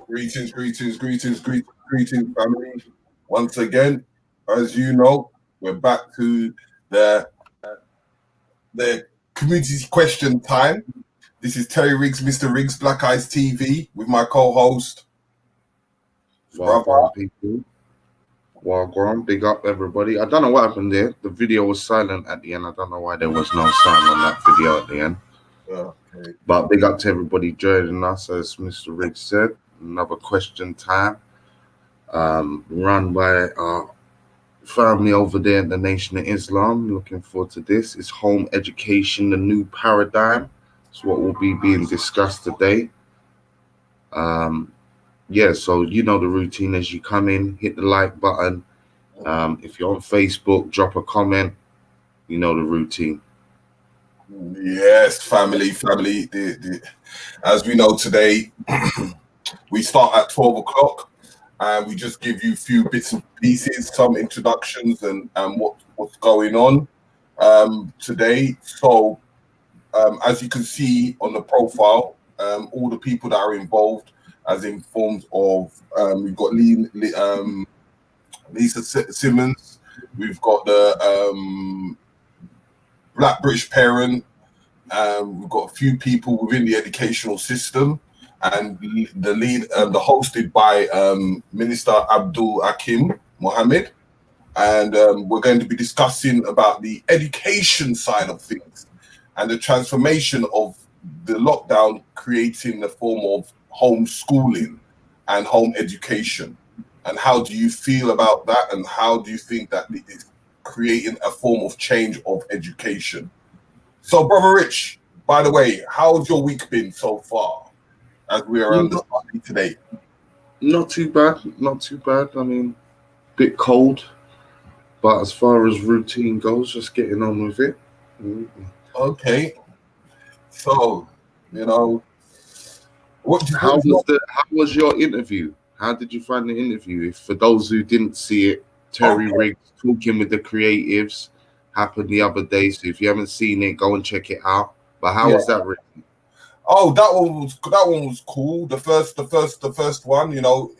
Greetings, family. Once again, as you know, we're back to the community question time. This is Terry Riggs, Mr. Riggs, Black Eyes TV, with my co-host, Wagwan people. Wagwan, big up everybody. I don't know what happened there. The video was silent at the end. I don't know why there was no sound on that video at the end. Okay. But big up to everybody joining us, as Mr. Riggs said. Another question time. Run by our family over there in the Nation of Islam. Looking forward to this. It's home education, the new paradigm. It's what will be being discussed today. Yeah, so you know the routine. As you come in, hit the like button. If you're on Facebook, drop a comment. You know the routine. Yes, family. As we know today, we start at 12 o'clock. And we just give you a few bits and pieces, some introductions and what's going on today. So as you can see on the profile, all the people that are involved, as in forms of, we've got Lisa Simmons, we've got the Black British Parent, we've got a few people within the educational system, and the hosted by Minister Abdul Hakim Mohammed, and we're going to be discussing about the education side of things and the transformation of the lockdown, creating the form of homeschooling and home education. And how do you feel about that? And how do you think that it is creating a form of change of education? So, Brother Rich, by the way, how's your week been so far? As we are understanding today. Not too bad. I mean, bit cold, but as far as routine goes, just getting on with it. Okay. So, you know, how was your interview? How did you find the interview? If for those who didn't see it, Terry Riggs talking with the creatives happened the other day. So if you haven't seen it, go and check it out. But how was that written? Oh, that one was cool. The first one, you know,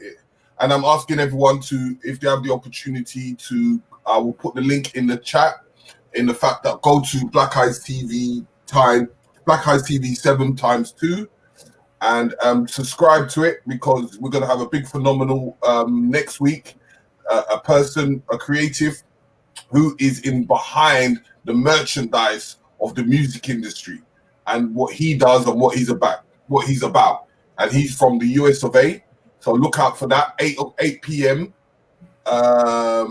and I'm asking everyone to, if they have the opportunity to, I will put the link in the chat, in the fact that go to Black Eyes TV7 times 2, and subscribe to it, because we're gonna have a big phenomenal next week. A creative who is in behind the merchandise of the music industry, and what he does and what he's about. And he's from the US of A. So look out for that. 8 p.m. That'll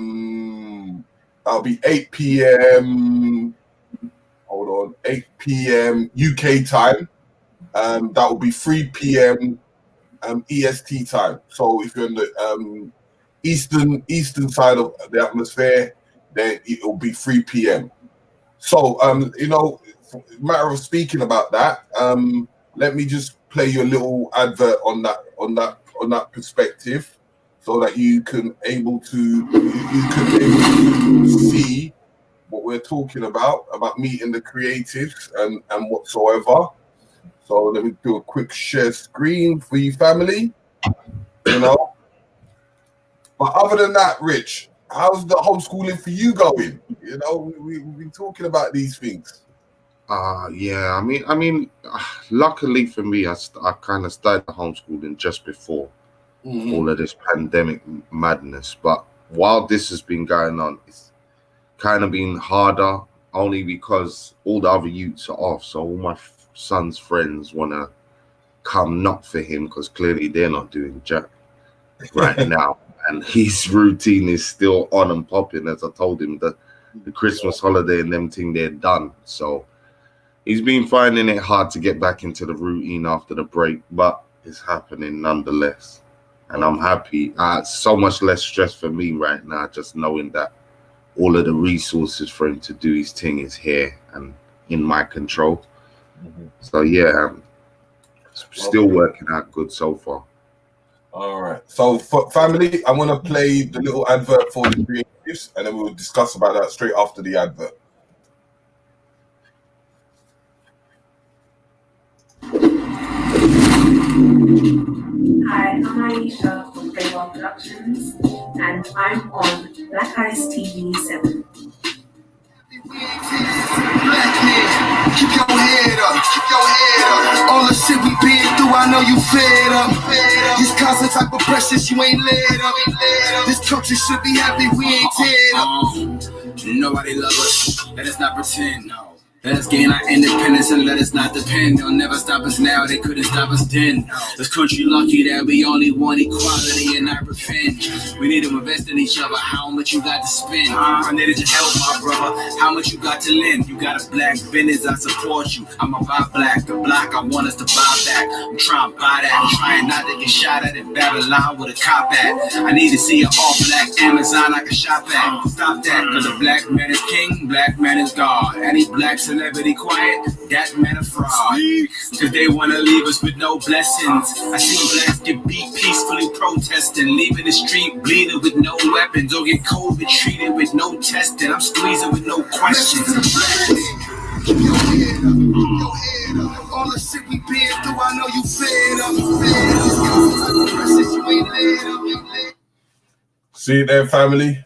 be 8 p.m. Hold on, 8 p.m. UK time. That will be 3 p.m. EST time. So if you're in the eastern side of the atmosphere, then it will be 3 p.m. So you know, matter of speaking about that, let me just play you a little advert on that perspective, so that you can able to see what we're talking about meeting the creatives and whatsoever. So let me do a quick share screen for you, family. You know, but other than that, Rich, how's the homeschooling for you going? You know, we've been talking about these things. Yeah, I mean, luckily for me, I kind of started homeschooling just before all of this pandemic madness. But while this has been going on, it's kind of been harder, only because all the other youths are off. So all my son's friends want to come knock for him, because clearly they're not doing jack right now. And his routine is still on and popping. As I told him, the Christmas holiday and them thing, they're done. So he's been finding it hard to get back into the routine after the break, but it's happening nonetheless. And I'm happy. So much less stress for me right now, just knowing that all of the resources for him to do his thing is here and in my control. So yeah, still working out good so far. All right. So for family, I'm going to play the little advert for the creatives, and then we'll discuss about that straight after the advert. Hi, I'm Aisha from Playboy Productions, and I'm on Black Ice TV7. Keep your head up, keep your head up. All the shit we been through, I know you fed up. These constant type of pressures, you ain't led up. This culture should be happy, we ain't teared up. Nobody love us, let us not pretend, no. Let us gain our independence and let us not depend. They'll never stop us now, they couldn't stop us then. This country lucky that we only want equality and not revenge. We need to invest in each other, how much you got to spend? I needed your help, my brother, how much you got to lend? You got a black business, I support you. I'm about black, the block I want us to buy back. I'm trying to buy that, I'm trying not to get shot at in Babylon with a cop at. I need to see an all black Amazon I can shop at. Stop that, cause a black man is king, black man is God. Any black celebrity quiet, that man a fraud. Cause they wanna leave us with no blessings. I seen blacks get beat peacefully protesting, leaving the street bleeding with no weapons, or get COVID treated with no testing. I'm squeezing with no questions. Keep your head up, keep your head up. All the shit we been through, I know you fed up. See there, family.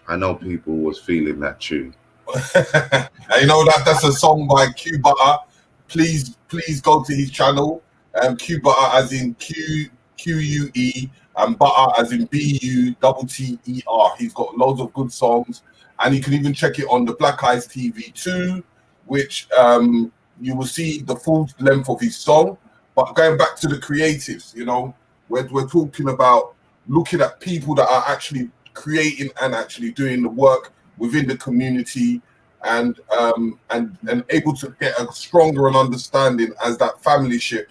I know people was feeling that tune. And you know that's a song by Q Butter. Please go to his channel. Q Butter as in QUE and Butter as in BUTTER. He's got loads of good songs, and you can even check it on the Black Ice TV2, which you will see the full length of his song. But going back to the creatives, you know, we're talking about looking at people that are actually creating and actually doing the work within the community, and able to get a stronger understanding as that familyship,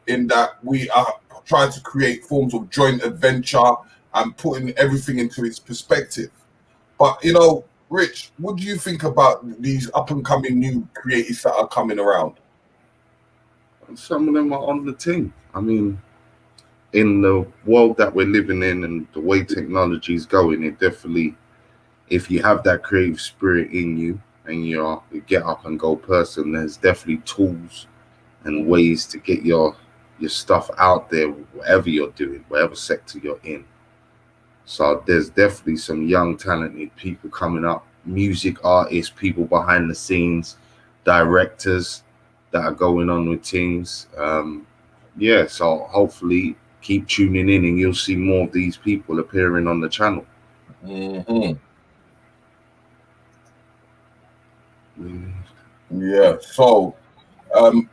in that we are trying to create forms of joint adventure and putting everything into its perspective. But you know, Rich, what do you think about these up and coming new creatives that are coming around? Some of them are on the team. I mean, in the world that we're living in and the way technology is going, it definitely, if you have that creative spirit in you and you're a get up and go person, there's definitely tools and ways to get your stuff out there, whatever you're doing, whatever sector you're in. So there's definitely some young talented people coming up, music artists, people behind the scenes, directors that are going on with teams. Yeah, so hopefully keep tuning in and you'll see more of these people appearing on the channel. Yeah, so I'm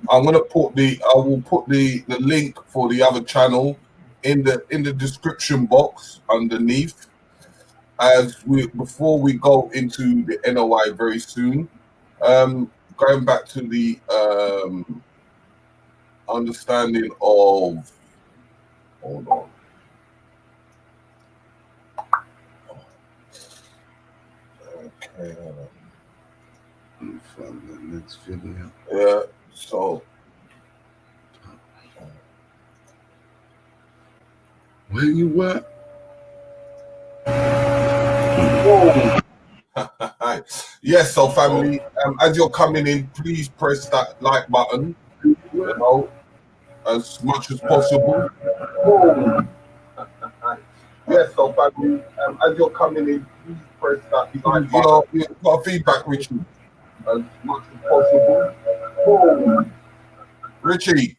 gonna put I will put the link for the other channel in the description box underneath, before we go into the NOI very soon. Going back to the understanding of, hold on. Okay. The next video. Yeah. So. Where you at? Yes, so family, as you're coming in, please press that like button, you know, as much as possible. Yes, so family, as you're coming in, please press that like button. You know, you've got feedback, Richie, as much as possible. Richie,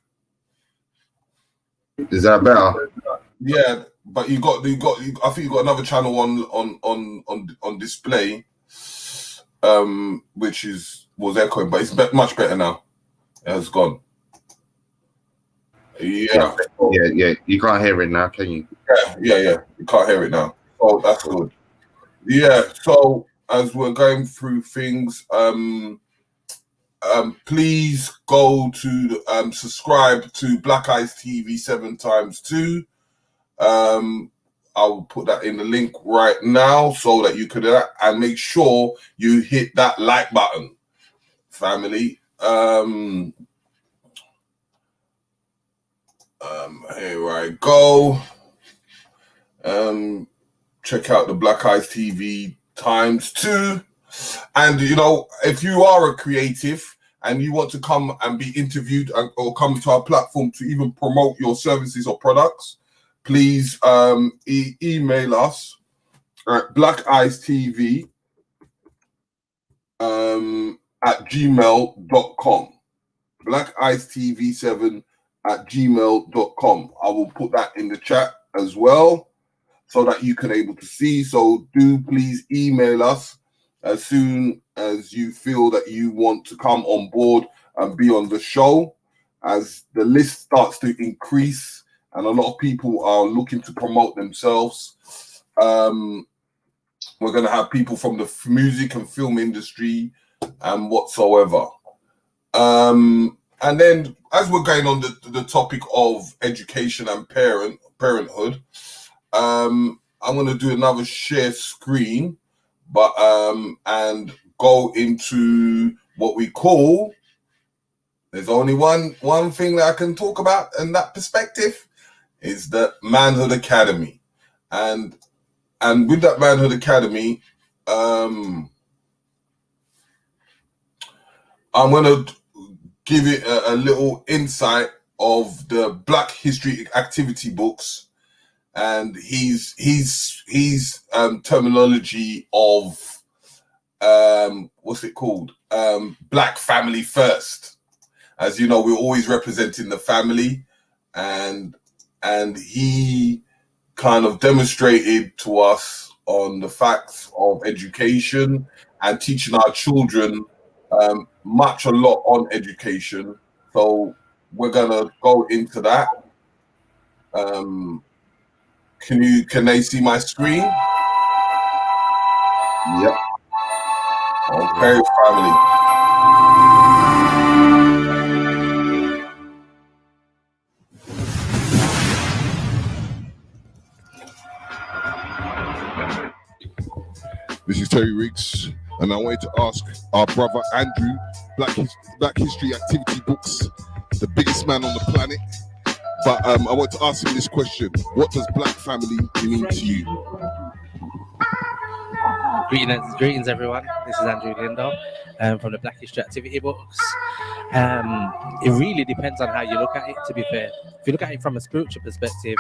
is that better? Yeah, but you got. I think you got another channel on display, which was echoing, but it's much better now. It has gone. Yeah. Yeah. You can't hear it now, can you? Yeah. You can't hear it now. Oh, that's good. Yeah. So as we're going through things, please go to subscribe to Black Ice TV7 ×2. I'll put that in the link right now so that you could, and make sure you hit that like button, family. Here I go. Check out the Black Ice TV ×2. And you know, if you are a creative and you want to come and be interviewed or come to our platform to even promote your services or products, please email us at BLACKICETV at gmail.com. BLACKICETV7 at gmail.com. I will put that in the chat as well so that you can able to see. So do please email us as soon as you feel that you want to come on board and be on the show, as the list starts to increase and a lot of people are looking to promote themselves. We're going to have people from the music and film industry and whatsoever. And then as we're going on the topic of education and parenthood, I'm going to do another share screen, but and go into what we call, there's only one thing that I can talk about in that perspective, is the Manhood Academy. And with that Manhood Academy, I'm going to give it a little insight of the Black History activity books and his terminology of what's it called? Black family first. As you know, we're always representing the family, and he kind of demonstrated to us on the facts of education and teaching our children a lot on education. So we're gonna go into that. Can they see my screen? Yep. Okay, family. This is Terry Riggs, and I wanted to ask our brother Andrew, Black History Activity Books, the biggest man on the planet. But I want to ask him this question: what does Black family mean to you? Greetings everyone. This is Andrew Lindo from the Black History Activity Books. It really depends on how you look at it, to be fair. If you look at it from a spiritual perspective,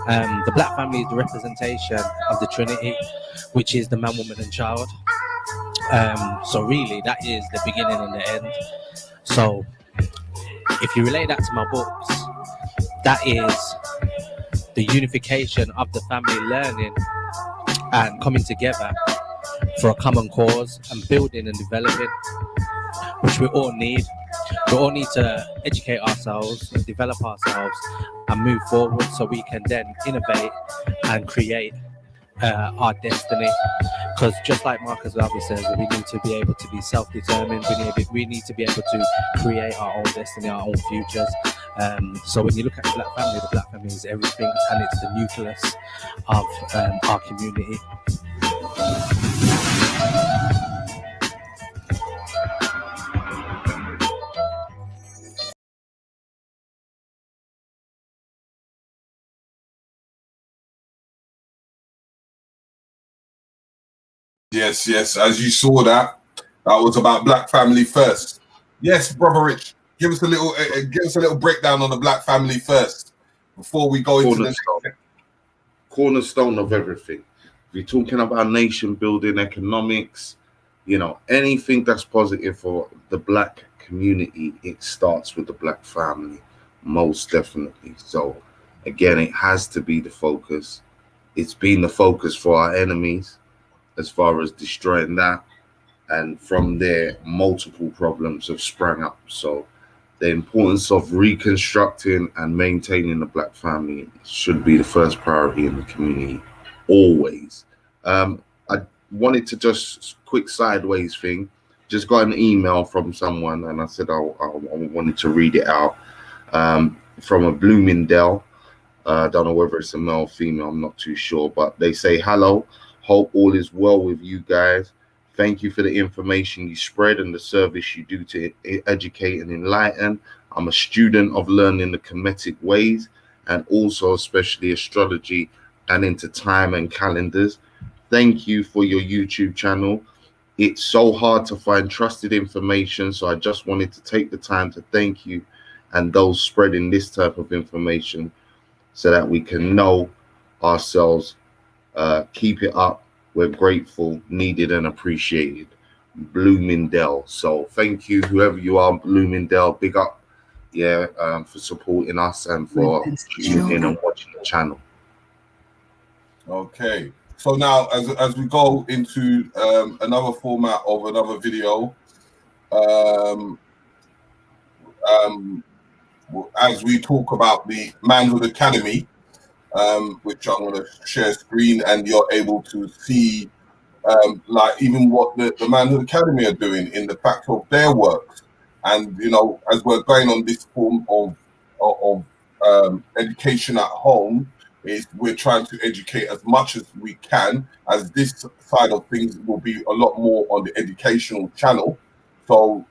the Black family is the representation of the Trinity, which is the man, woman and child. So really that is the beginning and the end. So if you relate that to my books, that is the unification of the family, learning and coming together for a common cause and building and developing, which we all need. We all need to educate ourselves, develop ourselves and move forward so we can then innovate and create our destiny. Because just like Marcus Garvey says, we need to be able to be self-determined. We need to be able to create our own destiny, our own futures. So when you look at the Black family is everything, and it's the nucleus of our community. Yes. As you saw that was about Black family first. Yes, brother Rich, give us a little breakdown on the Black family first before we go into the cornerstone of everything. If you're talking about nation building, economics, anything that's positive for the Black community, it starts with the Black family, most definitely. So again, it has to be the focus. It's been the focus for our enemies as far as destroying that, and from there multiple problems have sprung up. So the importance of reconstructing and maintaining the Black family should be the first priority in the community, always. I wanted to just quick sideways thing, just got an email from someone and I said I wanted to read it out, from a Bloomingdale. Don't know whether it's a male or female, I'm not too sure, but they say, hello, hope all is well with you guys. Thank you for the information you spread and the service you do to educate and enlighten. I'm a student of learning the Kemetic ways and also especially astrology and into time and calendars. Thank you for your YouTube channel it's so hard to find trusted information. So I just wanted to take the time to thank you and those spreading this type of information so that we can know ourselves. Keep it up. We're grateful, needed, and appreciated. Bloomingdale. So thank you, whoever you are, Bloomingdale. Big up, for supporting us and for tuning in and watching the channel. Okay. So now, as we go into another format of another video, as we talk about the Manhood Academy, which I'm going to share screen, and you're able to see like even what the Manhood Academy are doing in the fact of their works. And, you know, as we're going on this form of education at home, is we're trying to educate as much as we can, as this side of things will be a lot more on the educational channel. So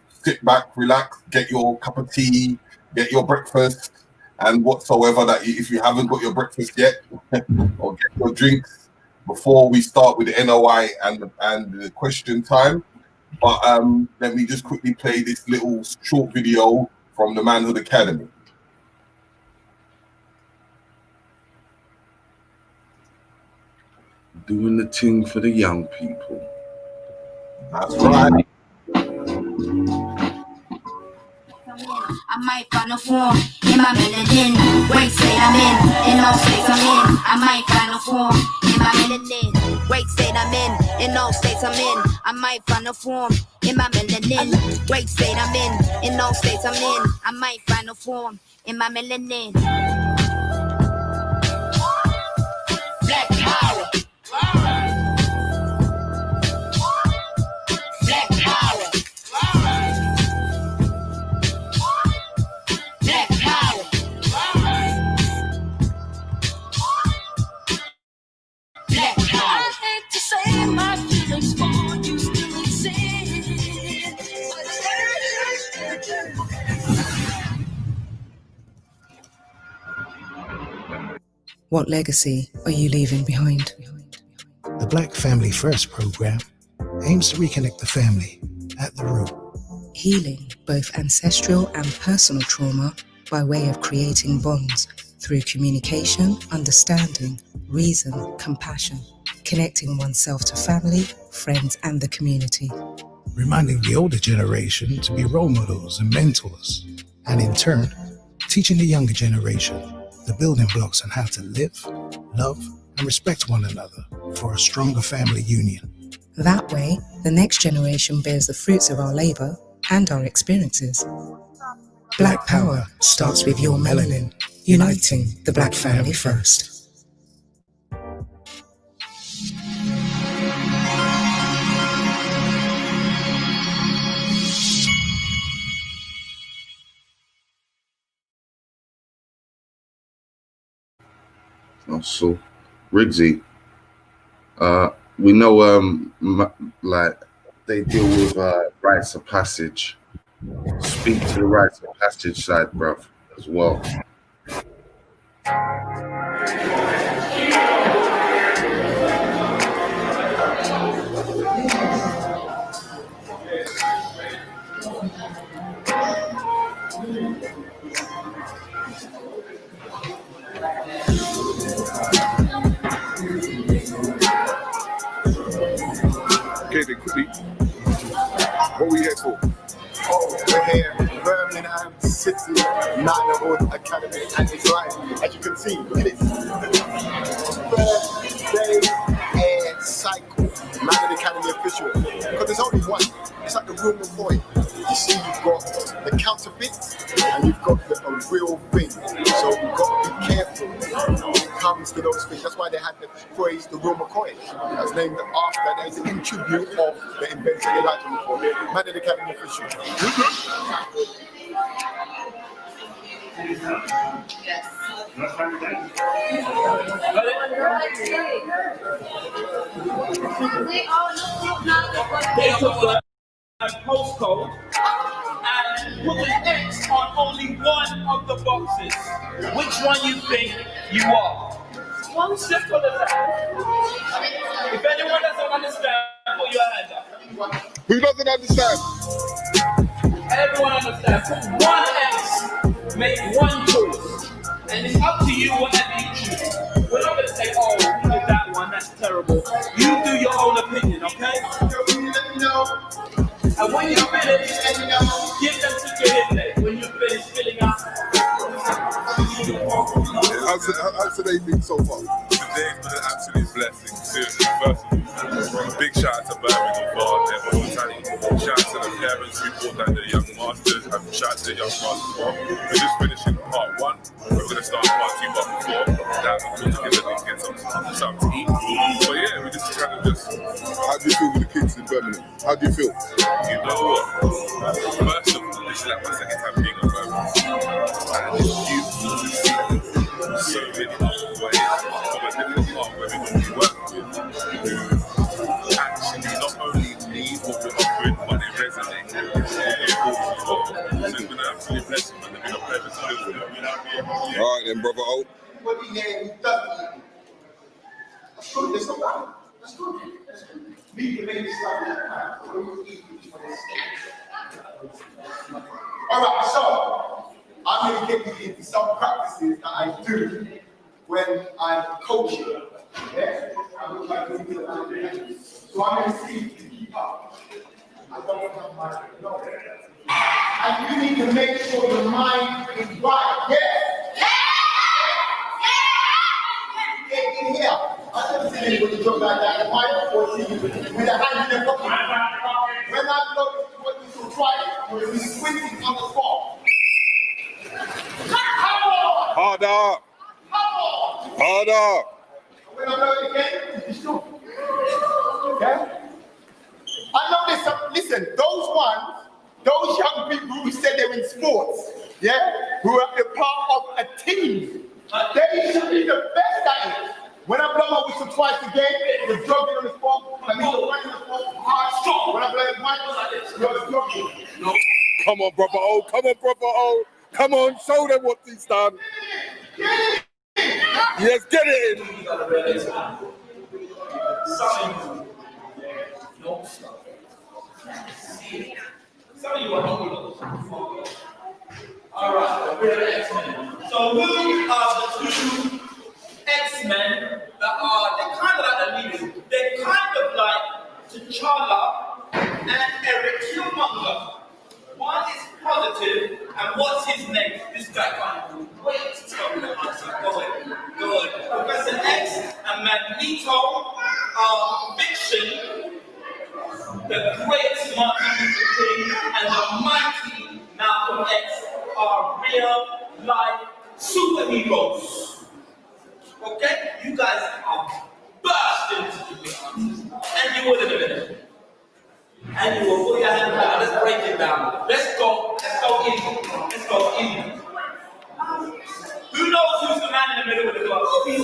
sit back, relax, get your cup of tea, get your breakfast, and whatsoever that if you haven't got your breakfast yet, or get your drinks before we start with the NOI and the question time. But let me just quickly play this little short video from the Manhood Academy. Doing the thing for the young people. That's right. I might find a form in my melanin. Great state I'm in all states I'm in. I might find a form in my melanin. Great state I'm in all states I'm in. I might find a form in my melanin. Great state I'm in all states I'm in. I might find a form in my melanin. Black power. Black power. Black power. Black power. I hate to say my feelings for you still exist. What legacy are you leaving behind? The Black Family First program aims to reconnect the family at the root. Healing both ancestral and personal trauma by way of creating bonds through communication, understanding, reason, compassion, connecting oneself to family, friends, and the community. Reminding the older generation to be role models and mentors, and in turn, teaching the younger generation the building blocks on how to live, love, and respect one another for a stronger family union. That way, the next generation bears the fruits of our labor and our experiences. Black power starts with your melanin, uniting the Black family first. So, Riggsy, we know like they deal with rites of passage. Speak to the rites of passage side, bruv, as well. Okay, then quickly, what we here for? We're here in Birmingham City, Manhood Academy, and it's live. As you can see, it is birthday air cycle, Manhood Academy official. Because there's only one. It's like the real McCoy. You see, you've got the counterfeit and you've got the real thing. So you've got to be careful when it comes to those things. That's why they had the phrase the real McCoy. That's named after, there's an tribute of the inventor Elijah McCoy. Manhood Academy official. A postcode and put an X on only one of the boxes. Which one you think you are? One simple as that. If anyone doesn't understand, put your hand up. Who doesn't understand? Everyone understands. Put one X, make one choice. And it's up to you whatever you choose. We're not going to say, oh, we did that one, that's terrible. You do your own opinion, okay? And when you finish, give them to your hit day. When you finish filling out. How's today been so far? Today's been an absolute blessing. Seriously, first of all, big shout out to Birmingham for their hospitality. Shout out to the parents who brought down the young masters, and shout out to the young masters as well. We're just finishing part 1. We're going to start part 2, but before that, we'll put together and get something to eat. So yeah, we just kind of just. How do you feel with the kids in Birmingham? How do you feel? You know what? First of all, this is like my second time being in Birmingham, and it's beautiful to see so many other boys from a different part where we normally work with who actually not only need what we're offering, but they resonate and it's important as well. So it's been an absolute blessing, and it's been a pleasure to live with you. All right then, brother O. Everybody here who doesn't eat. That's good, there's no bad. That's good. We can make this like that. Alright, so I'm going to get you into some practices that I do when I'm coaching. Yeah? I'm going to do it. So I'm going to see if you keep up. I don't have my no. And you need to make sure your mind is right. Yeah? In here. I never seen anybody talk like that in my 14 years with a hand in their pocket. When I blow what you should try, you'll be squinting on the spot. Come on! Harder! Come on! Harder! When I blow it again, you should. Okay? I know this. Listen, those young people who said they're in sports, yeah, who are a part of a team, they should be the best at it. When I blow my whistle twice again, you're jogging on the spot. I mean, you're running on the spot, hard strong. When I blow it once, like this, you're jogging. No. Come on, brother O. Come on, brother O. Come on, show them what he's done. Yes, get it in. Some of you are hungry. All right, we're the X-Men. So who are the 2 X-Men that are, they're kind of like the leaders. They're kind of like T'Challa and Eric Killmonger. One is positive, and what's his name? This guy can't wait to tell me the answer. Go ahead. Professor X and Magneto are fiction. The great Martin Luther King and the mighty Malcolm X are real life superheroes. Okay? You guys are burst into the big and you would have been it. And you will put your hand down. Let's break it down. Let's go in. Who knows who's the man in the middle of the club? He's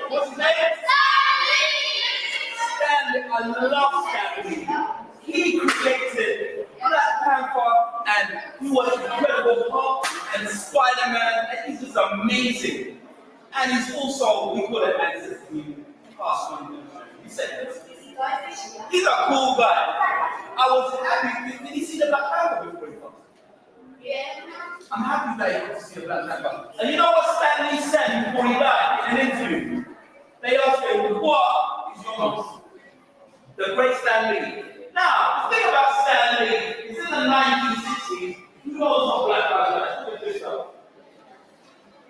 what's his name? Stanley. I love Stanley. He created Black Panther and he was Incredible Hulk and Spider-Man, and he's just amazing. And he's also, we call it ancestry. He said this. He's a cool guy. I was happy. Did you see the Black Panther before he passed? Yeah. I'm happy that you got to see the Black Panther. And you know what Stanley said before he died in an interview? They asked him, what is your most? The great Stanley. Now, the thing about Stanley is in the 1960s, who knows what Black Panther is?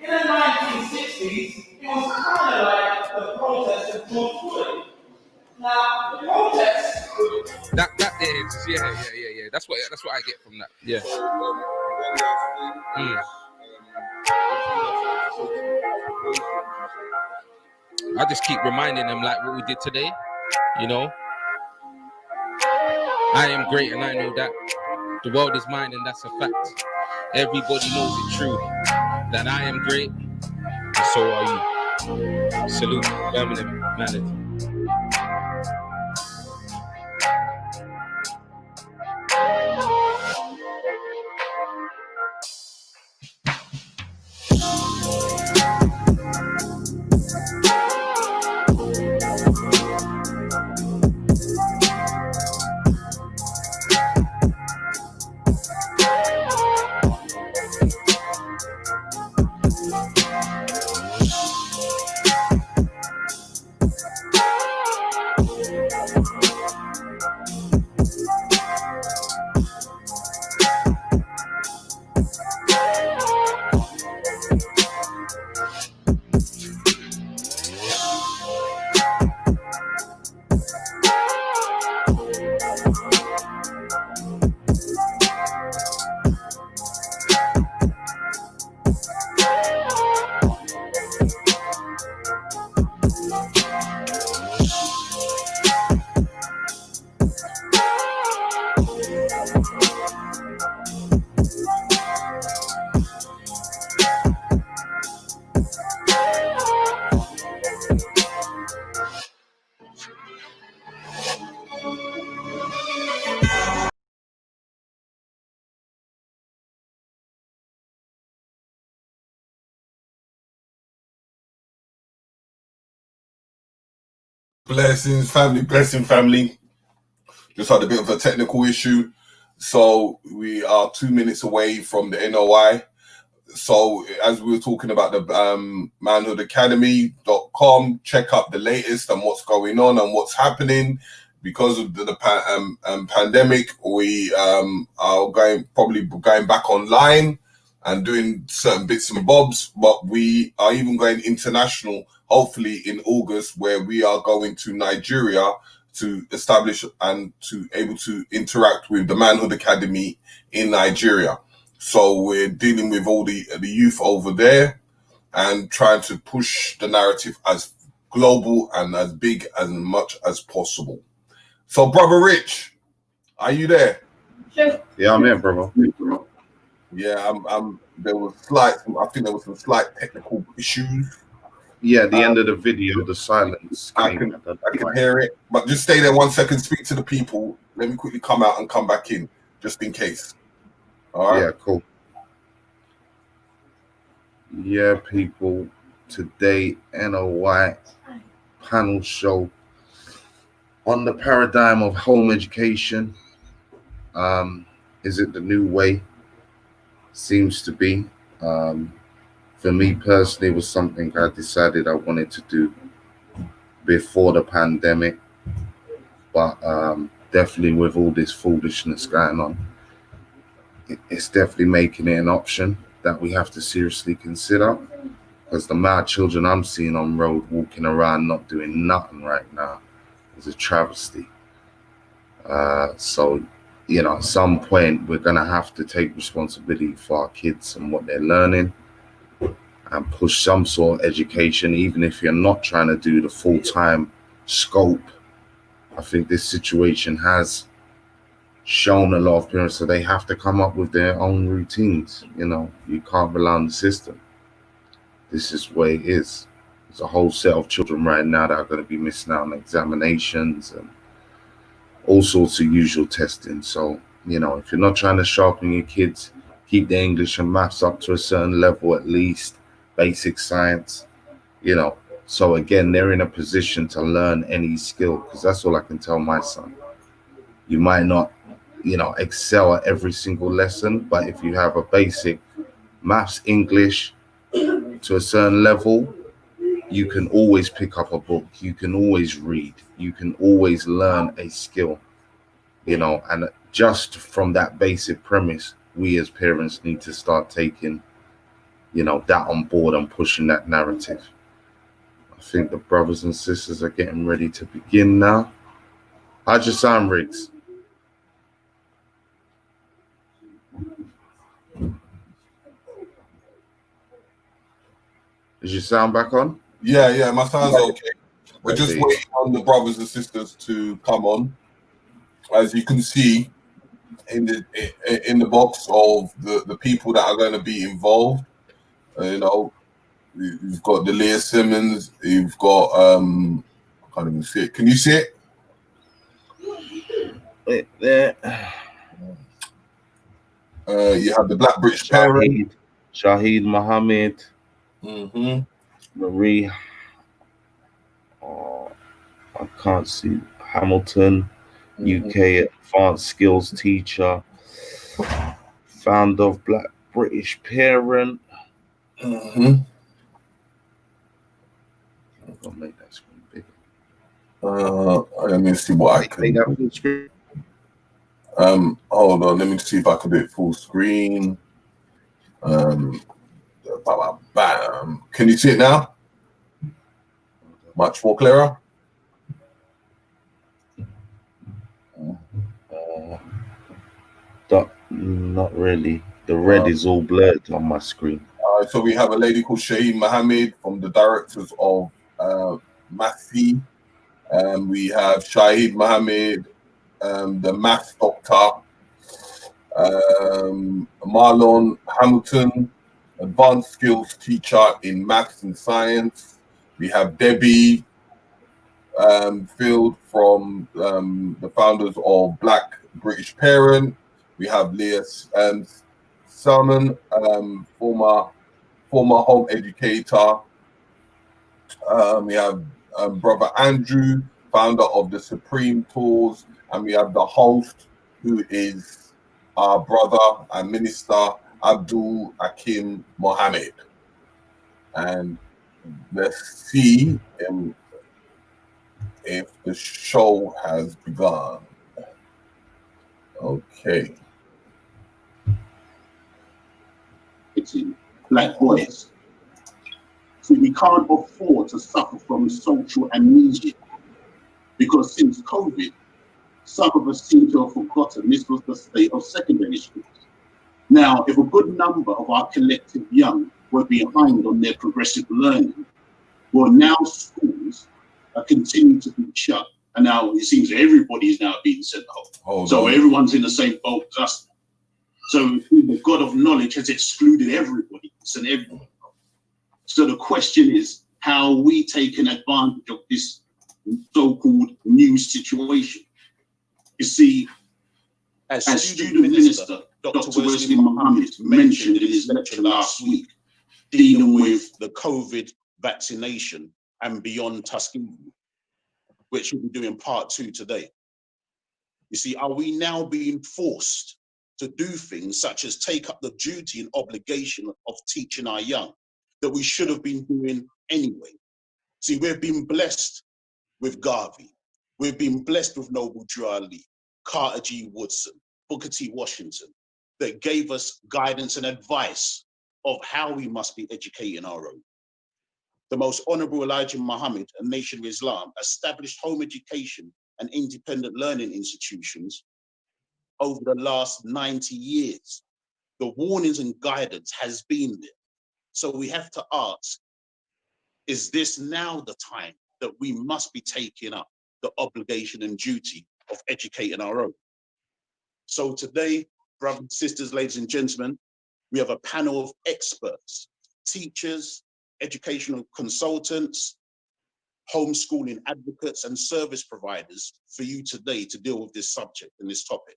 In the 1960s, it was kind of like the protest of George Floyd. Now, the protest. That is, yeah. That's what I get from that. Yeah. I just keep reminding them like what we did today. You know, I am great, and I know that the world is mine, and that's a fact. Everybody knows it true that I am great, and so are you. Salute, Birmingham, Manatee. Blessings, family. Blessing, family. Just had a bit of a technical issue. So we are 2 minutes away from the NOI. So as we were talking about the manhoodacademy.com, check up the latest and what's going on and what's happening. Because of the pandemic, we are probably going back online and doing certain bits and bobs, but we are even going international, hopefully in August, where we are going to Nigeria to establish and to able to interact with the Manhood Academy in Nigeria. So we're dealing with all the youth over there and trying to push the narrative as global and as big as much as possible. So, Brother Rich, are you there? Yeah, I'm here, brother. Yeah, there was I think there was some slight technical issues. Yeah, at the end of the video, the silence. I can hear it, but just stay there 1 second. Speak to the people. Let me quickly come out and come back in, just in case. All right. Yeah, cool. Yeah, people. Today, NOI panel show on the paradigm of home education. Is it the new way? Seems to be. For me personally, it was something I decided I wanted to do before the pandemic, but definitely with all this foolishness going on, it's definitely making it an option that we have to seriously consider, because the amount of children I'm seeing on road walking around not doing nothing right now is a travesty. So, you know, at some point we're going to have to take responsibility for our kids and what they're learning and push some sort of education, even if you're not trying to do the full-time scope. I think this situation has shown a lot of parents that they have to come up with their own routines. You know, you can't rely on the system. This is the way it is. There's a whole set of children right now that are going to be missing out on examinations and all sorts of usual testing. So, you know, if you're not trying to sharpen your kids, keep their English and maths up to a certain level at least, basic science, you know. So again, they're in a position to learn any skill, because that's all I can tell my son. You might not, you know, excel at every single lesson, but if you have a basic maths, English to a certain level, you can always pick up a book, you can always read, you can always learn a skill, you know. And just from that basic premise, we as parents need to start taking, you know, that on board and pushing that narrative. I think the brothers and sisters are getting ready to begin now. How'd you sound, Riggs? Is your sound back on? Yeah, my sound's okay. We're just waiting on the brothers and sisters to come on. As you can see in the box of the people that are going to be involved, you know, you've got the Leah Simmons, you've got I can't even see it. Can you see it? Wait there. You have the Black British parent, Shahid Mohammed, Marie. I can't see Hamilton, UK advanced skills teacher, founder of Black British Parent. I'll make that screen bigger. Let me see what I can. Make that full screen. Hold on, let me see if I can do it full screen. Bam. Can you see it now? Much more clearer. Not really. The red is all blurred on my screen. So we have a lady called Shaheen Mohammed from the directors of Mathi. We have Shahid Mohammed, the maths doctor. Marlon Hamilton, advanced skills teacher in maths and science. We have Debbie Field from the founders of Black British Parent. We have Leah Salmon, former home educator. We have Brother Andrew founder of the Supreme Tours, and we have the host, who is our brother and minister, Abdul Hakim Mohammed. And let's see if the show has begun. Okay. It's in Black Voice. So we can't afford to suffer from social amnesia, because since COVID, some of us seem to have forgotten this was the state of secondary schools. Now, if a good number of our collective young were behind on their progressive learning, well, now schools are continuing to be shut, and now it seems that everybody is now being sent home. So everyone's in the same boat as us. So the God of knowledge has excluded everybody, sent everyone home. So the question is, how are we taking advantage of this so-called new situation? You see, as student minister, Dr. Wesley Mohammed mentioned in his lecture last week, dealing with the COVID vaccination and beyond Tuskegee, which we'll be doing part 2 today. You see, are we now being forced to do things such as take up the duty and obligation of teaching our young that we should have been doing anyway? See, we've been blessed with Garvey. We've been blessed with Noble Drew Ali, Carter G. Woodson, Booker T. Washington, that gave us guidance and advice of how we must be educating our own. The Most Honorable Elijah Muhammad, a Nation of Islam, established home education and independent learning institutions over the last 90 years. The warnings and guidance has been there. So we have to ask, is this now the time that we must be taking up the obligation and duty of educating our own? So today, brothers, sisters, ladies and gentlemen, we have a panel of experts, teachers, educational consultants, homeschooling advocates, and service providers for you today to deal with this subject and this topic.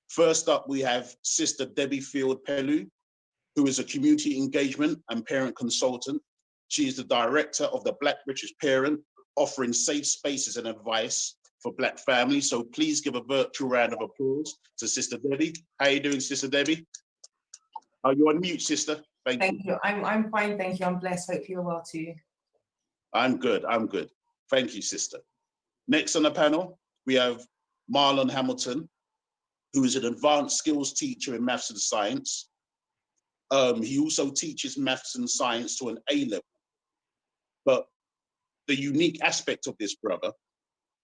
First up, we have Sister Debbie Field-Pellew, who is a community engagement and parent consultant. She is the director of the Black British Parent, offering safe spaces and advice for Black families. So please give a virtual round of applause to Sister Debbie. How are you doing, Sister Debbie? Are you on mute, sister? Thank you. I'm fine, thank you. I'm blessed. Hope you're well too. I'm good. Thank you, sister. Next on the panel, we have Marlon Hamilton, who is an advanced skills teacher in maths and science. He also teaches maths and science to an A level. But the unique aspect of this brother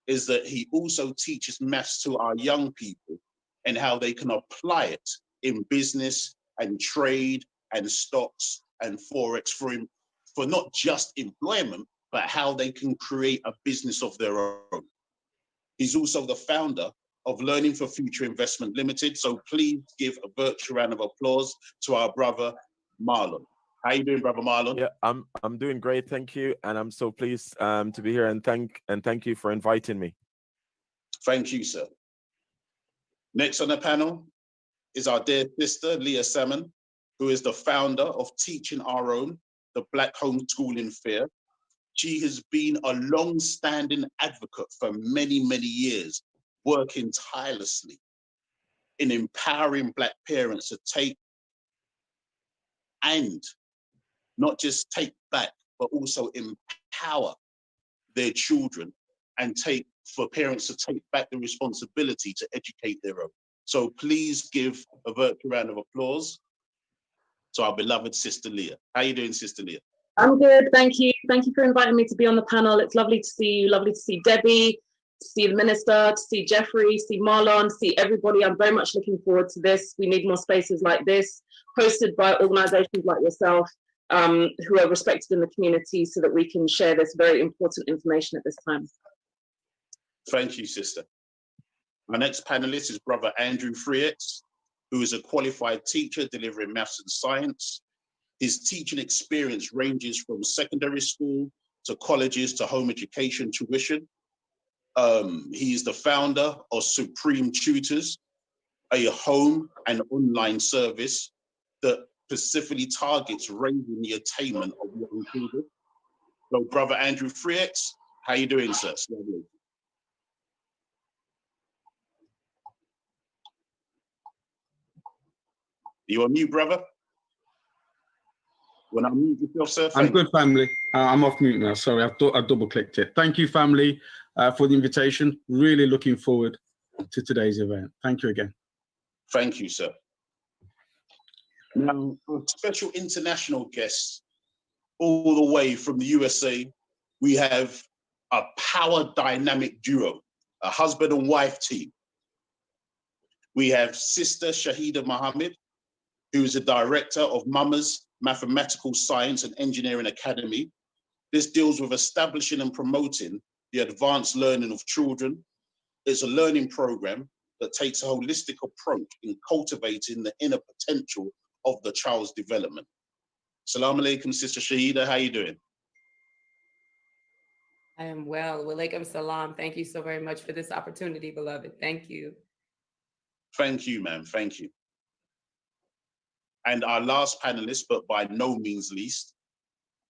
is that he also teaches maths to our young people and how they can apply it in business and trade and stocks and Forex for not just employment, but how they can create a business of their own. He's also the founder of Learning for Future Investment Limited. So please give a virtual round of applause to our brother, Marlon. How you doing, brother Marlon? Yeah, I'm doing great, thank you, and I'm so pleased to be here. And thank you for inviting me. Thank you, sir. Next on the panel is our dear sister Leah Salmon, who is the founder of Teaching Our Own, the Black Homeschooling Fair. She has been a long-standing advocate for many, many years, working tirelessly in empowering Black parents to take and not just take back, but also empower their children and for parents to take back the responsibility to educate their own. So please give a virtual round of applause to our beloved Sister Leah. How are you doing, Sister Leah? I'm good, thank you. Thank you for inviting me to be on the panel. It's lovely to see you, lovely to see Debbie, to see the minister, to see Jeffrey, see Marlon, see everybody. I'm very much looking forward to this. We need more spaces like this, hosted by organizations like yourself, who are respected in the community, so that we can share this very important information at this time. Thank you, sister. Our next panelist is Brother Andrew Freex, who is a qualified teacher delivering maths and science. His teaching experience ranges from secondary school to colleges to home education tuition. He is the founder of Supreme Tutors, a home and online service that specifically targets raising the attainment of young children. So, Brother Andrew Freex, how you doing, sir? You on mute, brother? When I mute yourself, sir? I'm good, family. I'm off mute now. Sorry, I thought I double-clicked it. Thank you, family, for the invitation. Really looking forward to today's event. Thank you again. Thank you, sir. Now, for special international guests, all the way from the USA, we have a power dynamic duo, a husband and wife team. We have Sister Shahida Mohammed, who is the director of Mama's Mathematical Science and Engineering Academy. This deals with establishing and promoting the advanced learning of children. It's a learning program that takes a holistic approach in cultivating the inner potential of the child's development. Assalamu alaikum, Sister Shahida, how you doing? I am well. Walaikum salam. Thank you so very much for this opportunity, beloved. Thank you. Thank you, ma'am. Thank you. And our last panelist, but by no means least,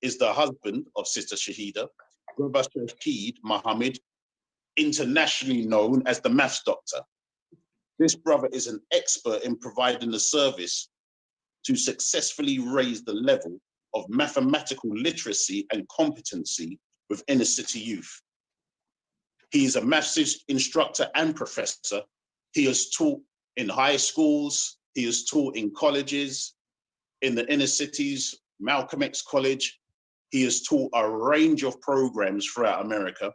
is the husband of Sister Shahida, Brother Shahid Mohammed, internationally known as the Maths Doctor. This brother is an expert in providing the service to successfully raise the level of mathematical literacy and competency with inner city youth. He is a maths instructor and professor. He has taught in high schools, he has taught in colleges, in the inner cities, Malcolm X College. He has taught a range of programs throughout America.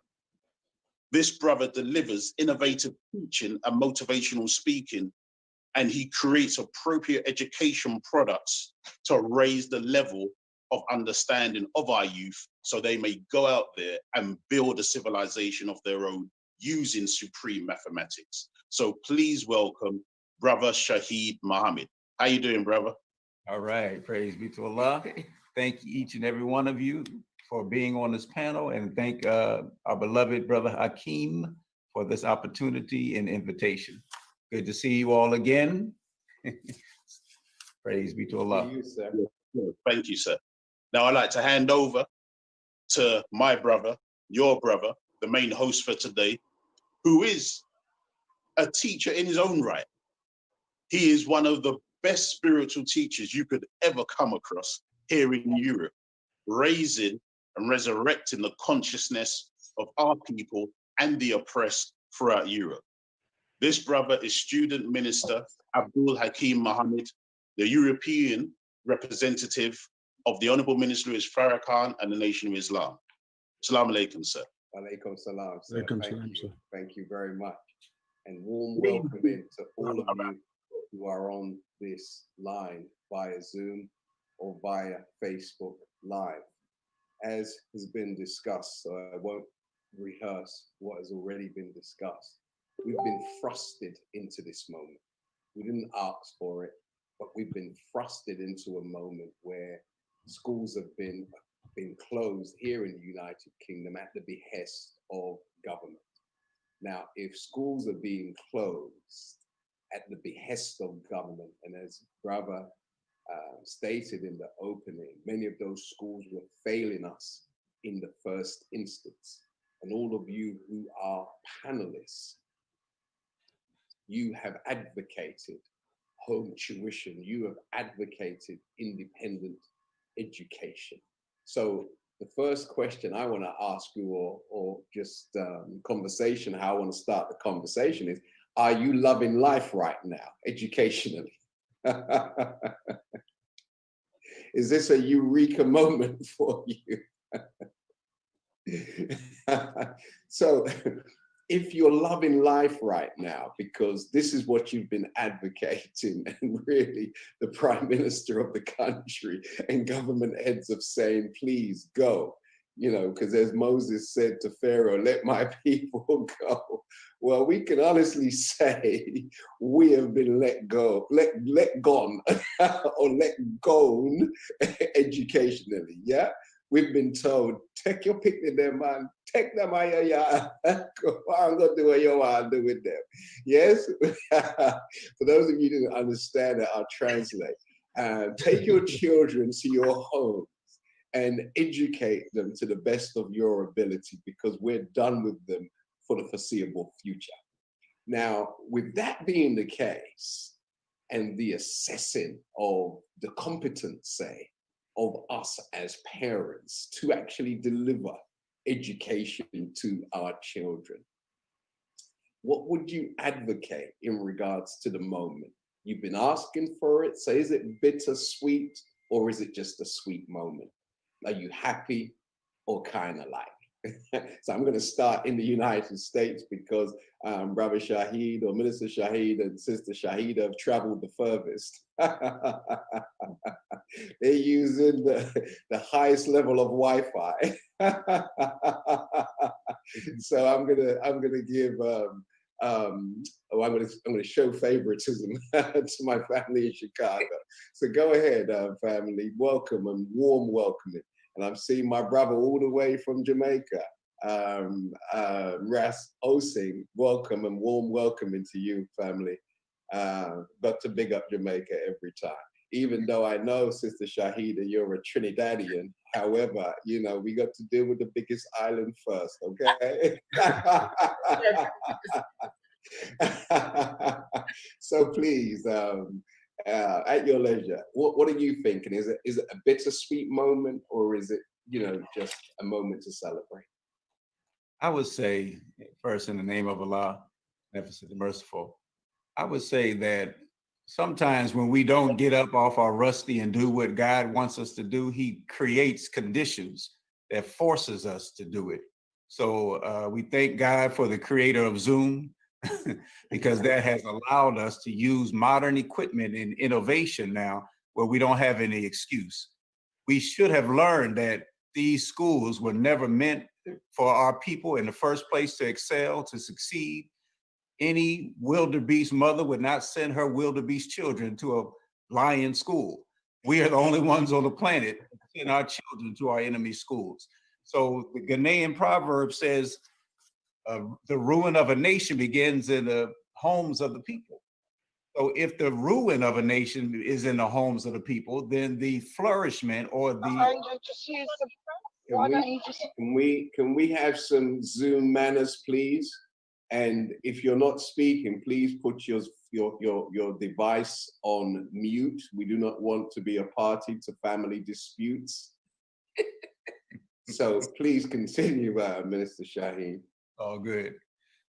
This brother delivers innovative teaching and motivational speaking, and he creates appropriate education products to raise the level of understanding of our youth so they may go out there and build a civilization of their own using supreme mathematics. So please welcome Brother Shahid Mohammed. How you doing, brother? All right, praise be to Allah. Thank each and every one of you for being on this panel, and thank our beloved Brother Hakeem for this opportunity and invitation. Good to see you all again. Praise be to Allah. Thank you, sir. Thank you, sir. Now I'd like to hand over to my brother, your brother, the main host for today, who is a teacher in his own right. He is one of the best spiritual teachers you could ever come across here in Europe, raising and resurrecting the consciousness of our people and the oppressed throughout Europe. This brother is student minister Abdul Hakim Mohammed, the European representative of the Honorable Minister Louis Farrakhan and the Nation of Islam. Assalamu alaikum, sir. Alaikum salam, sir. Alaikum Thank salam, you. sir. Thank you very much. And warm welcoming to all of you who are on this line via Zoom or via Facebook Live. As has been discussed, so I won't rehearse what has already been discussed. We've been thrusted into this moment. We didn't ask for it, but we've been thrusted into a moment where schools have been closed here in the United Kingdom at the behest of government. Now, if schools are being closed at the behest of government, and as Brother stated in the opening, many of those schools were failing us in the first instance. And all of you who are panelists, you have advocated home tuition, you have advocated independent education. So the first question I want to ask you, or just conversation, how I want to start the conversation is, are you loving life right now, educationally? Is this a eureka moment for you? So if you're loving life right now, because this is what you've been advocating, and really the Prime Minister of the country and government heads of saying, please go, you know, because as Moses said to Pharaoh, let my people go. Well, we can honestly say we have been let go, let gone, or let gone educationally, yeah? We've been told, take your picnic there, man. Take them out of your I'm going to do what you want to do with them. Yes? For those of you who didn't understand it, I'll translate. Take your children to your homes and educate them to the best of your ability, because we're done with them for the foreseeable future. Now, with that being the case, and the assessing of the competence, say, of us as parents to actually deliver education to our children. What would you advocate in regards to the moment? You've been asking for it, so is it bittersweet or is it just a sweet moment? Are you happy or kind of like? So I'm going to start in the United States because Brother Shahid or Minister Shahid and Sister Shahida have traveled the furthest. They're using the highest level of Wi-Fi. So I'm gonna give I'm gonna show favoritism to my family in Chicago. So go ahead, family, welcome and warm welcoming. And I'm seeing my brother all the way from Jamaica, Ras Osing, welcome and warm welcoming to you, family. Got to big up Jamaica every time. Even though I know, Sister Shahida, you're a Trinidadian. However, you know, we got to deal with the biggest island first, okay? So please, at your leisure, what are you thinking? Is it a bittersweet moment, or is it, you know, just a moment to celebrate? I would say, first, in the name of Allah, Beneficent and Merciful, I would say that sometimes when we don't get up off our rusty and do what God wants us to do, He creates conditions that forces us to do it. So we thank God for the creator of Zoom, because that has allowed us to use modern equipment and innovation now where we don't have any excuse. We should have learned that these schools were never meant for our people in the first place to excel, to succeed. Any wildebeest mother would not send her wildebeest children to a lion school. We are the only ones on the planet that send our children to our enemy schools. So the Ghanaian proverb says, the ruin of a nation begins in the homes of the people. So if the ruin of a nation is in the homes of the people, then the flourishment or the... Can we have some Zoom manners, please? And if you're not speaking, please put your device on mute. We do not want to be a party to family disputes. So please continue, Minister Shaheen. Oh, good.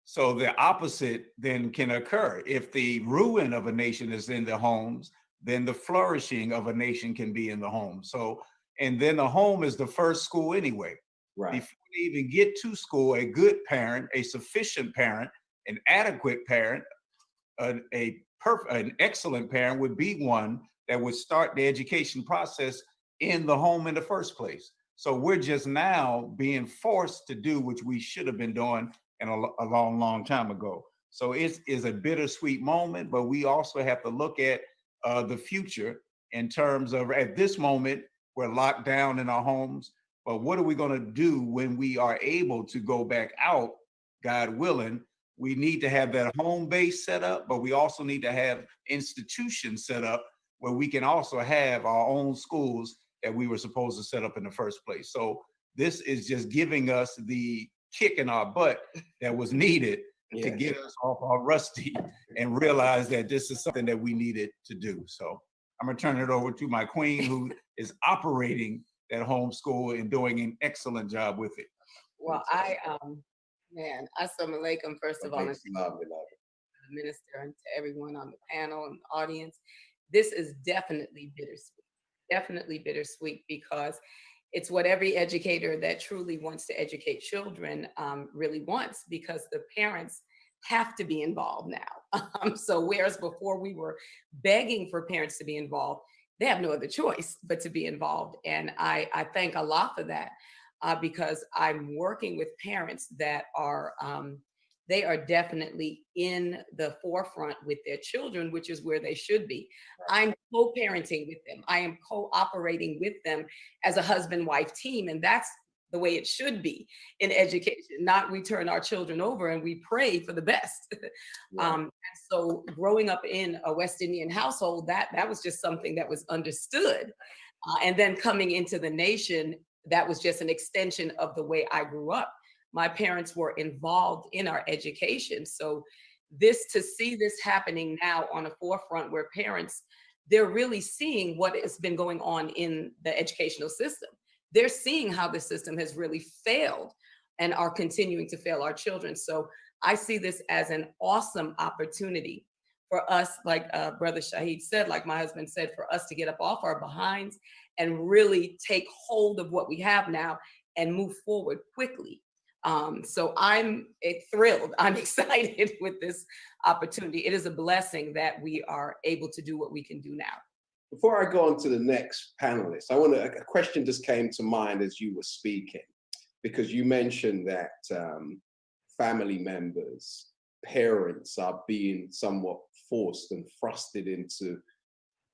So the opposite then can occur. If the ruin of a nation is in the homes, then the flourishing of a nation can be in the home. So, and then the home is the first school anyway. Right. Before they even get to school, a good parent, a sufficient parent, an adequate parent, an excellent parent would be one that would start the education process in the home in the first place. So we're just now being forced to do what we should have been doing in a long, long time ago. So it is a bittersweet moment, but we also have to look at the future in terms of, at this moment, we're locked down in our homes, but what are we going to do when we are able to go back out, God willing? We need to have that home base set up, but we also need to have institutions set up where we can also have our own schools that we were supposed to set up in the first place. So this is just giving us the kick in our butt that was needed to get us off our rusty and realize that this is something that we needed to do. So I'm gonna turn it over to my queen, who is operating that homeschool and doing an excellent job with it. Well, man, assalamu alaikum, first of all, and to the minister and to everyone on the panel and the audience. This is definitely bittersweet because it's what every educator that truly wants to educate children really wants, because the parents have to be involved now. So whereas before we were begging for parents to be involved, they have no other choice but to be involved. And I thank Allah for that, because I'm working with parents that are, they are definitely in the forefront with their children, which is where they should be. I'm co-parenting with them. I am co-operating with them as a husband-wife team. And that's the way it should be in education, not we turn our children over and we pray for the best. And so growing up in a West Indian household, that was just something that was understood. And then coming into the nation, that was just an extension of the way I grew up. My parents were involved in our education. So to see this happening now on a forefront where parents, they're really seeing what has been going on in the educational system. They're seeing how the system has really failed and are continuing to fail our children. So I see this as an awesome opportunity for us, like Brother Shahid said, like my husband said, for us to get up off our behinds and really take hold of what we have now and move forward quickly. So I'm thrilled, I'm excited with this opportunity. It is a blessing that we are able to do what we can do now. Before I go on to the next panelist, a question just came to mind as you were speaking, because you mentioned that family members, parents are being somewhat forced and thrusted into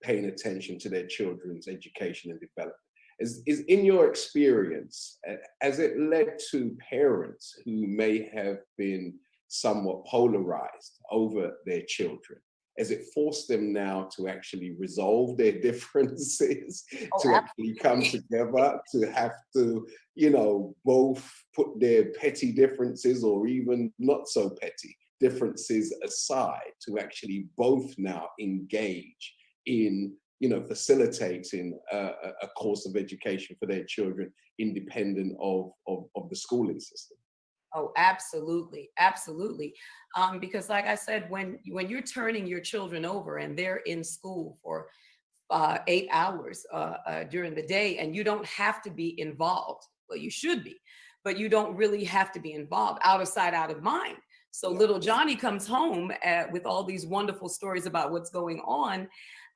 paying attention to their children's education and development. Is in your experience, has it led to parents who may have been somewhat polarized over their children? Has it forced them now to actually resolve their differences, to actually come together, to have to, you know, both put their petty differences or even not so petty differences aside, to actually both now engage in, you know, facilitating a course of education for their children independent of the schooling system? Oh, absolutely, absolutely. Because like I said, when you're turning your children over and they're in school for 8 hours during the day, and you don't have to be involved, well, you should be, but you don't really have to be involved, out of sight, out of mind. So little Johnny comes home with all these wonderful stories about what's going on.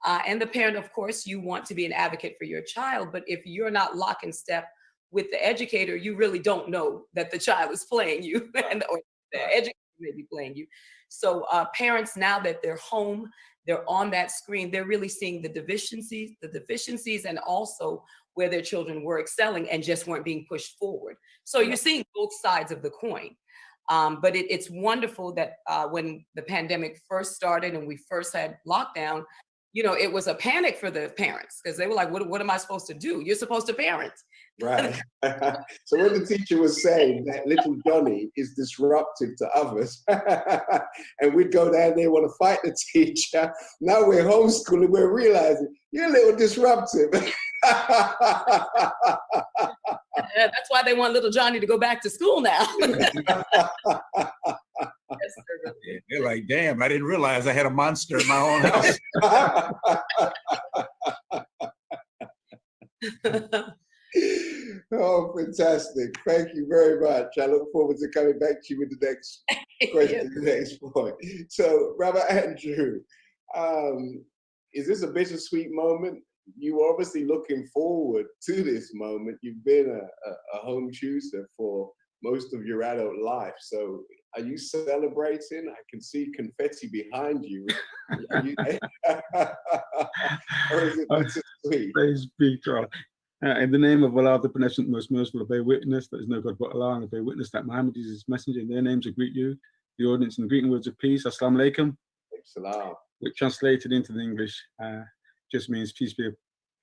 And the parent, of course, you want to be an advocate for your child, but if you're not lock and step with the educator, you really don't know that the child is playing you, or the educator may be playing you. So parents, now that they're home, they're on that screen, they're really seeing the deficiencies, and also where their children were excelling and just weren't being pushed forward. So you're seeing both sides of the coin. But it's wonderful that when the pandemic first started and we first had lockdown, you know, it was a panic for the parents, because they were like, what am I supposed to do? You're supposed to parent. Right. So when the teacher was saying that little Johnny is disruptive to others, and we'd go down there and want to fight the teacher, now we're homeschooling, we're realizing you're a little disruptive. Yeah, that's why they want little Johnny to go back to school now. They're like, damn, I didn't realize I had a monster in my own house. Oh, fantastic. Thank you very much. I look forward to coming back to you with the next question, the next point. So, Brother Andrew, is this a bittersweet moment? You are obviously looking forward to this moment. You've been a home tutor for most of your adult life. So are you celebrating? I can see confetti behind you. Or is it bittersweet? Praise be God. In the name of Allah, the beneficent, most merciful, I bear witness there is no God but Allah, and I bear witness that Muhammad is his messenger. In their names I greet you, the audience, in the greeting words of peace. Assalamu alaikum. Salam. Which translated into the English just means peace be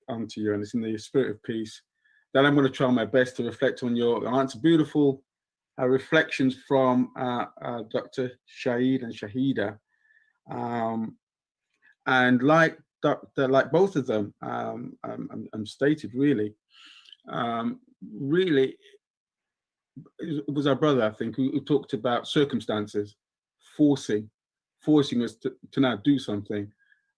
unto you, and it's in the spirit of peace that I'm going to try my best to reflect on your answer. Beautiful reflections from Dr. Shahid and Shahida, and like both of them stated, really, it was our brother, I think, who talked about circumstances forcing us to now do something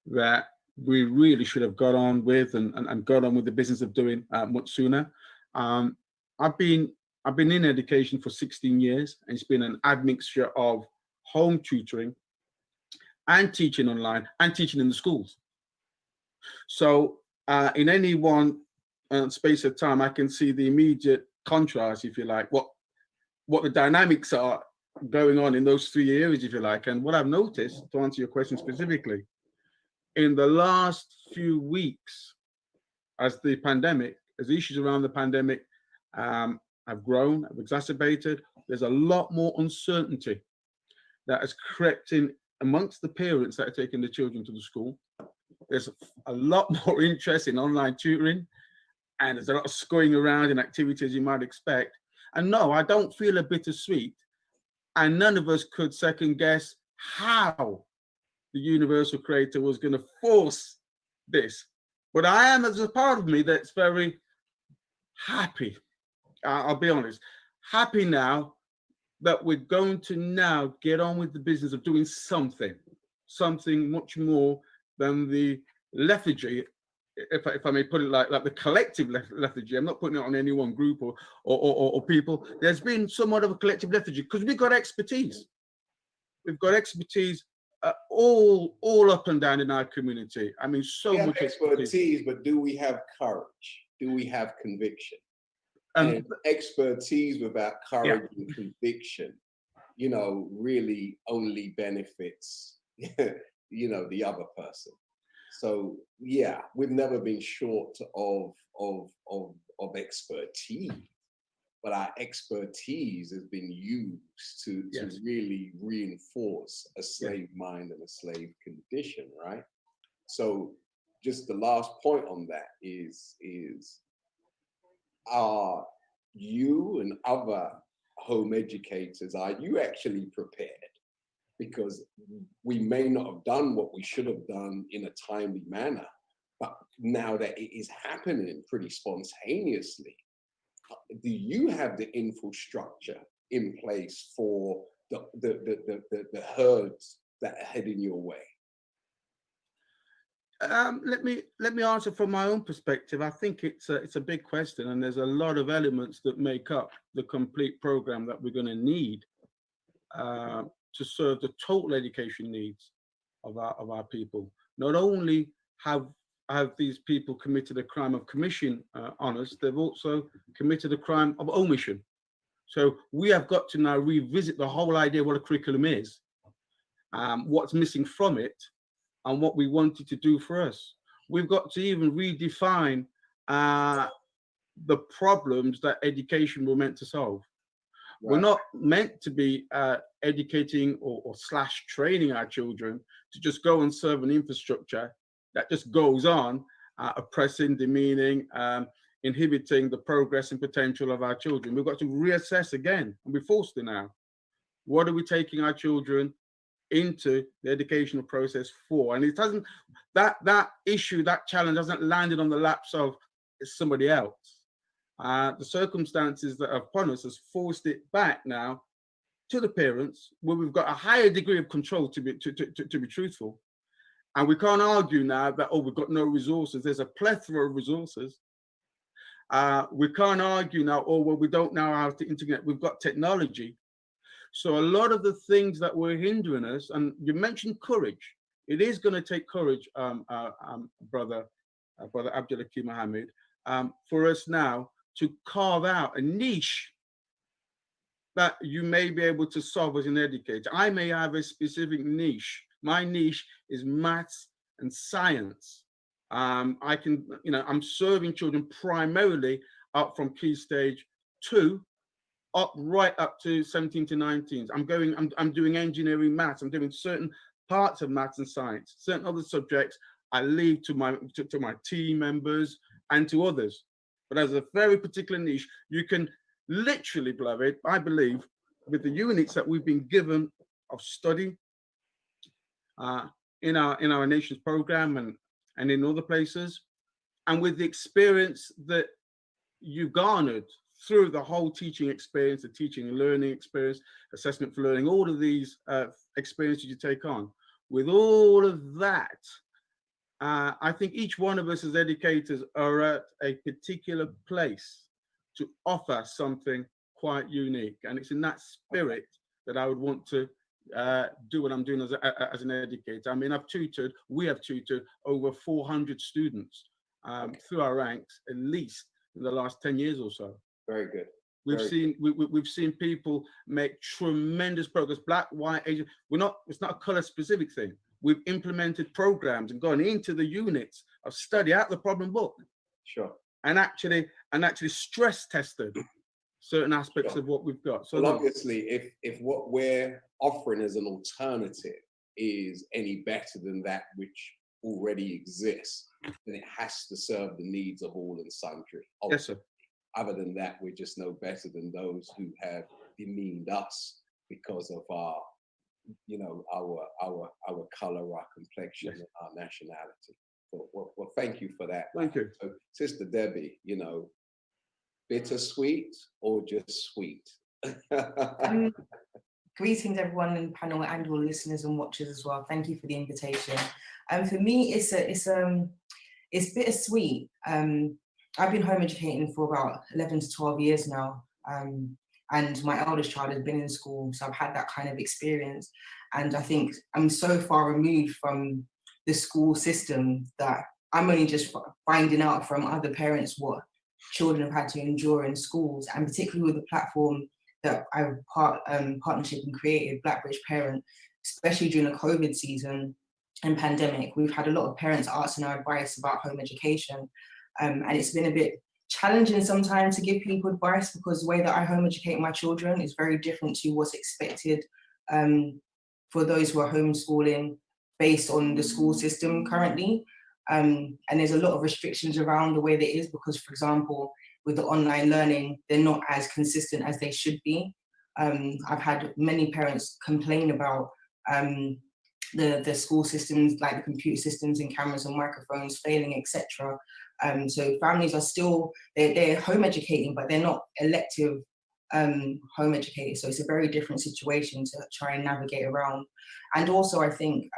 that we really should have got on with and got on with the business of doing much sooner. I've been in education for 16 years, and it's been an admixture of home tutoring and teaching online and teaching in the schools. So in any one space of time, I can see the immediate contrast, if you like, what the dynamics are going on in those 3 areas, if you like. And what I've noticed, to answer your question specifically, in the last few weeks, as the issues around the pandemic have grown, have exacerbated, there's a lot more uncertainty that has crept in amongst the parents that are taking the children to the school. There's a lot more interest in online tutoring, and there's a lot of scurrying around in activities you might expect. And no, I don't feel a bittersweet, and none of us could second guess how the universal creator was going to force this. But I am, as a part of me, that's very happy. I'll be honest, happy now that we're going to now get on with the business of doing something much more than the lethargy, if I may put it like the collective lethargy. I'm not putting it on any one group or people. There's been somewhat of a collective lethargy because we've got expertise. We've got expertise all up and down in our community. I mean, so much expertise, but do we have courage? Do we have conviction? And expertise without courage and conviction, you know, really only benefits, you know, the other person. So yeah, we've never been short of expertise, but our expertise has been used to really reinforce a slave mind and a slave condition, right? So just the last point on that is are you and other home educators, are you actually prepared? Because we may not have done what we should have done in a timely manner, but now that it is happening pretty spontaneously, do you have the infrastructure in place for the herds that are heading your way? Let me answer from my own perspective. I think it's a big question, and there's a lot of elements that make up the complete program that we're going to need to serve the total education needs of our people. Not only have these people committed a crime of commission on us, they've also committed a crime of omission. So we have got to now revisit the whole idea of what a curriculum is, what's missing from it, and what we wanted to do for us. We've got to even redefine the problems that education were meant to solve. Right. We're not meant to be educating or slash training our children to just go and serve an infrastructure that just goes on oppressing, demeaning, inhibiting the progress and potential of our children. We've got to reassess again, and we're forced to now. What are we taking our children into the educational process for? And it hasn't, that issue, that challenge hasn't landed on the laps of somebody else. The circumstances that are upon us has forced it back now to the parents, where we've got a higher degree of control, to be truthful. And we can't argue now that, oh, we've got no resources. There's a plethora of resources. We can't argue now, oh, well, we don't know how to integrate. We've got technology. So a lot of the things that were hindering us, and you mentioned courage. It is going to take courage, brother Abdul Hakim Mohammed, for us now to carve out a niche that you may be able to solve as an educator. I may have a specific niche. My niche is maths and science. I can, you know, I'm serving children primarily up from Key Stage 2 right up to 17 to 19. I'm doing engineering maths. I'm doing certain parts of maths and science. Certain other subjects I leave to my team members and to others. But as a very particular niche, you can literally, beloved, I believe, with the units that we've been given of study in our nation's program and in other places, and with the experience that you garnered through the whole teaching experience, the teaching and learning experience, assessment for learning, all of these experiences you take on. With all of that, I think each one of us as educators are at a particular place to offer something quite unique. And it's in that spirit that I would want to do what I'm doing as an educator. I mean, we have tutored over 400 students through our ranks, at least in the last 10 years or so. Very good. We've seen people make tremendous progress. Black, white, Asian. It's not a color specific thing. We've implemented programs and gone into the units of study out the problem book. Sure. And actually stress tested certain aspects of what we've got. So well, obviously, if what we're offering as an alternative is any better than that which already exists, then it has to serve the needs of all and sundry. Yes, sir. Other than that, we're just no better than those who have demeaned us because of our you know, our color, our complexion, and our nationality. So, well, thank you for that. Thank you. So, Sister Debbie, you know, bittersweet or just sweet? Greetings everyone in the panel and all listeners and watchers as well. Thank you for the invitation. For me, it's bittersweet. I've been home educating for about 11 to 12 years now. And my eldest child has been in school, so I've had that kind of experience. And I think I'm so far removed from the school system that I'm only just finding out from other parents what children have had to endure in schools, and particularly with the platform that I've partnership and created, Black British Parent, especially during the COVID season and pandemic. We've had a lot of parents asking our advice about home education. And it's been a bit challenging sometimes to give people advice, because the way that I home educate my children is very different to what's expected for those who are homeschooling based on the school system currently. And there's a lot of restrictions around the way that it is, because, for example, with the online learning, they're not as consistent as they should be. I've had many parents complain about the school systems, like the computer systems and cameras and microphones failing, etc. So families are still, they're home educating, but they're not elective home educators. So it's a very different situation to try and navigate around. And also I think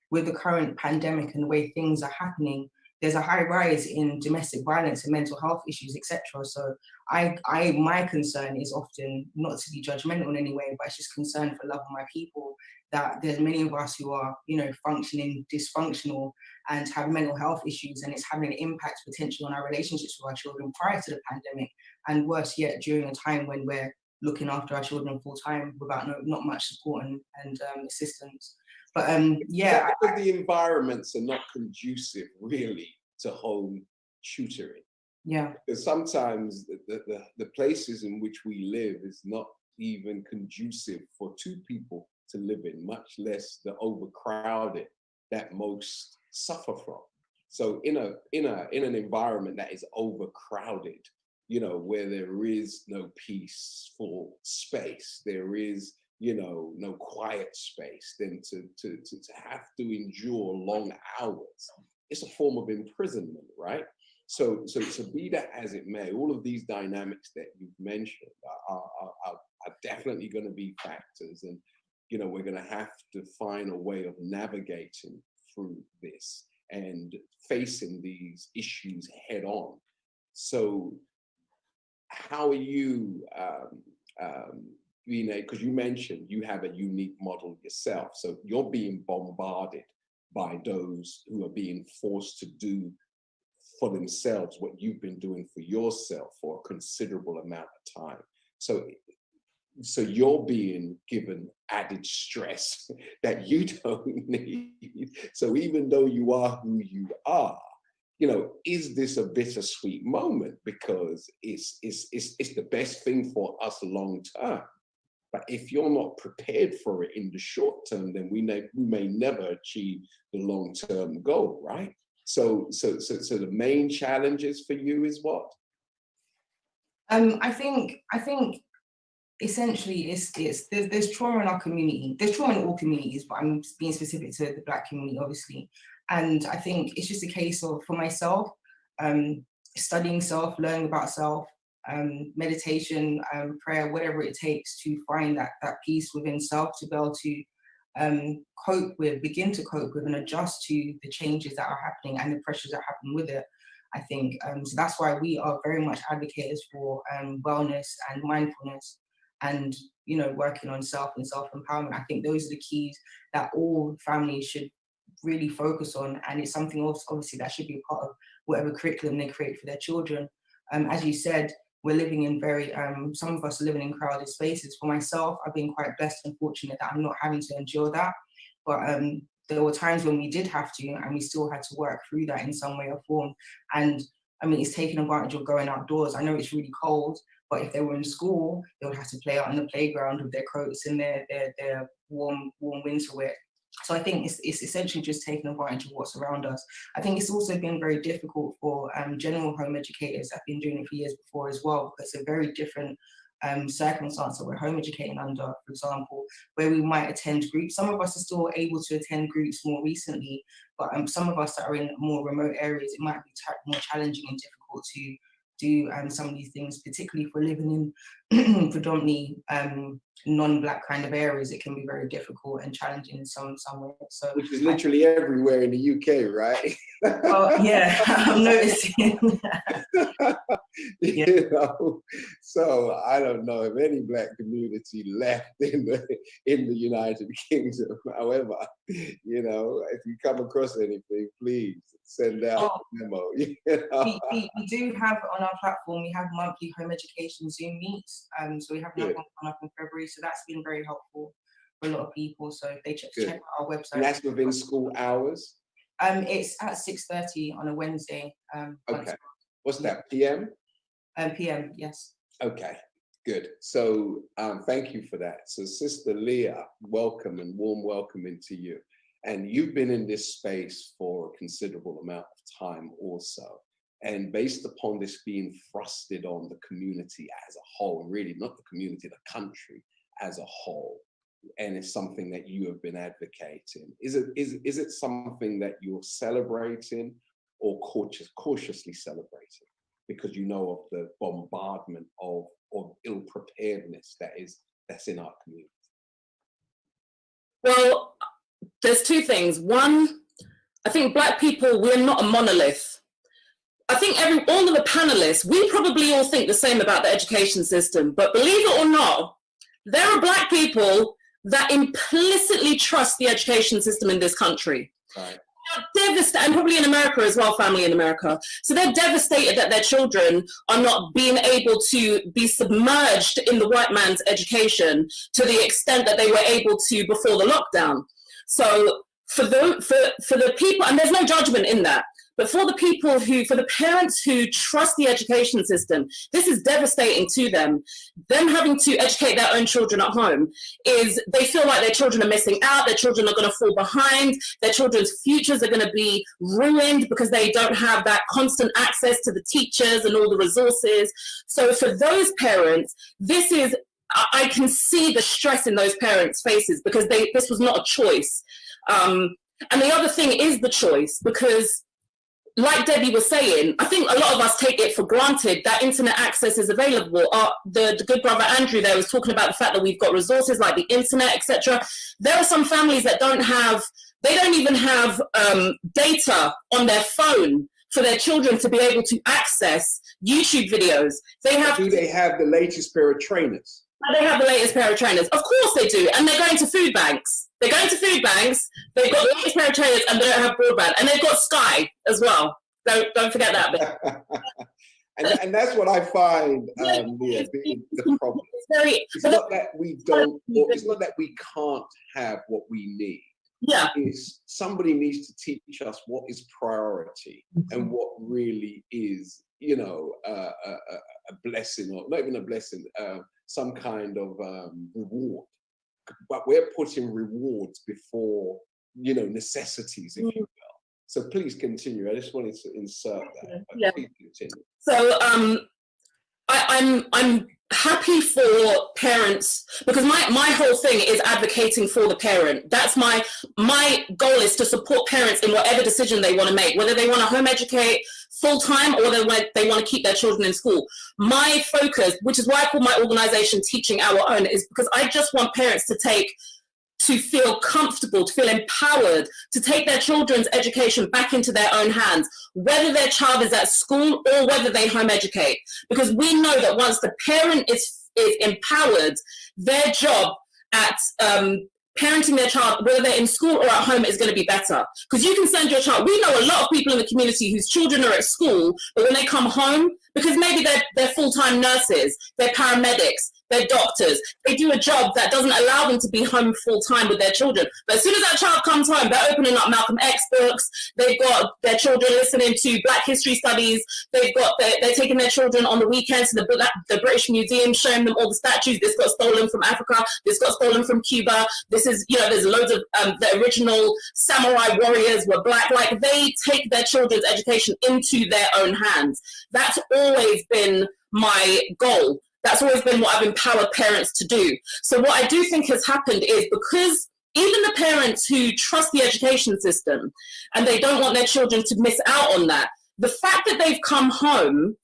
with the current pandemic and the way things are happening, there's a high rise in domestic violence and mental health issues, etc. So my concern is often not to be judgmental in any way, but it's just concern for love of my people, that there's many of us who are, you know, functioning dysfunctional and have mental health issues, and it's having an impact potentially on our relationships with our children prior to the pandemic, and worse yet, during a time when we're looking after our children full time without not much support and assistance. But yeah, because the environments are not conducive really to home tutoring. Yeah, because sometimes the places in which we live is not even conducive for two people to live in, much less the overcrowded that most suffer from. So in an environment that is overcrowded, you know, where there is no peaceful space, there is, you know, no quiet space, then to have to endure long hours, it's a form of imprisonment, right? So be that as it may, all of these dynamics that you've mentioned are definitely going to be factors, and you know, we're going to have to find a way of navigating through this and facing these issues head on. So how are you being a, because you mentioned you have a unique model yourself, so you're being bombarded by those who are being forced to do for themselves what you've been doing for yourself for a considerable amount of time. So you're being given added stress that you don't need. So even though you are who you are, you know, is this a bittersweet moment? Because it's the best thing for us long term. But if you're not prepared for it in the short term, then we may never achieve the long-term goal, right? So the main challenges for you is what? I think essentially there's trauma in our community. There's trauma in all communities, but I'm being specific to the Black community, obviously. And I think it's just a case of, for myself, studying self, learning about self, meditation, prayer, whatever it takes to find that peace within self, to be able to begin to cope with and adjust to the changes that are happening and the pressures that happen with it. I think so that's why we are very much advocates for wellness and mindfulness, and you know, working on self and self-empowerment. I think those are the keys that all families should really focus on, and it's something else obviously that should be a part of whatever curriculum they create for their children. As you said, we're living in very, some of us are living in crowded spaces. For myself, I've been quite blessed and fortunate that I'm not having to endure that. But there were times when we did have to, and we still had to work through that in some way or form. And I mean, it's taking advantage of going outdoors. I know it's really cold, but if they were in school, they would have to play out on the playground with their coats and their warm winter wear. So I think it's essentially just taking advantage of what's around us. I think it's also been very difficult for general home educators that have been doing it for years before as well, because it's a very different circumstance that we're home educating under, for example, where we might attend groups. Some of us are still able to attend groups more recently, but some of us that are in more remote areas, it might be more challenging and difficult to do some of these things, particularly if we're living in predominantly non-Black kind of areas. It can be very difficult and challenging in some ways. So, which is literally everywhere in the UK, right? Oh, yeah, I'm noticing. You know, so I don't know if any Black community left in the United Kingdom. However, you know, if you come across anything, please send out a memo. You know? we do have on our platform, we have monthly home education Zoom meets. So we have another one coming up in February. So that's been very helpful for a lot of people. So if they check out our website. And that's within school hours? It's at 6:30 on a Wednesday. Okay. What's that, PM? PM, yes. Okay, good. So thank you for that. So Sister Leah, welcome and warm welcome into you. And you've been in this space for a considerable amount of time also. And based upon this being thrusted on the community as a whole, really not the community, the country as a whole, and it's something that you have been advocating, is it something that you're celebrating or cautiously celebrating? Because you know of the bombardment of ill preparedness that's in our community. Well, there's two things. One, I think Black people, we're not a monolith. I think all of the panelists, we probably all think the same about the education system, but believe it or not, there are Black people that implicitly trust the education system in this country. Right. They're devastated, and probably in America as well, family in America. So they're devastated that their children are not being able to be submerged in the white man's education to the extent that they were able to before the lockdown. So for the people, and there's no judgment in that, but for the parents who trust the education system, this is devastating to them. Them having to educate their own children at home they feel like their children are missing out, their children are going to fall behind, their children's futures are going to be ruined because they don't have that constant access to the teachers and all the resources. So for those parents, I can see the stress in those parents' faces because this was not a choice. And the other thing is the choice, because like Debbie was saying, I think a lot of us take it for granted that internet access is available. The good brother Andrew there was talking about the fact that we've got resources like the internet, etc. There are some families that don't even have data on their phone for their children to be able to access YouTube videos. Do they have the latest pair of trainers? They have the latest pair of trainers. Of course they do. And they're going to food banks. They've got the latest pair of trainers and they don't have broadband. And they've got Sky as well. Don't forget that bit. and that's what I find the problem. It's not that we can't have what we need. Yeah. It's somebody needs to teach us what is priority and what really is, you know, a blessing, or not even a blessing, some kind of reward. But we're putting rewards before, you know, necessities, if you will. So please continue. I just wanted to insert that. Yeah. Please continue. So I'm happy for parents, because my whole thing is advocating for the parent. That's my goal, is to support parents in whatever decision they want to make, whether they want to home educate full-time or they want to keep their children in school. My focus, which is why I call my organization Teaching Our Own, is because I just want parents to feel comfortable, to feel empowered, to take their children's education back into their own hands, whether their child is at school or whether they home educate. Because we know that once the parent is empowered, their job at parenting their child, whether they're in school or at home, is going to be better. Because you can send your child, we know a lot of people in the community whose children are at school, but when they come home, because maybe they're full-time nurses, they're paramedics, they're doctors, they do a job that doesn't allow them to be home full-time with their children. But as soon as that child comes home, they're opening up Malcolm X books, they've got their children listening to Black history studies, they're taking their children on the weekends to the British Museum, showing them all the statues. This got stolen from Africa, this got stolen from Cuba, this is, you know, there's loads of the original samurai warriors were Black. Like, they take their children's education into their own hands. That's always been my goal. That's always been what I've empowered parents to do. So what I do think has happened is, because even the parents who trust the education system and they don't want their children to miss out on that, the fact that they've come home,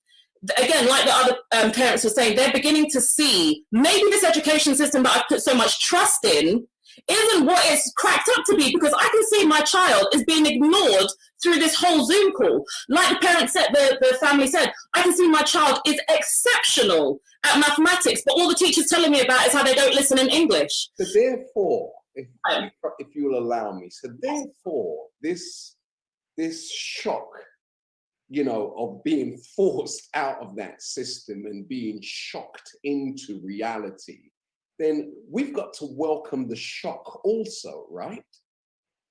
again, like the other parents were saying, they're beginning to see maybe this education system that I've put so much trust in isn't what it's cracked up to be, because I can see my child is being ignored through this whole Zoom call. Like the parents said, the family said, I can see my child is exceptional at mathematics, but all the teacher's telling me about is how they don't listen in English. So therefore, if you'll allow me, so therefore, this shock, you know, of being forced out of that system and being shocked into reality, then we've got to welcome the shock also, right?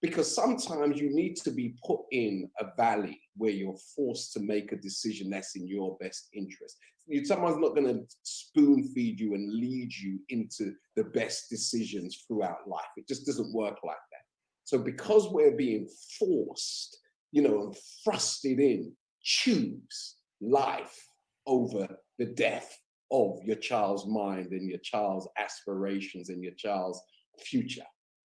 Because sometimes you need to be put in a valley where you're forced to make a decision that's in your best interest. Someone's not going to spoon feed you and lead you into the best decisions throughout life. It just doesn't work like that. So because we're being forced, you know, and thrusted in, choose life over the death of your child's mind and your child's aspirations and your child's future.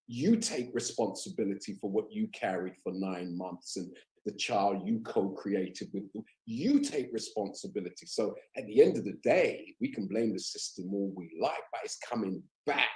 You take responsibility for what you carried for 9 months and the child you co-created with them. You take responsibility. So at the end of the day, we can blame the system all we like, but it's coming back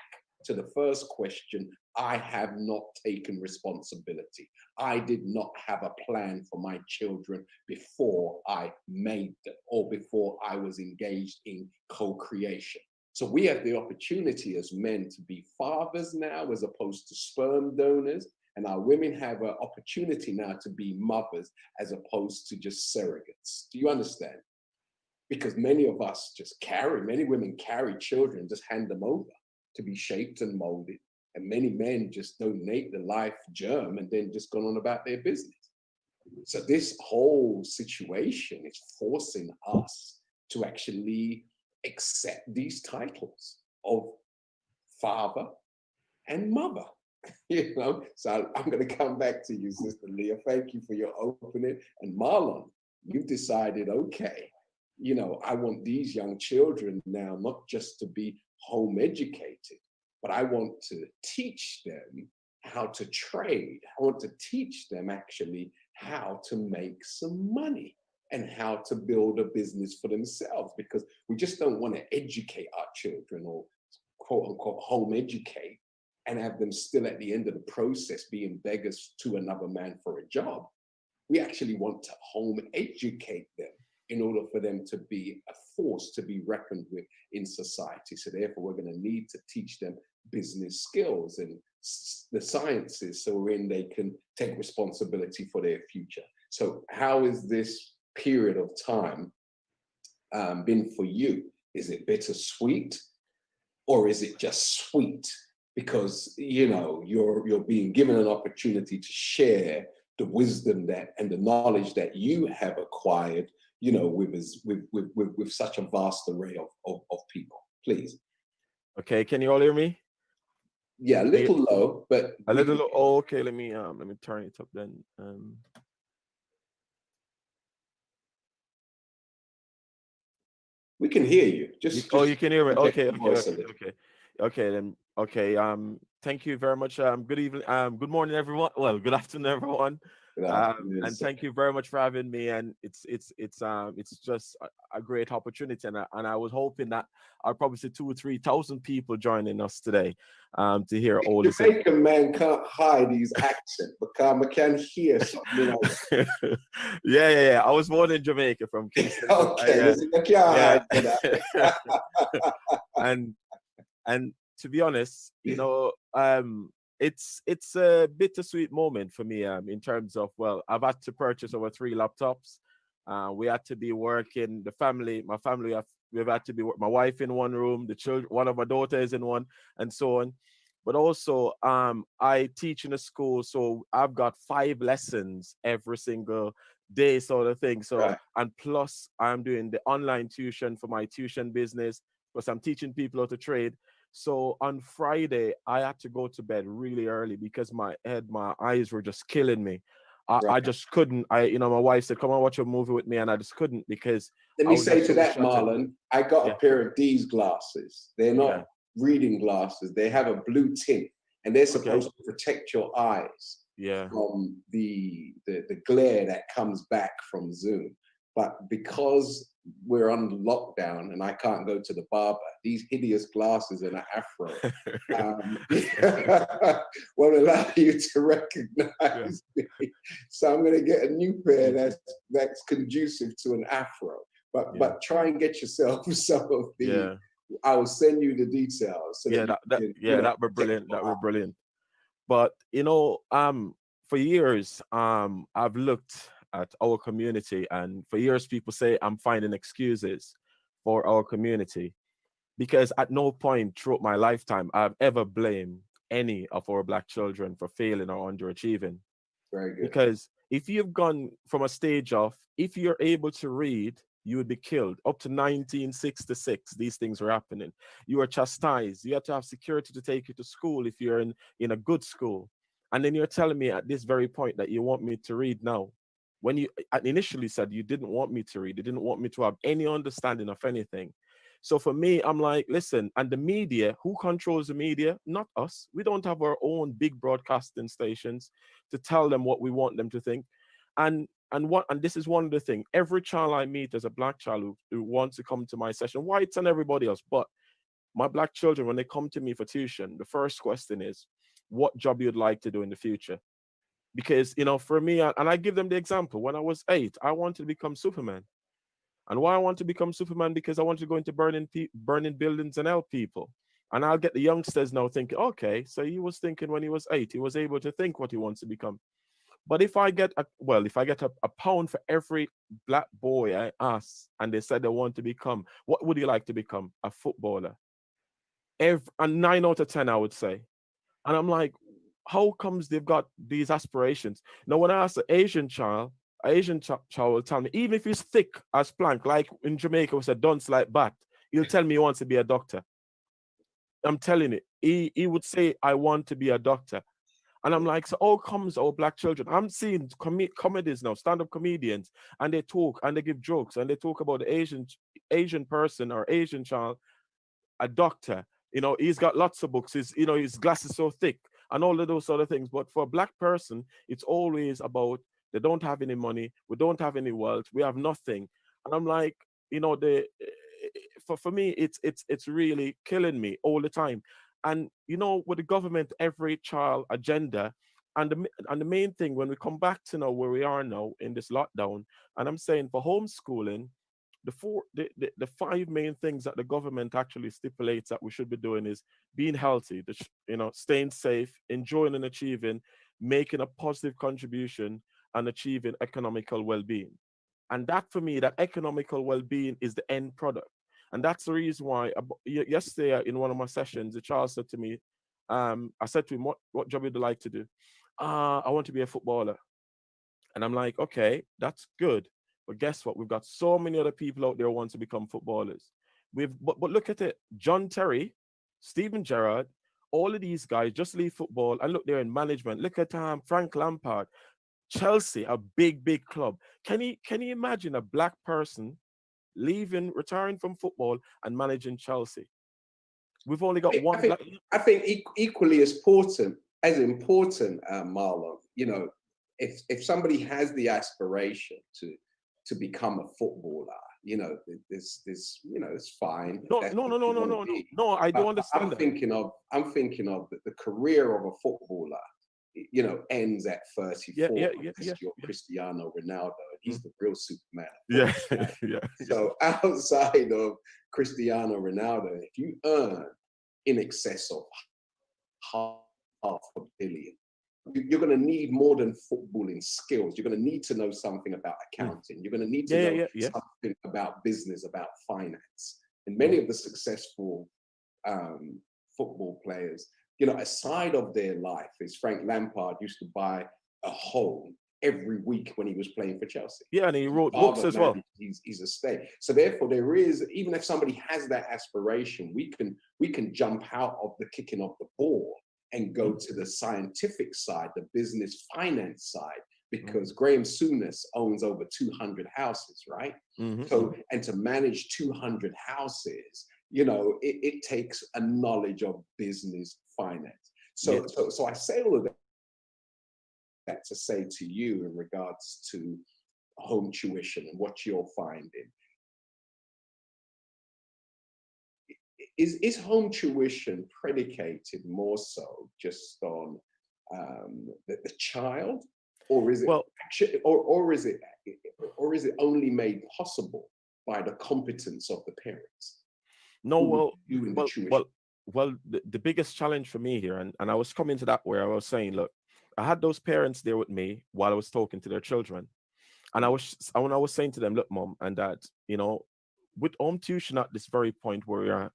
to the first question. I have not taken responsibility. I did not have a plan for my children before I made them or before I was engaged in co-creation. So we have the opportunity as men to be fathers now as opposed to sperm donors. And our women have an opportunity now to be mothers as opposed to just surrogates. Do you understand? Because many of us just many women carry children, just hand them over to be shaped and molded. And many men just donate the life germ and then just gone on about their business. So this whole situation is forcing us to actually accept these titles of father and mother. You know, so I'm going to come back to you, Sister Leah. Thank you for your opening. And Marlon, you've decided, okay, you know, I want these young children now not just to be home educated, but I want to teach them how to trade. I want to teach them actually how to make some money and how to build a business for themselves, because we just don't want to educate our children or quote unquote home educate and have them still at the end of the process being beggars to another man for a job. We actually want to home educate them in order for them to be a force to be reckoned with in society. So therefore, we're going to need to teach them business skills and the sciences so they can take responsibility for their future. So how is this period of time been for you? Is it bittersweet or is it just sweet? Because, you know, you're being given an opportunity to share the wisdom that and the knowledge that you have acquired, you know, with such a vast array of people. Please. Okay, can you all hear me? Yeah, a little low, but a little low. Oh, okay, let me turn it up then. We can hear you. Just you can hear me. Okay. Then. Thank you very much. Good evening. Good morning, everyone. Well, good afternoon, everyone. And thank you very much for having me. And it's just a great opportunity. And I was hoping that I'll probably see 2,000 or 3,000 people joining us today to hear all this. Jamaican man can't hide his accent because I can hear something else. Yeah. I was born in Jamaica from Kingston. Okay, and to be honest, you know, it's a bittersweet moment for me in terms of, well, I've had to purchase over 3 laptops. We had to be working, my family, we've had to be, my wife in one room, the children, one of my daughters in one, and so on. But also, I teach in a school, so I've got 5 lessons every single day, sort of thing. So, right. And plus, I'm doing the online tuition for my tuition business, because I'm teaching people how to trade. So on Friday, I had to go to bed really early because my eyes were just killing me. I just couldn't. My wife said, "Come on, watch a movie with me," and I just couldn't because. Let I me was say just to so that, shut in. Marlon, I got Yeah. a pair of these glasses. They're not Yeah. reading glasses. They have a blue tint, and they're supposed to protect your eyes from the glare that comes back from Zoom. But because we're on lockdown and I can't go to the barber, these hideous glasses and an afro won't allow you to recognize me. So I'm going to get a new pair that's conducive to an afro. But try and get yourself some of the. I will send you the details. So that'd be brilliant. That would be brilliant. But for years, I've looked at our community, and for years people say I'm finding excuses for our community, because at no point throughout my lifetime I've ever blamed any of our Black children for failing or underachieving. Very good. Because if you've gone from a stage of, if you're able to read, you would be killed. Up to 1966, these things were happening. You were chastised. You had to have security to take you to school if you're in a good school. And then you're telling me at this very point that you want me to read now. When you initially said you didn't want me to read, you didn't want me to have any understanding of anything. So for me, I'm like, listen, and the media, who controls the media? Not us. We don't have our own big broadcasting stations to tell them what we want them to think. And this is one of the things, every child I meet as a Black child who wants to come to my session, whites and everybody else, but my Black children, when they come to me for tuition, the first question is, what job you'd like to do in the future? Because, for me, and I give them the example, when I was 8, I wanted to become Superman. And why I want to become Superman? Because I want to go into burning buildings and help people. And I'll get the youngsters now thinking, okay, so he was thinking when he was 8, he was able to think what he wants to become. But if I get a pound for every Black boy I ask, and they said they want to become, what would you like to become? A footballer. And 9 out of 10, I would say. And I'm like, how comes they've got these aspirations? Now, when I ask an Asian child will tell me, even if he's thick as plank, like in Jamaica, we said, dunce like bat, he'll tell me he wants to be a doctor. I'm telling you, he would say, I want to be a doctor. And I'm like, so how comes our Black children? I'm seeing comedies now, stand-up comedians, and they talk and they give jokes and they talk about the Asian person or Asian child, a doctor. He's got lots of books. His glasses so thick and all of those sort of things. But for a Black person, it's always about they don't have any money, we don't have any wealth, we have nothing. And I'm like, for me, it's really killing me all the time. And with the government, every child agenda, and the main thing when we come back to now where we are now in this lockdown, and I'm saying for homeschooling, the 5 main things that the government actually stipulates that we should be doing is being healthy, staying safe, enjoying and achieving, making a positive contribution, and achieving economical well-being. And that, for me, that economical well-being is the end product. And that's the reason why yesterday in one of my sessions, the child said to me, I said to him, what job would you like to do? I want to be a footballer. And I'm like, okay, that's good. But guess what? We've got so many other people out there who want to become footballers. But look at it. John Terry, Steven Gerrard, all of these guys just leave football and look, they're in management. Look at Frank Lampard, Chelsea, a big, big club. Can you imagine a Black person retiring from football and managing Chelsea? We've only got one. I think equally as important, Marlon. If somebody has the aspiration to become a footballer, it's fine. No, I don't understand. I'm thinking of the career of a footballer. Ends at 34. You're Cristiano Ronaldo. He's the real Superman. So outside of Cristiano Ronaldo, if you earn in excess of $500 million, you're going to need more than footballing skills. You're going to need to know something about accounting. You're going to need to know something about business, about finance. And many of the successful football players, aside of their life, is Frank Lampard used to buy a home every week when he was playing for Chelsea. Yeah, and he wrote books as well. He's a state. So therefore, there is, even if somebody has that aspiration, we can jump out of the kicking of the ball and go to the scientific side, the business finance side, because Graham Souness owns over 200 houses, right? So, and to manage 200 houses, you know, it takes a knowledge of business finance. So, so I say all of that to say to you in regards to home tuition and what you're finding. Is home tuition predicated more so just on the child, or is it or is it only made possible by the competence of the parents? No, well, the biggest challenge for me here, and I was coming to that where I was saying, look, I had those parents there with me while I was talking to their children, and I was saying to them, look, mom and dad, you know, with home tuition at this very point where we are,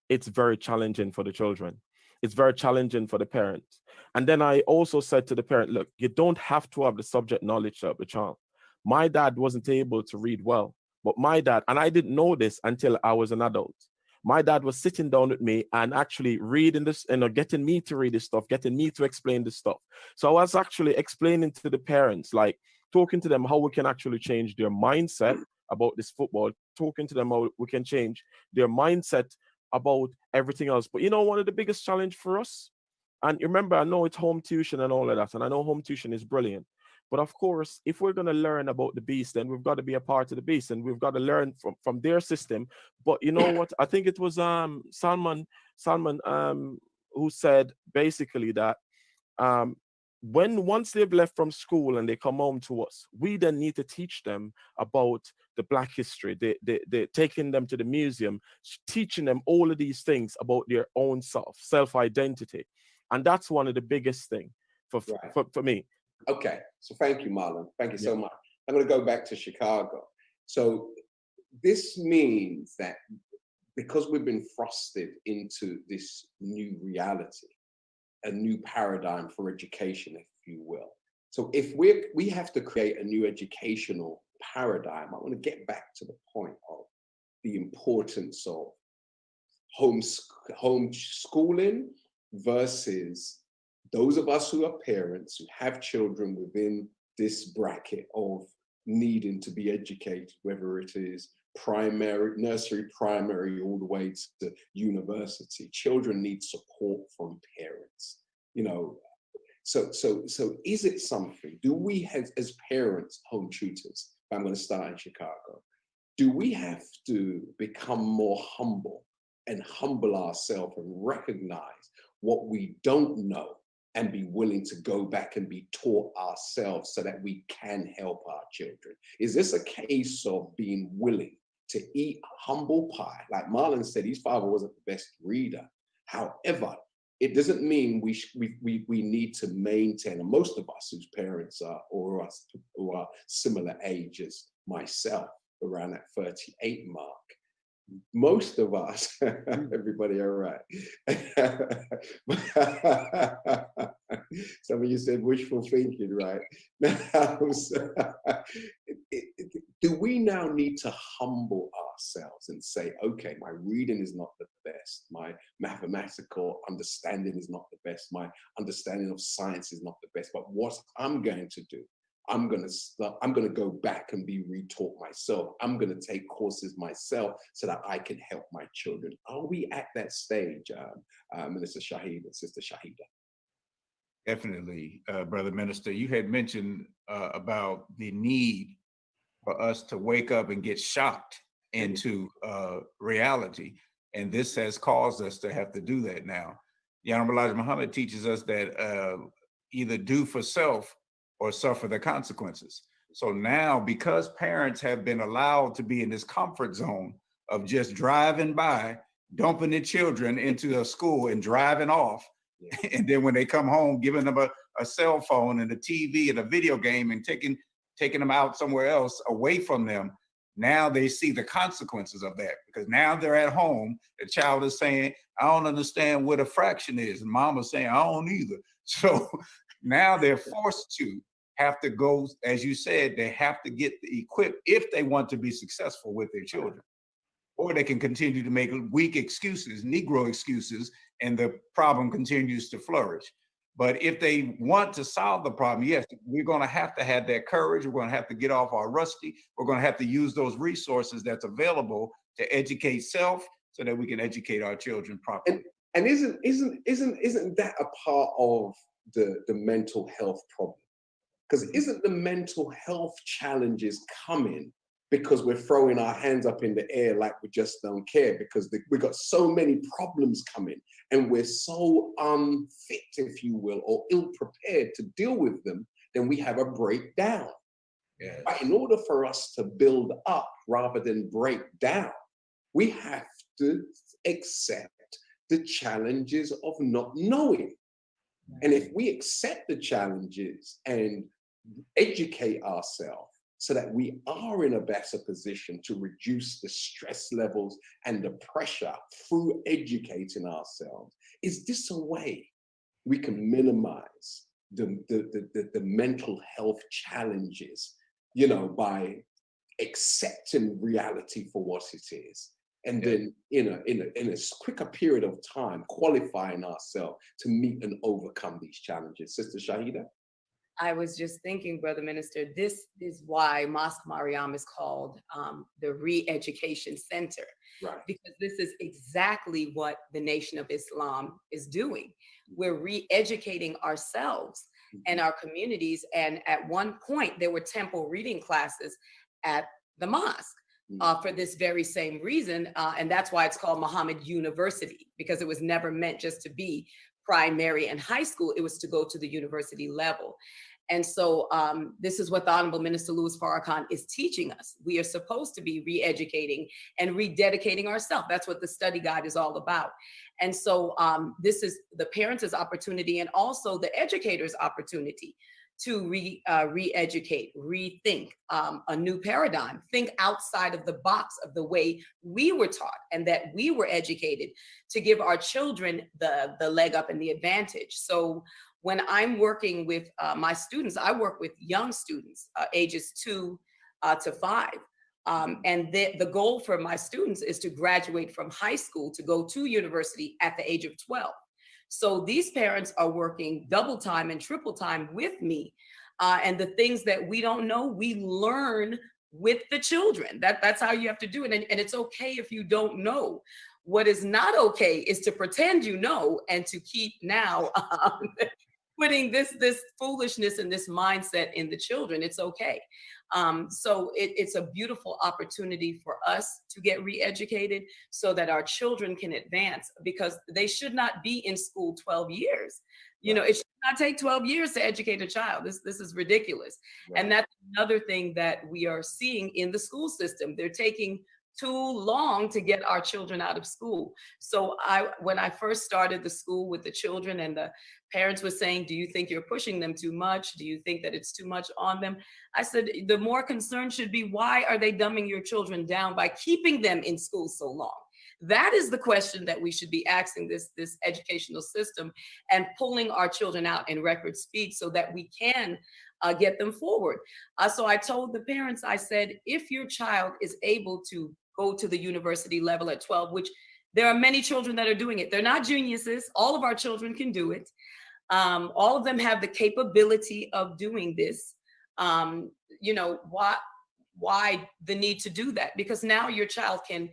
it's very challenging for the children. It's very challenging for the parents. And then I also said to the parent, look, you don't have to have the subject knowledge of the child. My dad wasn't able to read well, but my dad, and I didn't know this until I was an adult, my dad was sitting down with me and actually reading this, you know, getting me to read this stuff, getting me to explain this stuff. So I was actually explaining to the parents, like talking to them how we can actually change their mindset about this football, talking to them how we can change their mindset about everything else. But you know, one of the biggest challenge for us, and remember, I know it's home tuition and all of that, and I know home tuition is brilliant, but of course, if we're going to learn about the beast, then we've got to be a part of the beast, and we've got to learn from their system. But you know what? I think it was Salman who said basically that once they've left from school and they come home to us, we then need to teach them about the Black history. They're taking them to the museum, teaching them all of these things about their own self-identity. And that's one of the biggest things for me. Okay, so thank you, Marlon. Thank you so much. I'm going to go back to Chicago. So this means that because we've been thrusted into this new reality, a new paradigm for education, if you will. So if we have to create a new educational paradigm, I want to get back to the point of the importance of homeschooling versus those of us who are parents who have children within this bracket of needing to be educated, whether it is primary, nursery, primary, all the way to university. Children need support from parents, you know. So is it something, do we have, as parents, home tutors, I'm going to start in Chicago, do we have to become more humble and humble ourselves and recognize what we don't know and be willing to go back and be taught ourselves so that we can help our children? Is this a case of being willing to eat humble pie? Like Marlon said, his father wasn't the best reader. However, it doesn't mean we need to maintain, and most of us whose parents are, or us who are similar age as myself, around that 38 mark, most of us, everybody all right. Some of you said wishful thinking, right? Do we now need to humble ourselves and say, okay, my reading is not the best, my mathematical understanding is not the best, my understanding of science is not the best, but what I'm going to do, I'm going to go back and be retaught myself. I'm going to take courses myself so that I can help my children. Are we at that stage, Minister Shahid and Sister Shahida? Definitely, Brother Minister. You had mentioned about the need for us to wake up and get shocked into reality. And this has caused us to have to do that now. The Honorable Elijah Muhammad teaches us that either do for self or suffer the consequences. So now, because parents have been allowed to be in this comfort zone of just driving by, dumping their children into a school and driving off, and then when they come home, giving them a cell phone and a TV and a video game and taking them out somewhere else away from them, now they see the consequences of that, because now they're at home. The child is saying, I don't understand what a fraction is. And mama's saying, I don't either. So now they're forced to have to go, as you said, they have to get equipped if they want to be successful with their children. Or they can continue to make weak excuses, Negro excuses, and the problem continues to flourish. But if they want to solve the problem, yes, we're going to have that courage. We're going to have to get off our rusty. We're going to have to use those resources that's available to educate self so that we can educate our children properly. And isn't that a part of the mental health problem? Because isn't the mental health challenges coming because we're throwing our hands up in the air like we just don't care, because we've got so many problems coming and we're so unfit, if you will, or ill-prepared to deal with them, then we have a breakdown. Yeah. But in order for us to build up rather than break down, we have to accept the challenges of not knowing. And if we accept the challenges and educate ourselves so that we are in a better position to reduce the stress levels and the pressure through educating ourselves, is this a way we can minimize the mental health challenges, you know, by accepting reality for what it is, and then in a quicker period of time qualifying ourselves to meet and overcome these challenges. Sister Shahida? I was just thinking, Brother Minister, this is why Mosque Mariam is called the Re-Education Center, right? Because this is exactly what the Nation of Islam is doing. We're re-educating ourselves and our communities. And at one point, there were temple reading classes at the mosque for this very same reason. And that's why it's called Muhammad University, because it was never meant just to be primary and high school. It was to go to the university level. And so this is what the Honorable Minister Louis Farrakhan is teaching us. We are supposed to be re-educating and rededicating ourselves. That's what the study guide is all about. And so this is the parents' opportunity and also the educators' opportunity to re-educate, rethink a new paradigm, think outside of the box of the way we were taught and that we were educated, to give our children the leg up and the advantage. So when I'm working with my students, I work with young students, ages 2 to 5. And the goal for my students is to graduate from high school to go to university at the age of 12. So these parents are working double time and triple time with me. And the things that we don't know, we learn with the children. That's how you have to do it. And it's okay if you don't know. What is not okay is to pretend you know and to keep now putting this foolishness and this mindset in the children. It's okay. So it's a beautiful opportunity for us to get re-educated so that our children can advance, because they should not be in school 12 years. You know, it should not take 12 years to educate a child. This is ridiculous. Right. And that's another thing that we are seeing in the school system. They're taking too long to get our children out of school. So when I first started the school with the children and the parents were saying, do you think you're pushing them too much? Do you think that it's too much on them? I said, the more concern should be, why are they dumbing your children down by keeping them in school so long? That is the question that we should be asking this educational system, and pulling our children out in record speed so that we can get them forward. So I told the parents, I said, if your child is able to go to the university level at 12, which there are many children that are doing it. They're not geniuses. All of our children can do it. All of them have the capability of doing this. You know, why the need to do that? Because now your child can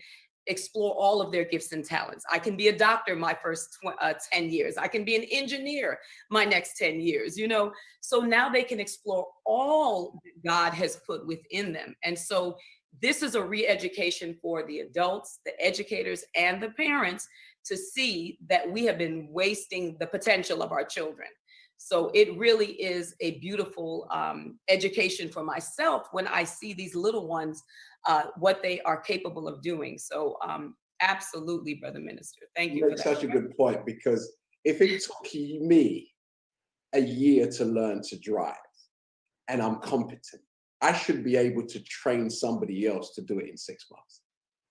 explore all of their gifts and talents. I can be a doctor my first 10 years. I can be an engineer my next 10 years, you know? So now they can explore all that God has put within them. And so this is a re-education for the adults, the educators, and the parents to see that we have been wasting the potential of our children. So it really is a beautiful education for myself when I see these little ones, what they are capable of doing. So absolutely, Brother Minister. Thank you for that. Such a good point, because if it took me a year to learn to drive and I'm competent, I should be able to train somebody else to do it in 6 months.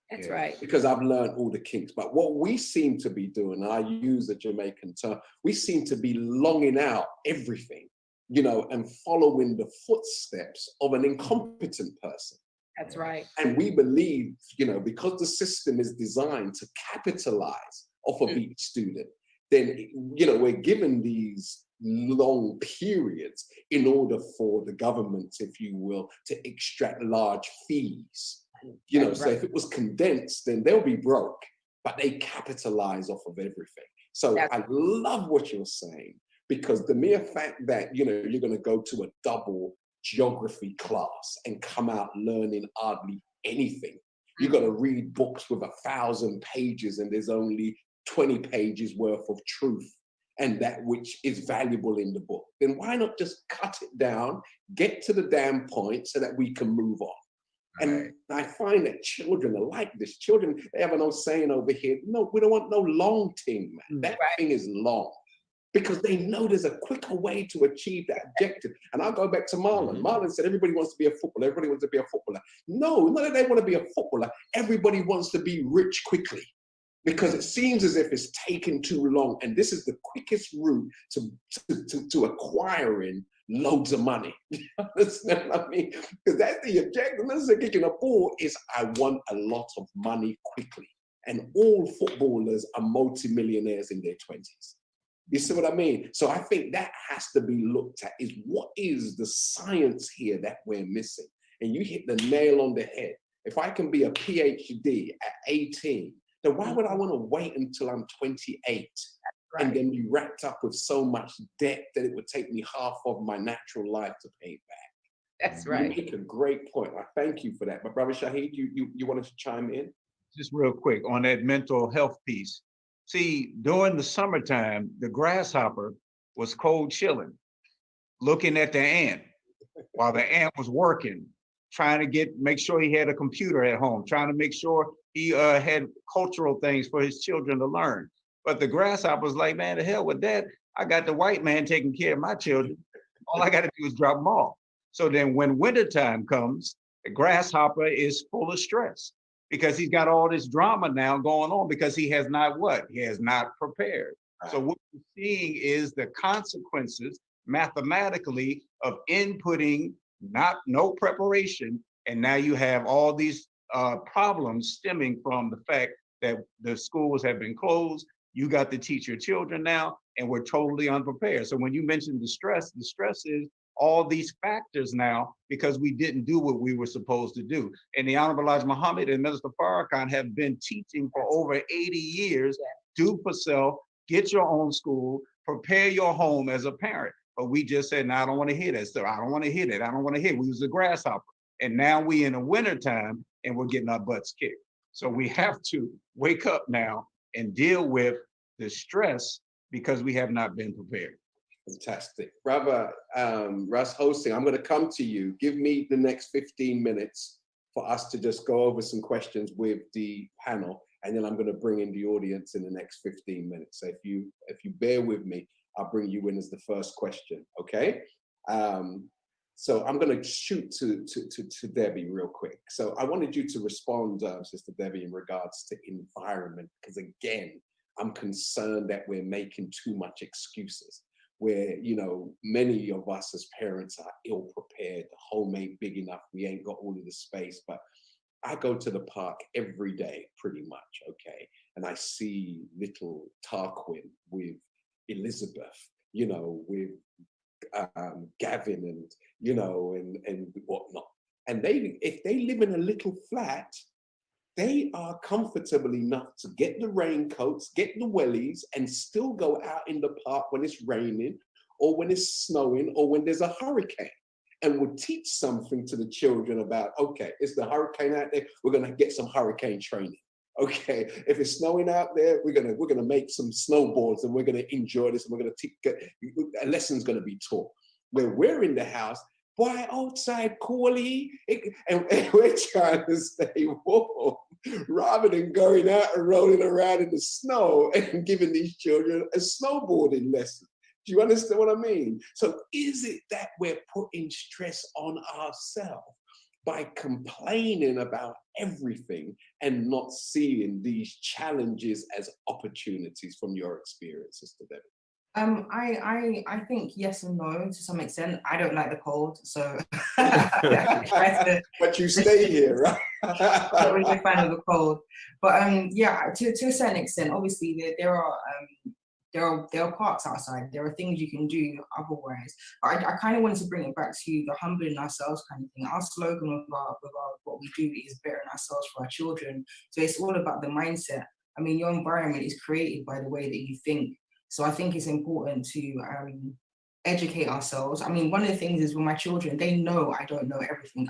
That's right. Because I've learned all the kinks. But what we seem to be doing, and I use a Jamaican term, we seem to be longing out everything, you know, and following the footsteps of an incompetent person. That's right. And we believe, you know, because the system is designed to capitalize off of each student, then, you know, we're given these long periods in order for the government, if you will, to extract large fees. You know, so if it was condensed, then they'll be broke, but they capitalize off of everything. So I love what you're saying, because the mere fact that, you know, you're going to go to a double geography class and come out learning hardly anything. You're going to read books with 1,000 pages and there's only 20 pages worth of truth and that which is valuable in the book. Then why not just cut it down, get to the damn point so that we can move on? And I find that children are like this. Children, they have an old saying over here, no, we don't want no long thing, man. That thing is long. Because they know there's a quicker way to achieve that objective. And I'll go back to Marlon. Marlon said everybody wants to be a footballer. Everybody wants to be a footballer. No, not that they want to be a footballer. Everybody wants to be rich quickly. Because it seems as if it's taken too long. And this is the quickest route to acquiring loads of money. You understand what I mean? Because that's the objective. Instead of kicking a ball is I want a lot of money quickly. And all footballers are multimillionaires in their 20s. You see what I mean? So I think that has to be looked at, is what is the science here that we're missing? And you hit the nail on the head. If I can be a PhD at 18, then why would I want to wait until I'm 28 and then be wrapped up with so much debt that it would take me half of my natural life to pay back? That's right. You make a great point. I thank you for that. But Brother Shahid, you wanted to chime in? Just real quick on that mental health piece. See, during the summertime, the grasshopper was cold chilling, looking at the ant while the ant was working, trying to make sure he had a computer at home, trying to make sure he had cultural things for his children to learn. But the grasshopper was like, man, the hell with that. I got the white man taking care of my children. All I got to do is drop them off. So then when wintertime comes, the grasshopper is full of stress, because he's got all this drama now going on because he has not what? He has not prepared. So what we're seeing is the consequences mathematically of inputting no preparation. And now you have all these problems stemming from the fact that the schools have been closed. You got to teach your children now, and we're totally unprepared. So when you mentioned the stress is all these factors now because we didn't do what we were supposed to do. And the Honorable Elijah Muhammad and Minister Farrakhan have been teaching for over 80 years, do for self, get your own school, prepare your home as a parent. But we just said, no, I don't want to hear that stuff. I don't want to hear that. I don't want to hear it. We was a grasshopper. And now we in the wintertime and we're getting our butts kicked. So we have to wake up now and deal with the stress because we have not been prepared. Fantastic. Brother Russ Hosting, I'm going to come to you. Give me the next 15 minutes for us to just go over some questions with the panel, and then I'm going to bring in the audience in the next 15 minutes. So if you bear with me, I'll bring you in as the first question, okay? So I'm going to shoot to Debbie real quick. So I wanted you to respond, Sister Debbie, in regards to environment, because again, I'm concerned that we're making too much excuses, where, you know, many of us as parents are ill prepared. The home ain't big enough. We ain't got all of the space. But I go to the park every day, pretty much, okay? And I see little Tarquin with Elizabeth, you know, with Gavin and, you know, and whatnot. And if they live in a little flat, they are comfortable enough to get the raincoats, get the wellies, and still go out in the park when it's raining, or when it's snowing, or when there's a hurricane. And we'll teach something to the children about, okay, it's the hurricane out there, we're gonna get some hurricane training. Okay, if it's snowing out there, we're gonna make some snowboards and we're gonna enjoy this, and we're gonna teach, a lesson's gonna be taught. When we're in the house, boy, outside coolly, and we're trying to stay warm, rather than going out and rolling around in the snow and giving these children a snowboarding lesson. Do you understand what I mean? So is it that we're putting stress on ourselves by complaining about everything and not seeing these challenges as opportunities from your experience, Sister Debbie? I think yes and no to some extent. I don't like the cold, so but you stay here, right? I'm not really a fan of the cold. But yeah, to a certain extent, obviously there are there are parks outside. There are things you can do otherwise. But I kind of wanted to bring it back to the humbling ourselves kind of thing. Our slogan with what we do is bettering ourselves for our children. So it's all about the mindset. I mean, your environment is created by the way that you think. So I think it's important to educate ourselves. I mean, one of the things is with my children, they know I don't know everything.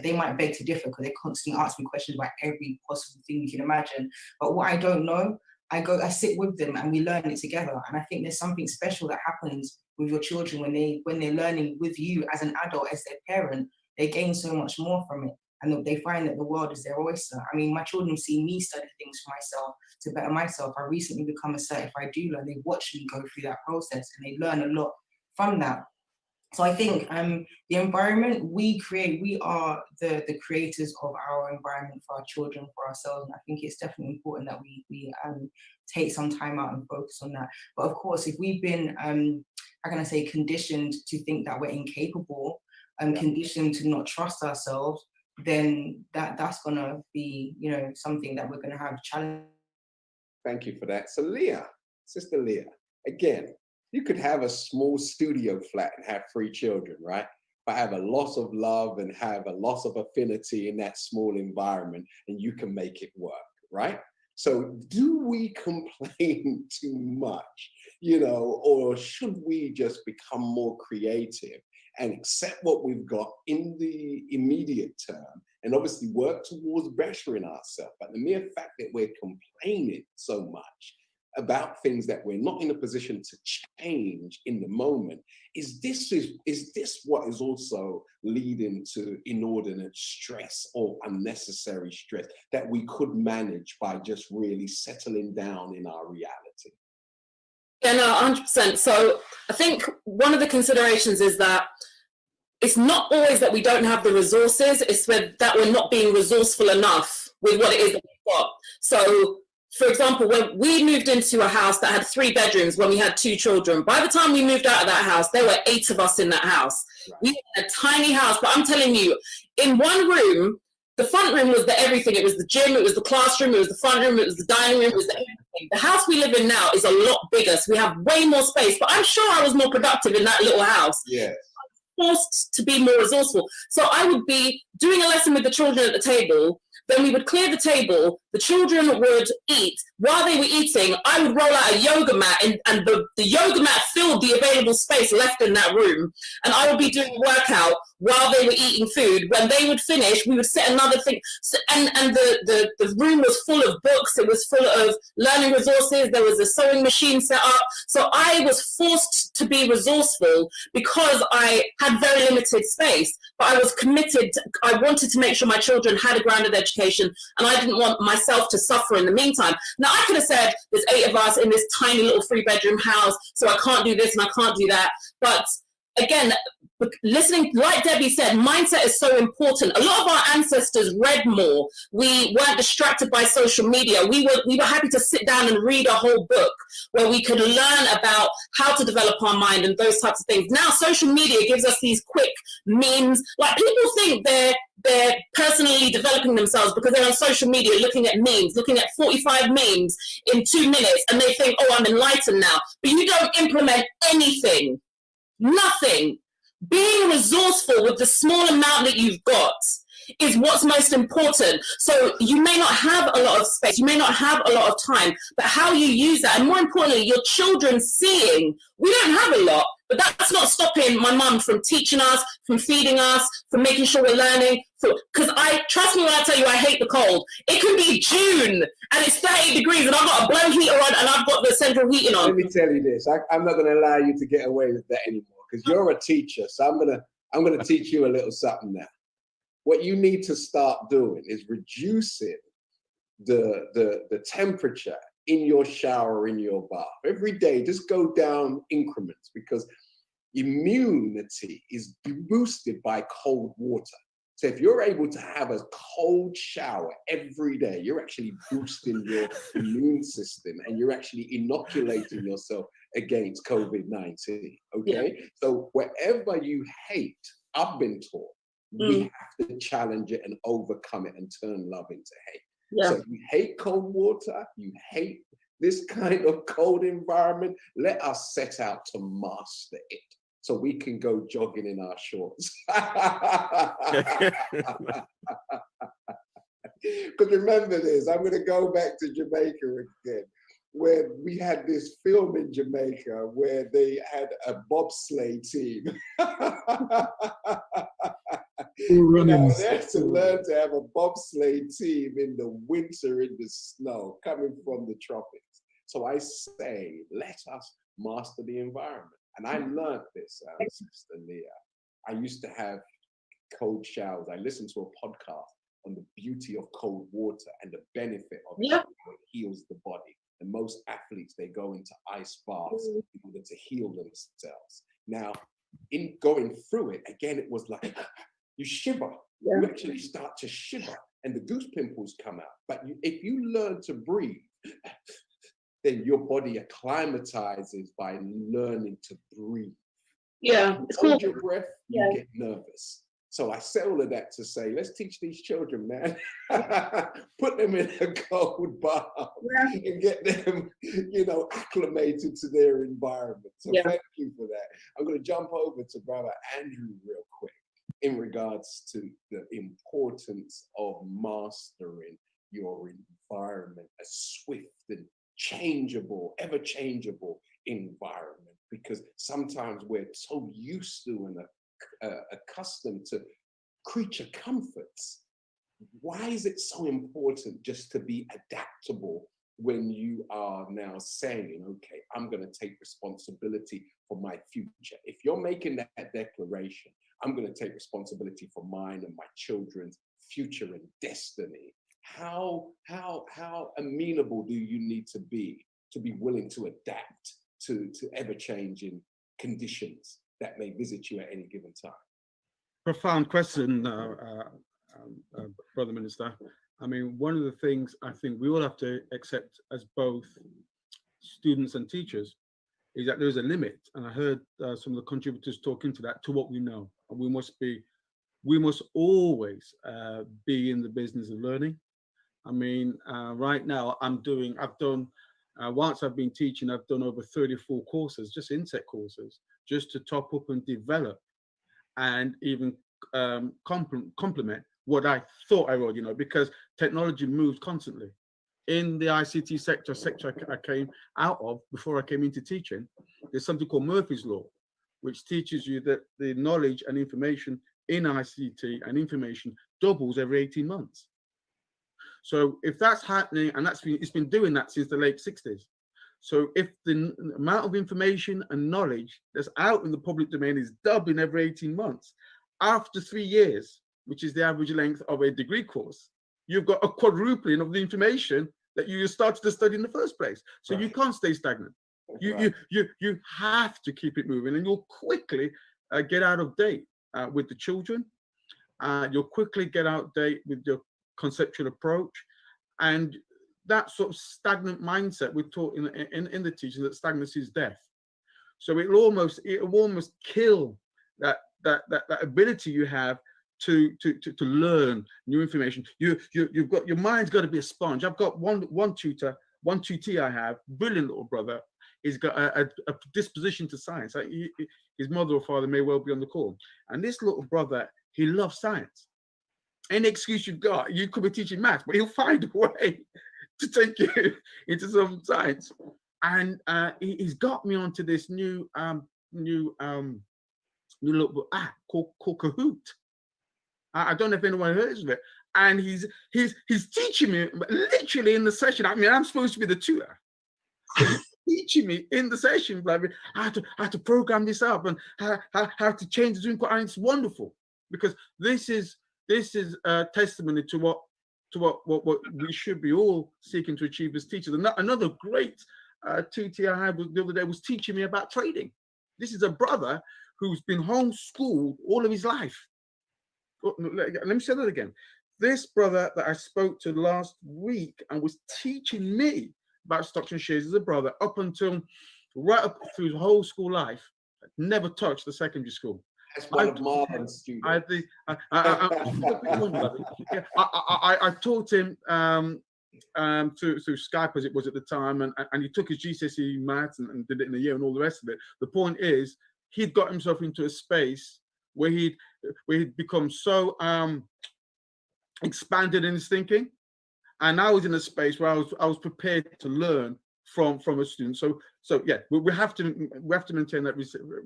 They might beg to differ because they constantly ask me questions about every possible thing you can imagine. But what I don't know, I sit with them and we learn it together. And I think there's something special that happens with your children when they're learning with you as an adult, as their parent. They gain so much more from it. And they find that the world is their oyster. I mean, my children see me study things for myself to better myself. I recently become a certified doula. They watch me go through that process and they learn a lot from that. So I think the environment we create, we are the creators of our environment for our children, for ourselves. And I think it's definitely important that we take some time out and focus on that. But of course, if we've been, how can I say, conditioned to think that we're incapable, conditioned to not trust ourselves, then that's gonna be, you know, something that we're gonna have challenge. Thank you for that. So Leah, Sister Leah, again, you could have a small studio flat and have 3 children, right? But have a loss of love and have a loss of affinity in that small environment, and you can make it work, right? So do we complain too much, you know, or should we just become more creative and accept what we've got in the immediate term and obviously work towards bettering ourselves? But the mere fact that we're complaining so much about things that we're not in a position to change in the moment, is this what is also leading to inordinate stress or unnecessary stress that we could manage by just really settling down in our reality? Yeah, no, 100%. So I think one of the considerations is that it's not always that we don't have the resources, it's that we're not being resourceful enough with what it is that we've got. So, for example, when we moved into a house that had 3 bedrooms when we had 2 children, by the time we moved out of that house, there were 8 of us in that house. Right. We had a tiny house, but I'm telling you, in one room, the front room was the everything. It was the gym, it was the classroom, it was the front room, it was the dining room, it was the everything. The house we live in now is a lot bigger, so we have way more space, but I'm sure I was more productive in that little house. Yeah. Forced to be more resourceful. So I would be doing a lesson with the children at the table, then we would clear the table, the children would eat. While they were eating, I would roll out a yoga mat and the yoga mat filled the available space left in that room. And I would be doing a workout while they were eating food. When they would finish, we would set another thing. So, and the room was full of books, it was full of learning resources, there was a sewing machine set up. So I was forced to be resourceful because I had very limited space, but I was committed. I wanted to make sure my children had a grounded education, and I didn't want myself to suffer in the meantime. Now, I could have said, there's 8 of us in this tiny little 3-bedroom house, so I can't do this and I can't do that. But again, listening, like Debbie said, mindset is so important. A lot of our ancestors read more. We weren't distracted by social media. We were happy to sit down and read a whole book where we could learn about how to develop our mind and those types of things. Now, social media gives us these quick memes. Like, people think they're personally developing themselves because they're on social media looking at memes, looking at 45 memes in 2 minutes, and they think, oh, I'm enlightened now. But you don't implement anything. Nothing. Being resourceful with the small amount that you've got is what's most important. So you may not have a lot of space, you may not have a lot of time, but how you use that, and more importantly, your children seeing, we don't have a lot, but that's not stopping my mum from teaching us, from feeding us, from making sure we're learning. Because trust me when I tell you, I hate the cold. It can be June and it's 30 degrees and I've got a blown heater on and I've got the central heating on. Let me tell you this, I'm not gonna allow you to get away with that anymore, because you're a teacher, so I'm gonna teach you a little something now. What you need to start doing is reducing the temperature in your shower, in your bath. Every day, just go down increments, because immunity is boosted by cold water. So if you're able to have a cold shower every day, you're actually boosting your immune system and you're actually inoculating yourself against COVID-19, okay? Yeah. So wherever you hate, I've been taught, we have to challenge it and overcome it and turn love into hate. Yeah. So you hate cold water, you hate this kind of cold environment, let us set out to master it so we can go jogging in our shorts. Because remember this, I'm going to go back to Jamaica again, where we had this film in Jamaica where they had a bobsleigh team. And I was there to learn to have a bobsleigh team in the winter, in the snow, coming from the tropics. So I say, let us master the environment. And I learned this, Sister Leah. I used to have cold showers. I listened to a podcast on the beauty of cold water and the benefit of it, how it heals the body. And most athletes, they go into ice baths in order to heal themselves. Now, in going through it, again, it was like, you shiver. You actually start to shiver and the goose pimples come out. But if you learn to breathe, then your body acclimatizes by learning to breathe. Yeah, it's hold your breath, you get nervous. So I say all of that to say, let's teach these children, man. Put them in a cold bath and get them, acclimated to their environment. So thank you for that. I'm going to jump over to Brother Andrew real quick in regards to the importance of mastering your environment, a swift and changeable, ever-changeable environment, because sometimes we're so used to and accustomed to creature comforts. Why is it so important just to be adaptable when you are now saying, okay, I'm going to take responsibility for my future? If you're making that declaration, I'm going to take responsibility for mine and my children's future and destiny. How amenable do you need to be willing to adapt to ever-changing conditions that may visit you at any given time? Profound question, Brother Minister. I mean, one of the things I think we all have to accept as both students and teachers is that there's a limit. And I heard some of the contributors talking to that, to what we know. And we must always be in the business of learning. I mean, right now once I've been teaching, I've done over 34 courses, just insect courses, just to top up and develop and even complement what I thought I would, because technology moves constantly. In the ICT sector I came out of before I came into teaching, there's something called Murphy's Law, which teaches you that the knowledge and information in ICT and information doubles every 18 months. So if that's happening, and it's been doing that since the late 60s. So if the amount of information and knowledge that's out in the public domain is doubling every 18 months, after 3 years, which is the average length of a degree course, you've got a quadrupling of the information that you started to study in the first place. So you can't stay stagnant. You have to keep it moving, and you'll quickly get out of date with the children. You'll quickly get out of date with your conceptual approach, and that sort of stagnant mindset we're taught in the teaching, that stagnancy is death. So it will almost kill that ability you have to learn new information. You've got, your mind's got to be a sponge. I've got one tutor, one tutee I have, brilliant little brother. He's got a disposition to science. His mother or father may well be on the call. And this little brother, he loves science. Any excuse you've got, you could be teaching maths, but he'll find a way to take you into some science. And he's got me onto this new little app called Kahoot. I don't know if anyone heard of it. And he's teaching me literally in the session. I mean, I'm supposed to be the tutor. He's teaching me in the session, like how to program this up and how to change the Zoom call. And it's wonderful, because this is a testimony to what we should be all seeking to achieve as teachers. And another great tutee I had the other day was teaching me about trading. This is a brother who's been homeschooled all of his life. Let me say that again. This brother that I spoke to last week and was teaching me about stocks and shares is a brother right up through his whole school life, never touched the secondary school. That's one of Marlon's students. I taught him through Skype as it was at the time, and he took his GCSE maths and did it in a year and all the rest of it. The point is, he'd got himself into a space where he'd become so expanded in his thinking, and I was in a space where I was prepared to learn from a student. So yeah, we have to maintain that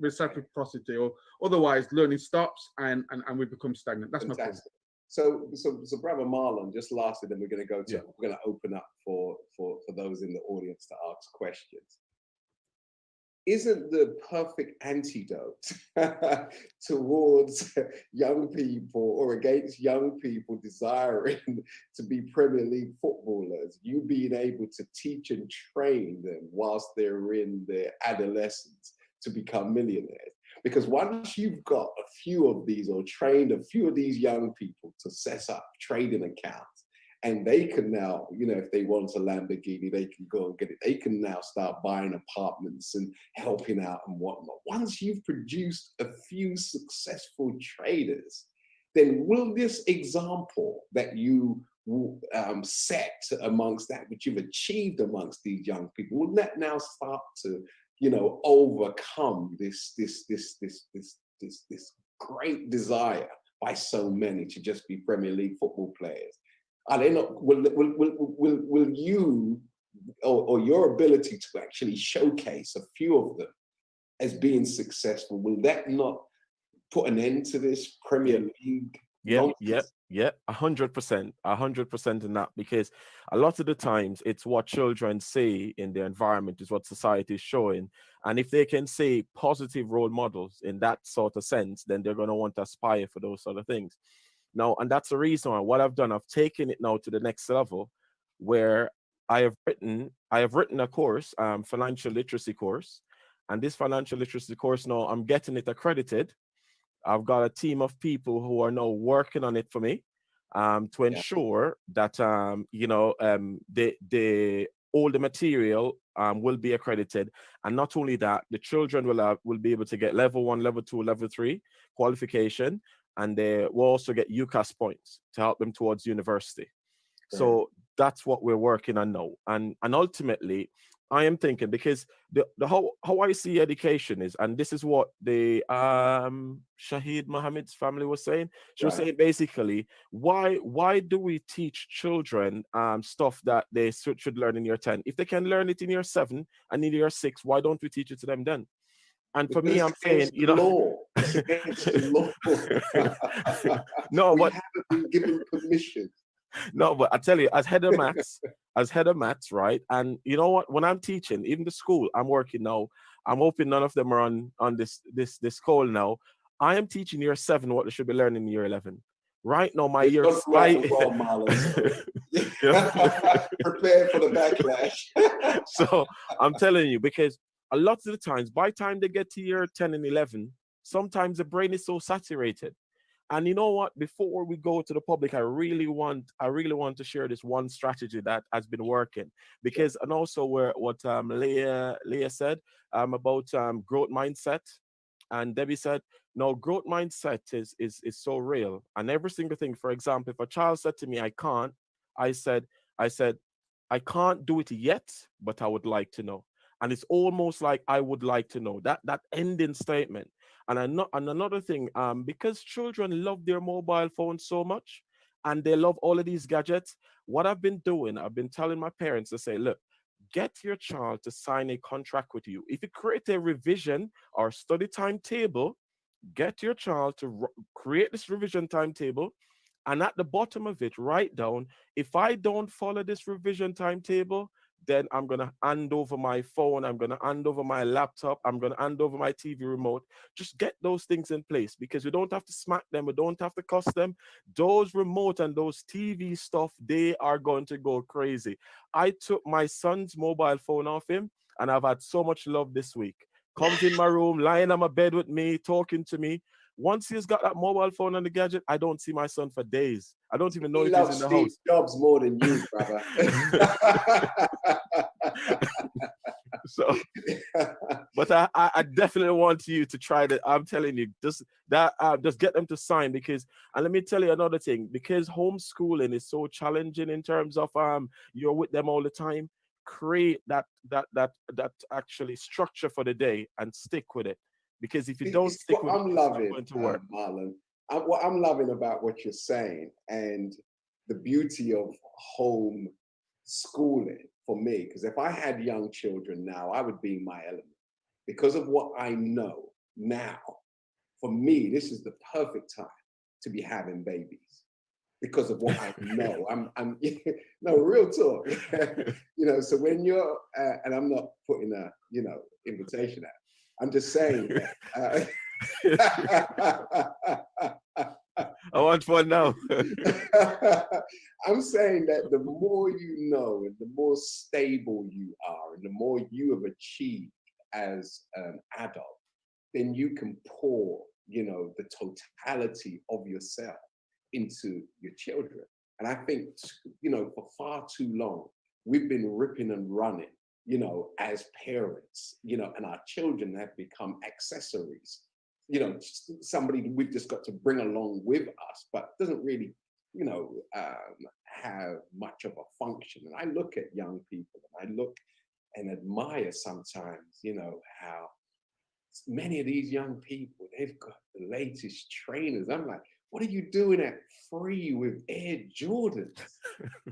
reciprocity, or otherwise learning stops and we become stagnant. That's my point. So Brother Marlon, just lastly, then we're going to go to, we're going to open up for those in the audience to ask questions. Isn't the perfect antidote towards young people or against young people desiring to be Premier League footballers, you being able to teach and train them whilst they're in their adolescence to become millionaires? Because once you've got a few of these, or trained a few of these young people to set up trading accounts, and they can now, you know, if they want a Lamborghini, they can go and get it. They can now start buying apartments and helping out and whatnot. Once you've produced a few successful traders, then will this example that you set amongst that which you've achieved amongst these young people, will that now start to, you know, overcome this great desire by so many to just be Premier League football players? Are they not? Will you, or your ability to actually showcase a few of them as being successful, will that not put an end to this Premier League? Yeah, 100% in that, because a lot of the times it's what children say in their environment is what society is showing. And if they can say positive role models in that sort of sense, then they're going to want to aspire for those sort of things. Now, and that's the reason why what I've done, I've taken it now to the next level, where I have written a course, financial literacy course. And this financial literacy course now, I'm getting it accredited. I've got a team of people who are now working on it for me to ensure that, you know, all the material will be accredited. And not only that, the children will be able to get level 1, level 2, level 3 qualification. And they will also get UCAS points to help them towards university. Right. So that's what we're working on now. And ultimately, I am thinking, because the how I see education is, and this is what the Shahid Mohammed's family was saying. She was saying basically, why do we teach children stuff that they should learn in year 10? If they can learn it in year 7 and in year 6, why don't we teach it to them then? And for me, I'm saying, you know, no, but haven't been given permission. No, but I tell you, as head of maths, right? And you know what? When I'm teaching, even the school I'm working now, I'm hoping none of them are on this call now. I am teaching year 7 what they should be learning in year 11. Right now, my year prepare for the backlash. So I'm telling you, because a lot of the times, by the time they get to year 10 and 11, sometimes the brain is so saturated. And you know what? Before we go to the public, I really want to share this one strategy that has been working, because, and also what Leah said about growth mindset, and Debbie said, no, growth mindset is so real. And every single thing, for example, if a child said to me, I said, I can't do it yet, but I would like to know. And it's almost like I would like to know, that ending statement. And another thing, because children love their mobile phones so much, and they love all of these gadgets, what I've been doing, I've been telling my parents to say, look, get your child to sign a contract with you. If you create a revision or study timetable, get your child to create this revision timetable, and at the bottom of it, write down, if I don't follow this revision timetable, then I'm going to hand over my phone, I'm going to hand over my laptop, I'm going to hand over my TV remote. Just get those things in place, because we don't have to smack them, we don't have to cuss them. Those remote and those TV stuff, they are going to go crazy. I took my son's mobile phone off him, and I've had so much love this week. Comes in my room, lying on my bed with me, talking to me. Once he's got that mobile phone and the gadget, I don't see my son for days. I don't even know if he's in the house. Jobs more than you, brother. So, but I definitely want you to try that. I'm telling you, just get them to sign, because, and let me tell you another thing, because homeschooling is so challenging in terms of you're with them all the time. Create that actually structure for the day and stick with it, because if you don't stick with it, it's not going to work. Marlon, what I'm loving about what you're saying and the beauty of home schooling for me, because if I had young children now, I would be in my element because of what I know now. For me, this is the perfect time to be having babies because of what I know. I'm no, real talk. So when you're and I'm not putting a invitation out, I'm just saying that, I want one now. I'm saying that the more you know and the more stable you are and the more you have achieved as an adult, then you can pour, the totality of yourself into your children. And I think, for far too long, we've been ripping and running, as parents, and our children have become accessories. Somebody we've just got to bring along with us, but doesn't really, have much of a function. And I look at young people and I look and admire sometimes, how many of these young people, they've got the latest trainers. I'm like, what are you doing at free with Air Jordans?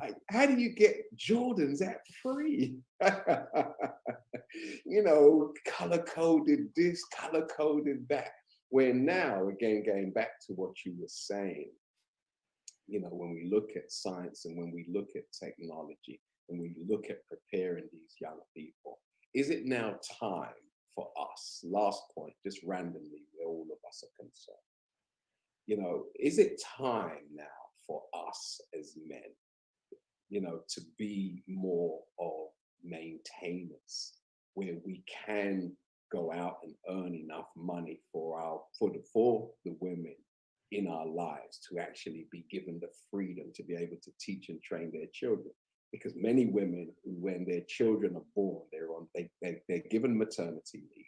Like, how do you get Jordans at free? Color-coded this, color-coded that. Where now, again, going back to what you were saying, when we look at science and when we look at technology, and we look at preparing these young people, is it now time for us, last point, just randomly, where all of us are concerned, is it time now for us as men, to be more of maintainers, where we can go out and earn enough money for the women in our lives to actually be given the freedom to be able to teach and train their children? Because many women, when their children are born, they're given maternity leave,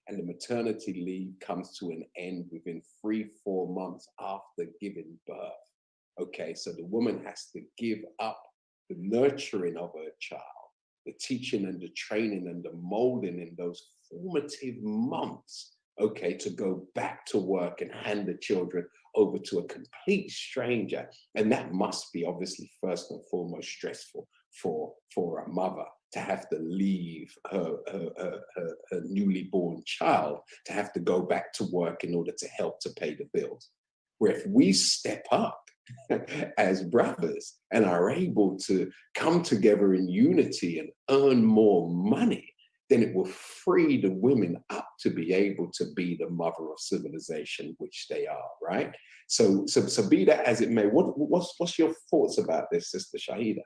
and the maternity leave comes to an end within 3-4 months after giving birth. Okay, so the woman has to give up the nurturing of her child, the teaching and the training and the molding in those formative months, okay, to go back to work and hand the children over to a complete stranger. And that must be obviously first and foremost stressful for a mother to have to leave her newly born child, to have to go back to work in order to help to pay the bills. Where if we step up as brothers and are able to come together in unity and earn more money, then it will free the women up to be able to be the mother of civilization, which they are, right? So be that as it may, what's your thoughts about this, Sister Shahida?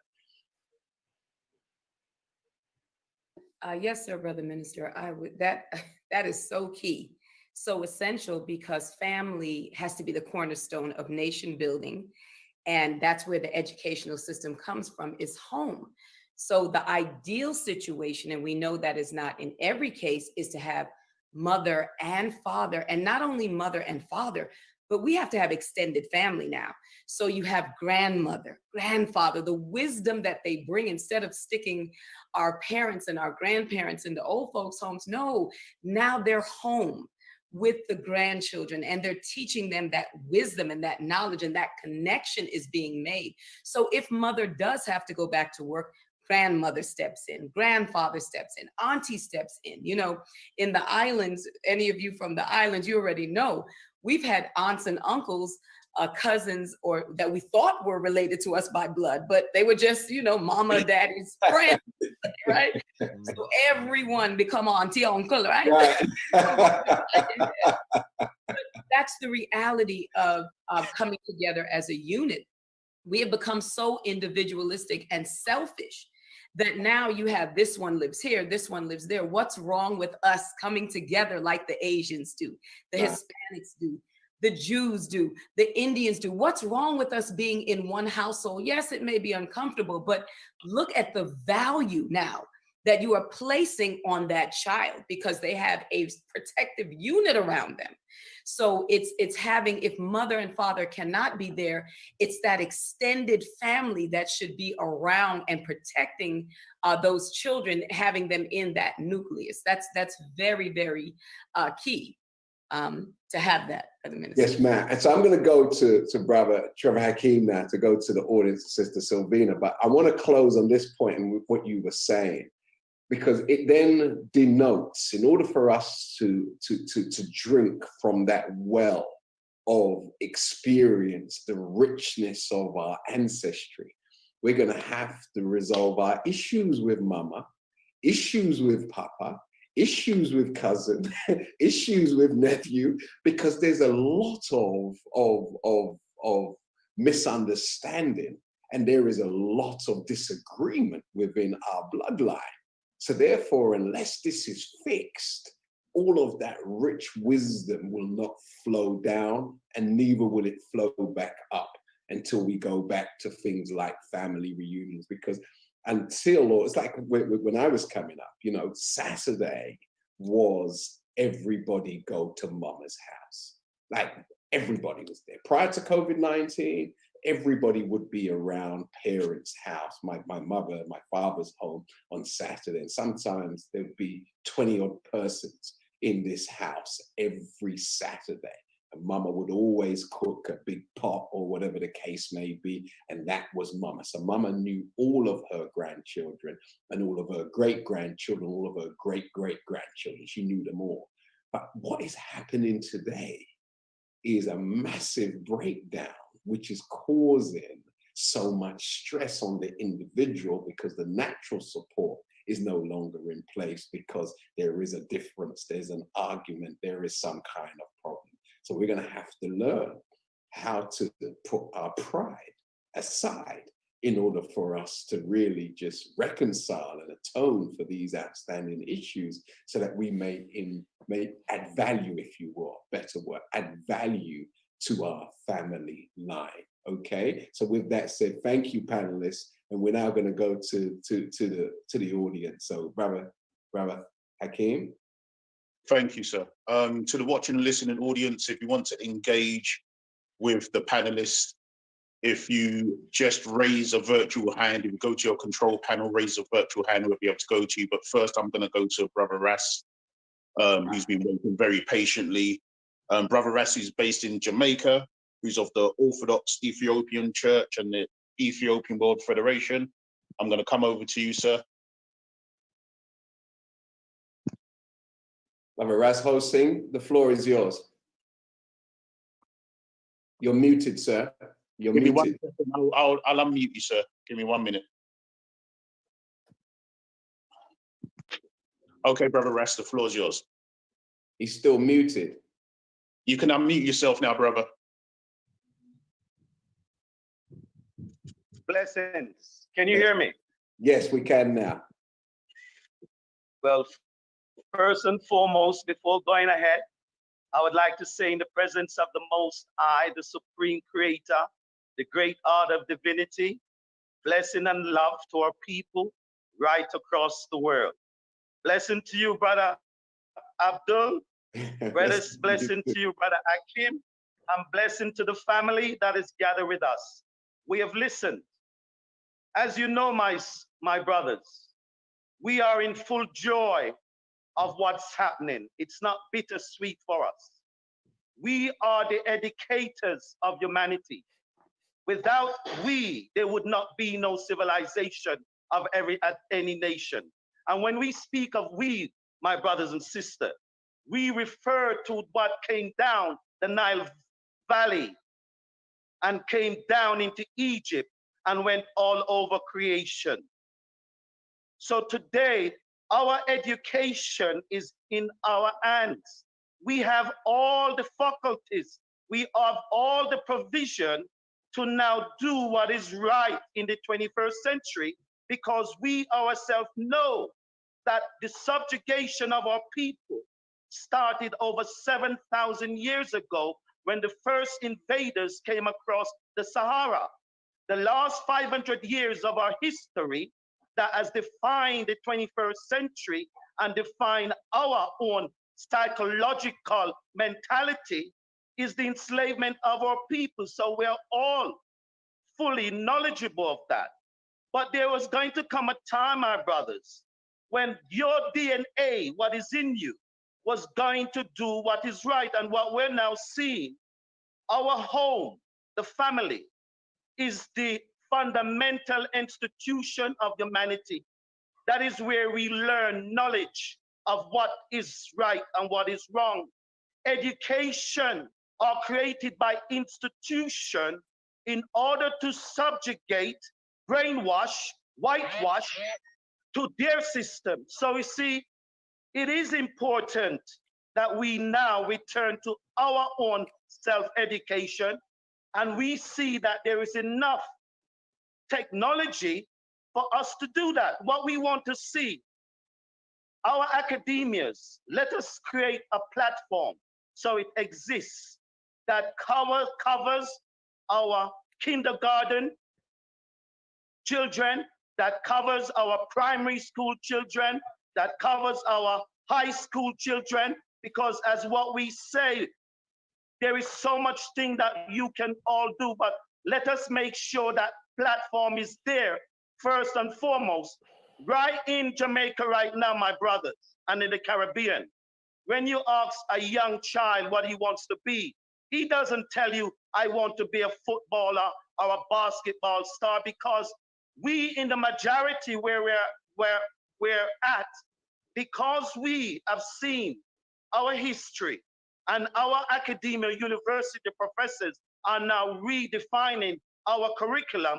Yes, sir, Brother Minister. That is so key, so essential, because family has to be the cornerstone of nation building. And that's where the educational system comes from, is home. So the ideal situation, and we know that is not in every case, is to have mother and father, and not only mother and father, but we have to have extended family now. So you have grandmother, grandfather, the wisdom that they bring, instead of sticking our parents and our grandparents in the old folks' homes. No, now they're home with the grandchildren, and they're teaching them that wisdom and that knowledge, and that connection is being made. So if mother does have to go back to work, grandmother steps in, grandfather steps in, auntie steps in. In the islands, any of you from the islands, you already know, we've had aunts and uncles, cousins, or that we thought were related to us by blood, but they were just, mama, daddy's friends, right? So everyone become auntie, uncle, right? That's the reality of coming together as a unit. We have become so individualistic and selfish that now you have this one lives here, this one lives there. What's wrong with us coming together like the Asians do, the Hispanics do, the Jews do, the Indians do? What's wrong with us being in one household? Yes, it may be uncomfortable, but look at the value now that you are placing on that child because they have a protective unit around them. So it's having, if mother and father cannot be there, it's that extended family that should be around and protecting those children, having them in that nucleus. That's very, very key to have that as a minister. Yes, Matt. And so I'm going to go to Brother Trevor Hakeem now to go to the audience, Sister Sylvina. But I want to close on this point and with what you were saying, because it then denotes, in order for us to drink from that well of experience, the richness of our ancestry, we're going to have to resolve our issues with mama, issues with papa, issues with cousin, issues with nephew, because there's a lot of misunderstanding, and there is a lot of disagreement within our bloodline. So therefore, unless this is fixed, all of that rich wisdom will not flow down, and neither will it flow back up until we go back to things like family reunions. Because until, it's like when I was coming up, you know, Saturday was everybody go to mama's house. Like everybody was there. Prior to COVID-19, everybody would be around parents' house, my mother, my father's home on Saturday. And sometimes there would be 20 odd persons in this house every Saturday. And mama would always cook a big pot or whatever the case may be. And that was mama. So mama knew all of her grandchildren and all of her great-grandchildren, all of her great-great-grandchildren. She knew them all. But what is happening today is a massive breakdown, which is causing so much stress on the individual because the natural support is no longer in place because there is a difference, there's an argument, there is some kind of problem. So we're going to have to learn how to put our pride aside in order for us to really just reconcile and atone for these outstanding issues so that we may add value, if you will, better word, add value to our family line. Okay, so with that said, thank you, panelists, and we're now going to go to the audience. So, brother Hakeem. Thank you, sir. To the watching and listening audience, if you want to engage with the panelists, if you just raise a virtual hand, if you go to your control panel, raise a virtual hand, we'll be able to go to you. But first, I'm going to go to Brother Ras, who's been waiting very patiently. Brother Ras is based in Jamaica, who's of the Orthodox Ethiopian Church and the Ethiopian World Federation. I'm going to come over to you, sir. Brother Ras hosting, the floor is yours. You're muted, sir. You're Give me muted. 1 second. I'll unmute you, sir. Give me 1 minute. Okay, Brother Ras, the floor is yours. He's still muted. You can unmute yourself now, brother. Blessings. Can you hear me? Yes, we can now. Well, first and foremost, before going ahead, I would like to say in the presence of the Most High, the Supreme Creator, the great art of divinity, blessing and love to our people right across the world. Blessing to you, Brother Abdul. Blessing to you, Brother Akim. And blessing to the family that is gathered with us. We have listened. As you know, my brothers, we are in full joy of what's happening. It's not bittersweet for us. We are the educators of humanity. Without we, there would not be no civilization of any nation. And when we speak of we, my brothers and sisters, we refer to what came down the Nile Valley and came down into Egypt and went all over creation. So today, our education is in our hands. We have all the faculties, we have all the provision to now do what is right in the 21st century, because we ourselves know that the subjugation of our people started over 7,000 years ago when the first invaders came across the Sahara. The last 500 years of our history that has defined the 21st century and defined our own psychological mentality is the enslavement of our people. So we're all fully knowledgeable of that. But there was going to come a time, my brothers, when your DNA, what is in you, was going to do what is right. And what we're now seeing, our home, the family, is the fundamental institution of humanity. That is where we learn knowledge of what is right and what is wrong. Education are created by institution in order to subjugate, brainwash, whitewash to their system. So you see, it is important that we now return to our own self-education, and we see that there is enough technology for us to do that. What we want to see, our academias, let us create a platform so it exists that covers our kindergarten children, that covers our primary school children, that covers our high school children, because as what we say, there is so much thing that you can all do, but let us make sure that platform is there first and foremost. Right in Jamaica right now, my brothers, and in the Caribbean, when you ask a young child what he wants to be, he doesn't tell you, I want to be a footballer or a basketball star, because we in the majority where we're at, because we have seen our history and our academia university professors are now redefining our curriculum,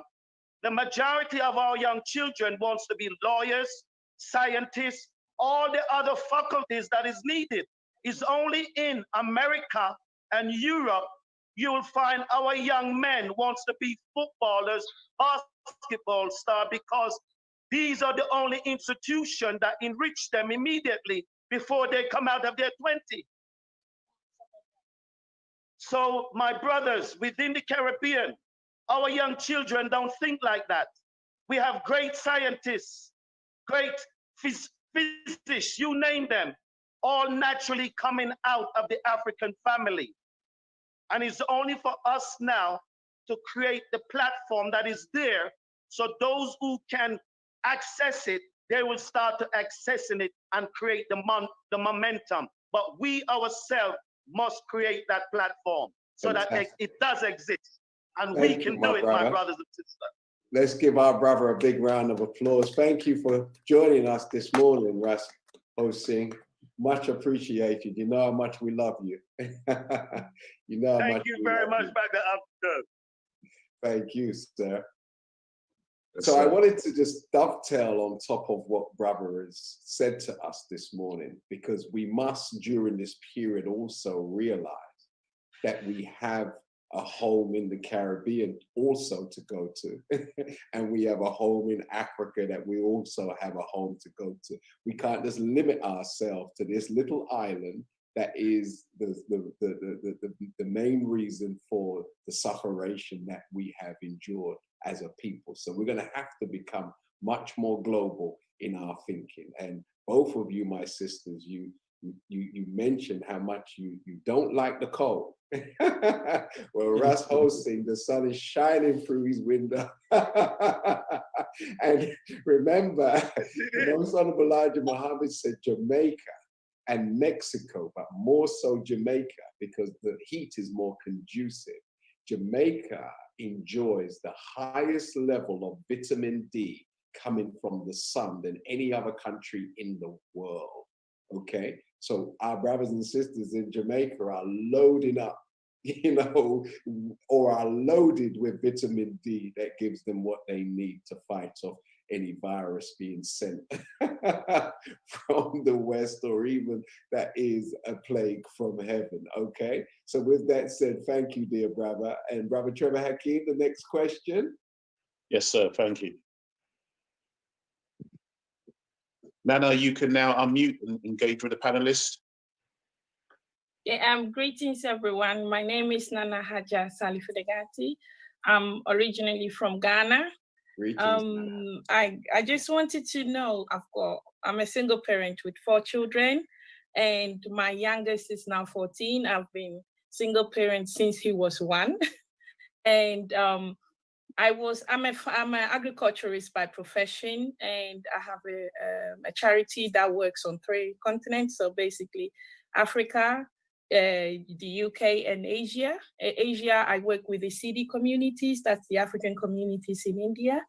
the majority of our young children wants to be lawyers, scientists, all the other faculties that is needed. Is only in America and Europe you will find our young men wants to be footballers, basketball star, because these are the only institutions that enrich them immediately before they come out of their 20. So my brothers, within the Caribbean, our young children don't think like that. We have great scientists, great physicists, you name them, all naturally coming out of the African family. And it's only for us now to create the platform that is there, so those who can access it, they will start to accessing it and create the momentum. But we ourselves must create that platform so that it does exist. And we can do it, my brothers and sisters. Let's give our brother a big round of applause. Thank you for joining us this morning, Ras Hosing. Much appreciated. You know how much we love you. You know how much. Thank you very much, Dr. Abdul. Thank you, sir. Yes, So sir. I wanted to just dovetail on top of what brother has said to us this morning, because we must, during this period, also realize that we have a home in the Caribbean also to go to. And we have a home in Africa that we also have a home to go to. We can't just limit ourselves to this little island that is the main reason for the sufferation that we have endured as a people. So we're gonna have to become much more global in our thinking. And both of you, my sisters, you mentioned how much you don't like the cold. Well, Ras Hosing, the sun is shining through his window. And remember, the Most Honorable Elijah Muhammad said Jamaica and Mexico, but more so Jamaica, because the heat is more conducive. Jamaica enjoys the highest level of vitamin D coming from the sun than any other country in the world. Okay, so our brothers and sisters in Jamaica are loading up, you know, or are loaded with vitamin D that gives them what they need to fight off any virus being sent from the West, or even that is a plague from heaven. Okay, so with that said, thank you, dear brother. And Brother Trevor Hakeem, the next question. Yes, sir. Thank you. Nana, you can now unmute and engage with the panelists. Yeah, greetings, everyone. My name is Nana Haja Salifudegati. I'm originally from Ghana. I just wanted to know, I'm a single parent with 4 children, and my youngest is now 14. I've been single parent since he was 1. And I'm an agriculturist by profession, and I have a charity that works on 3 continents. So basically Africa, the UK, and Asia. Asia, I work with the CD communities, that's the African communities in India.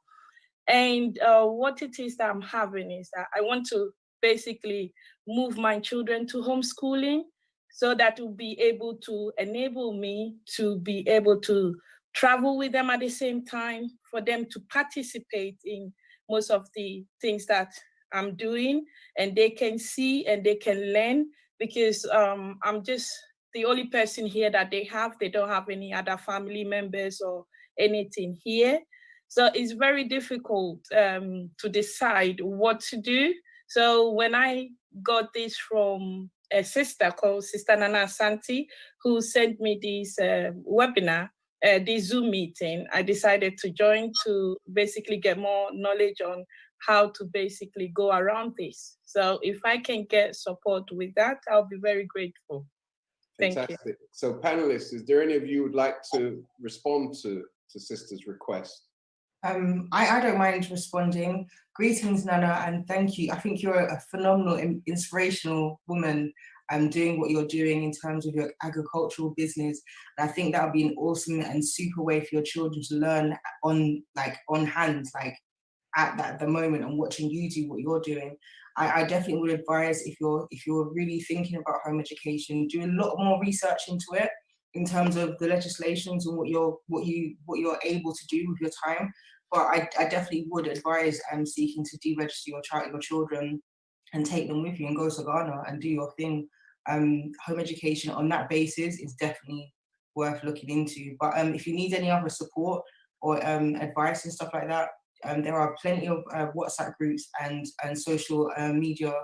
And what it is that I'm having is that I want to basically move my children to homeschooling, so that will be able to enable me to be able to travel with them at the same time, for them to participate in most of the things that I'm doing, and they can see and they can learn, because I'm just the only person here that they have. They don't have any other family members or anything here. So it's very difficult to decide what to do. So when I got this from a sister called Sister Nana Santi, who sent me this webinar, this Zoom meeting, I decided to join to basically get more knowledge on how to basically go around this. So if I can get support with that, I'll be very grateful. Fantastic. Thank you. So panelists, is there any of you who would like to respond to Sister's request? I don't mind responding. Greetings, Nana, and thank you. I think you're a phenomenal, inspirational woman doing what you're doing in terms of your agricultural business. And I think that would be an awesome and super way for your children to learn on hand, like at the moment, and watching you do what you're doing. I definitely would advise, if you're really thinking about home education, do a lot more research into it in terms of the legislations and what you're able to do with your time. But I definitely would advise seeking to deregister your children and take them with you and go to Ghana and do your thing. Home education on that basis is definitely worth looking into. But if you need any other support or advice and stuff like that, there are plenty of WhatsApp groups and social media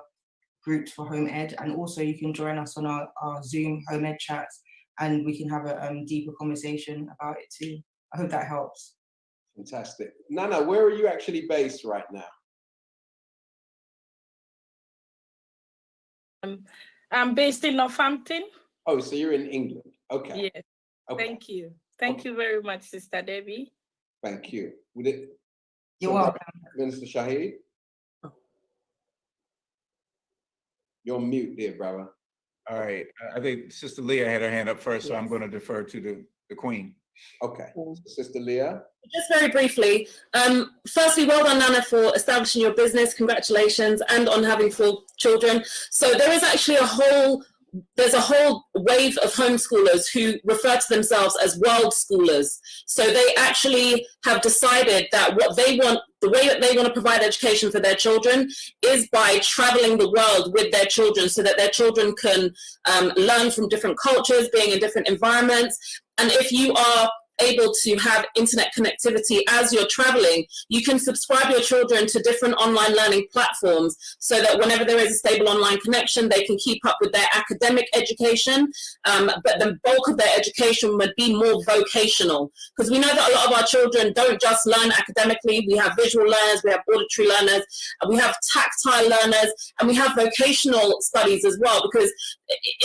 groups for home ed. And also you can join us on our Zoom home ed chats, and we can have a deeper conversation about it too. I hope that helps. Fantastic. Nana, where are you actually based right now? I'm based in Northampton. Oh, so you're in England. Okay. Yes. Okay. Thank you. Thank you very much, Sister Debbie. Thank you. You're welcome. Minister Shahid? You're on mute, dear brother. All right. I think Sister Leah had her hand up first, so I'm going to defer to the Queen. Okay. Sister Leah? Just very briefly, firstly, well done, Nana, for establishing your business. Congratulations, and on having 4 children. So there is actually there's a whole wave of homeschoolers who refer to themselves as world schoolers. So they actually have decided that what they want, the way that they want to provide education for their children is by traveling the world with their children, so that their children can learn from different cultures, being in different environments. And if you are able to have internet connectivity as you're traveling, you can subscribe your children to different online learning platforms, so that whenever there is a stable online connection, they can keep up with their academic education, but the bulk of their education would be more vocational. Because we know that a lot of our children don't just learn academically. We have visual learners, we have auditory learners, we have tactile learners, and we have vocational studies as well, because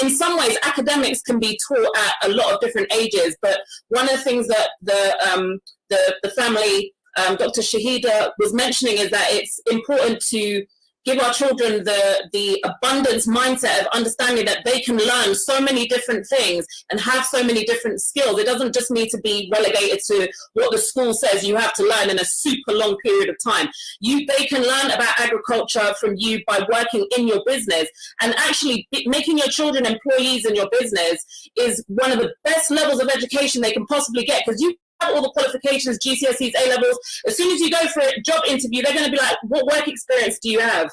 in some ways academics can be taught at a lot of different ages. But one of the things that the family, Dr. Shahida, was mentioning is that it's important to give our children the abundance mindset of understanding that they can learn so many different things and have so many different skills. It doesn't just need to be relegated to what the school says you have to learn in a super long period of time. They can learn about agriculture from you by working in your business, and actually making your children employees in your business is one of the best levels of education they can possibly get, because you have all the qualifications, GCSEs, A-levels. As soon as you go for a job interview, they're going to be like, what work experience do you have?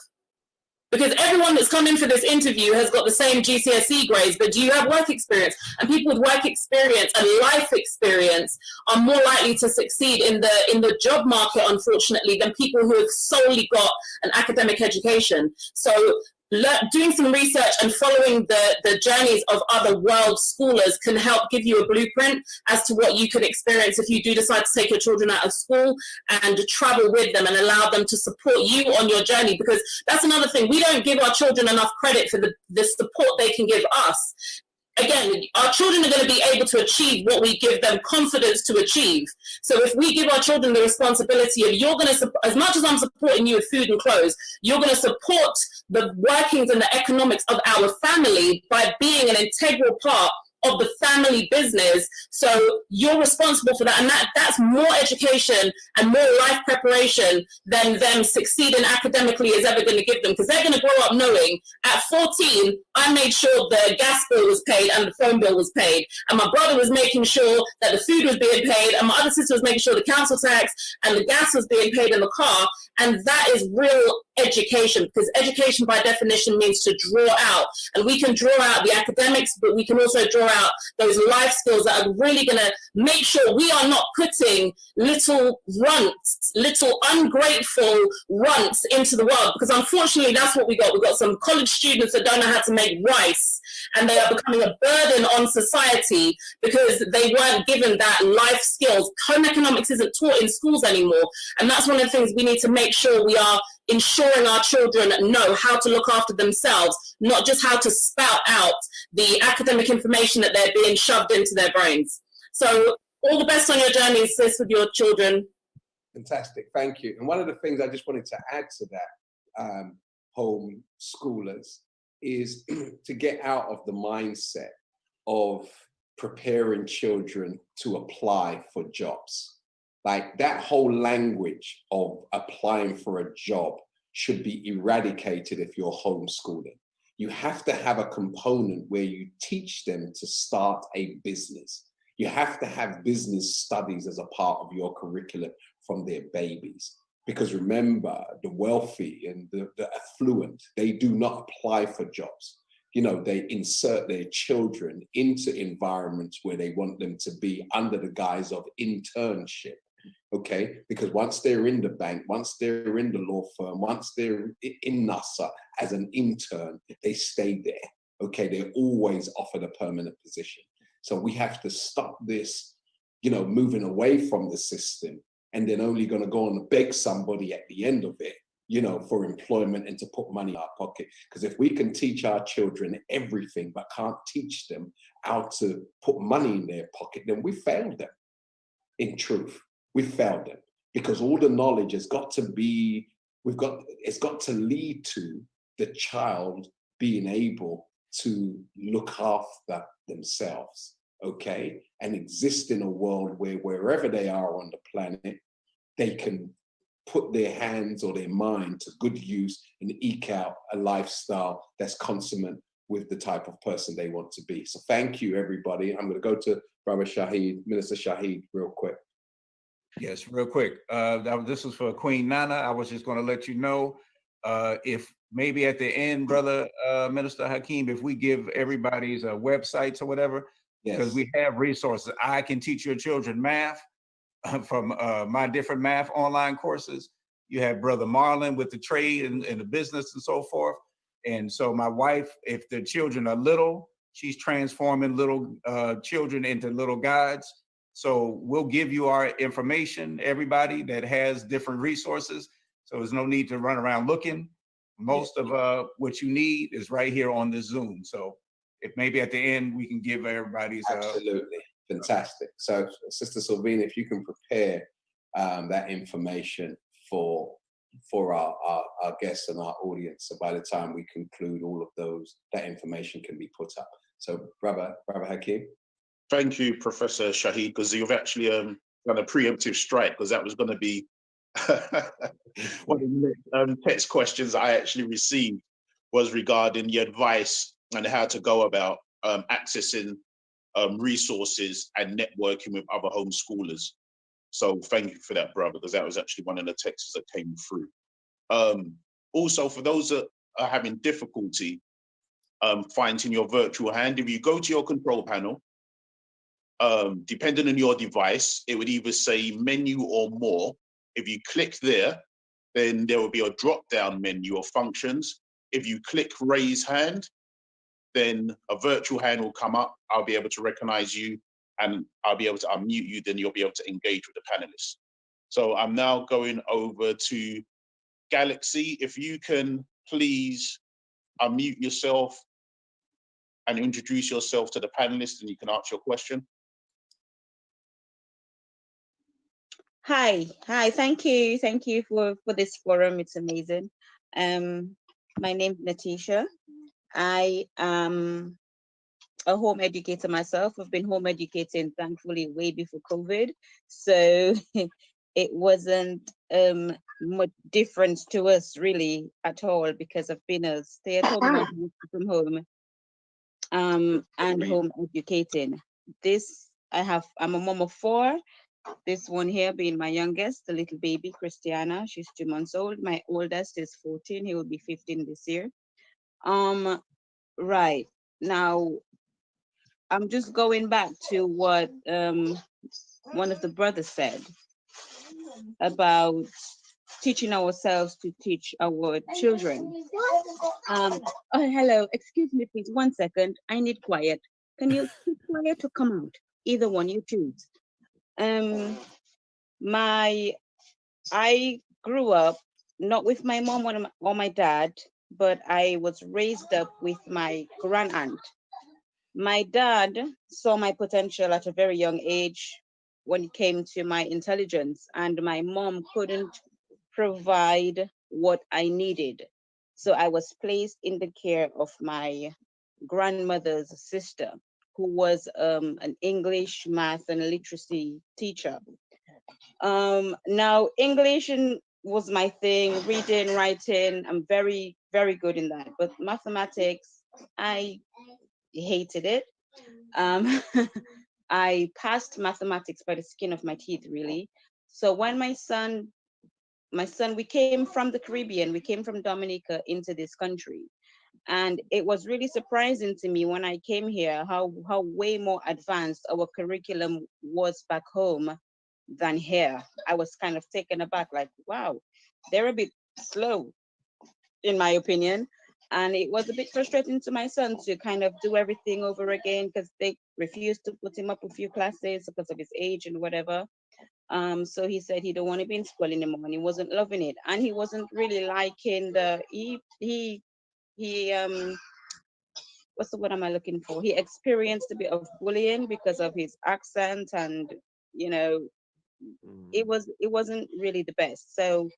Because everyone that's come in for this interview has got the same GCSE grades, but do you have work experience? And people with work experience and life experience are more likely to succeed in the job market, unfortunately, than people who have solely got an academic education. So doing some research and following the journeys of other world scholars can help give you a blueprint as to what you could experience if you do decide to take your children out of school and travel with them and allow them to support you on your journey. Because that's another thing, we don't give our children enough credit for the support they can give us. Again, our children are going to be able to achieve what we give them confidence to achieve. So if we give our children the responsibility of, you're going to, as much as I'm supporting you with food and clothes, you're going to support the workings and the economics of our family by being an integral part of the family business. So you're responsible for that. And that's more education and more life preparation than them succeeding academically is ever going to give them. Because they're going to grow up knowing at 14, I made sure the gas bill was paid and the phone bill was paid. And my brother was making sure that the food was being paid. And my other sister was making sure the council tax and the gas was being paid in the car. And that is real education, because education by definition means to draw out. And we can draw out the academics, but we can also draw out those life skills that are really going to make sure we are not putting little runts, little ungrateful runts into the world. Because unfortunately, that's what we got. We've got some college students that don't know how to make rice, and they are becoming a burden on society because they weren't given that life skills. Home economics isn't taught in schools anymore. And that's one of the things we need to make sure we are ensuring our children know how to look after themselves, not just how to spout out the academic information that they're being shoved into their brains. So all the best on your journey, sis, with your children. Fantastic, thank you. And one of the things I just wanted to add to that, home schoolers, is to get out of the mindset of preparing children to apply for jobs. Like, that whole language of applying for a job should be eradicated if you're homeschooling. You have to have a component where you teach them to start a business. You have to have business studies as a part of your curriculum from their babies. Because remember, the wealthy and the affluent, they do not apply for jobs. You know, they insert their children into environments where they want them to be under the guise of internship. Okay, because once they're in the bank, once they're in the law firm, once they're in NASA as an intern, they stay there. Okay, they're always offered a permanent position. So we have to stop this, you know, moving away from the system and then only going to go and beg somebody at the end of it, you know, for employment and to put money in our pocket. Because if we can teach our children everything but can't teach them how to put money in their pocket, then we failed them. In truth, we failed them, because all the knowledge has got to be, it's got to lead to the child being able to look after themselves, okay? And exist in a world where wherever they are on the planet, they can put their hands or their mind to good use and eke out a lifestyle that's consummate with the type of person they want to be. So thank you, everybody. I'm gonna go to Brother Shahid, Minister Shahid, real quick. Yes, real quick. This was for Queen Nana. I was just going to let you know, if maybe at the end, Brother Minister Hakeem, if we give everybody's websites or whatever, because we have resources. I can teach your children math from my different math online courses. You have Brother Marlon with the trade and the business and so forth. And so my wife, if the children are little, she's transforming little children into little gods. So we'll give you our information, everybody that has different resources. So there's no need to run around looking. Most of what you need is right here on this Zoom. So if maybe at the end we can give everybody's. Absolutely, fantastic. So Sister Sylvina, if you can prepare that information for our guests and our audience. So by the time we conclude all of those, that information can be put up. So Brother Hakeem. Thank you, Professor Shahid, because you've actually done a preemptive strike, because that was going to be one of the text questions I actually received was regarding the advice and how to go about accessing resources and networking with other homeschoolers. So thank you for that, brother, because that was actually one of the texts that came through. Also, for those that are having difficulty finding your virtual hand, if you go to your control panel, depending on your device, it would either say menu or more. If you click there, then there will be a drop-down menu of functions. if you click raise hand, then a virtual hand will come up. I'll be able to recognize you and I'll be able to unmute you. Then you'll be able to engage with the panelists. So I'm now going over to Galaxy. If you can please unmute yourself and introduce yourself to the panelists, and you can ask your question. Hi, thank you for this forum. It's amazing. My name is Natisha. I am a home educator myself. I've been home educating, thankfully, way before COVID. So it wasn't much difference to us really at all, because I've been a stay-at-home mom from home and home educating. I'm a mom of 4. This one here being my youngest, the little baby, Christiana. She's 2 months old. My oldest is 14. He will be 15 this year. Right. Now, I'm just going back to what one of the brothers said about teaching ourselves to teach our children. Oh, hello, excuse me, please, 1 second. I need quiet. Can you keep quiet or come out? Either one, you choose. I grew up not with my mom or my dad, but I was raised up with my grandaunt. My dad saw my potential at a very young age when it came to my intelligence, and my mom couldn't provide what I needed. So I was placed in the care of my grandmother's sister, who was an English, math, and literacy teacher. Now, English was my thing, reading, writing, I'm very, very good in that. But mathematics, I hated it. I passed mathematics by the skin of my teeth, really. So when my son, we came from the Caribbean, we came from Dominica into this country. And it was really surprising to me when I came here, how way more advanced our curriculum was back home than here. I was kind of taken aback, like, wow, they're a bit slow, in my opinion. And it was a bit frustrating to my son to kind of do everything over again, because they refused to put him up a few classes because of his age and whatever. So he said he don't want to be in school anymore, and he wasn't loving it, and he wasn't really liking what's the word am I looking for? He experienced a bit of bullying because of his accent, and it wasn't really the best. So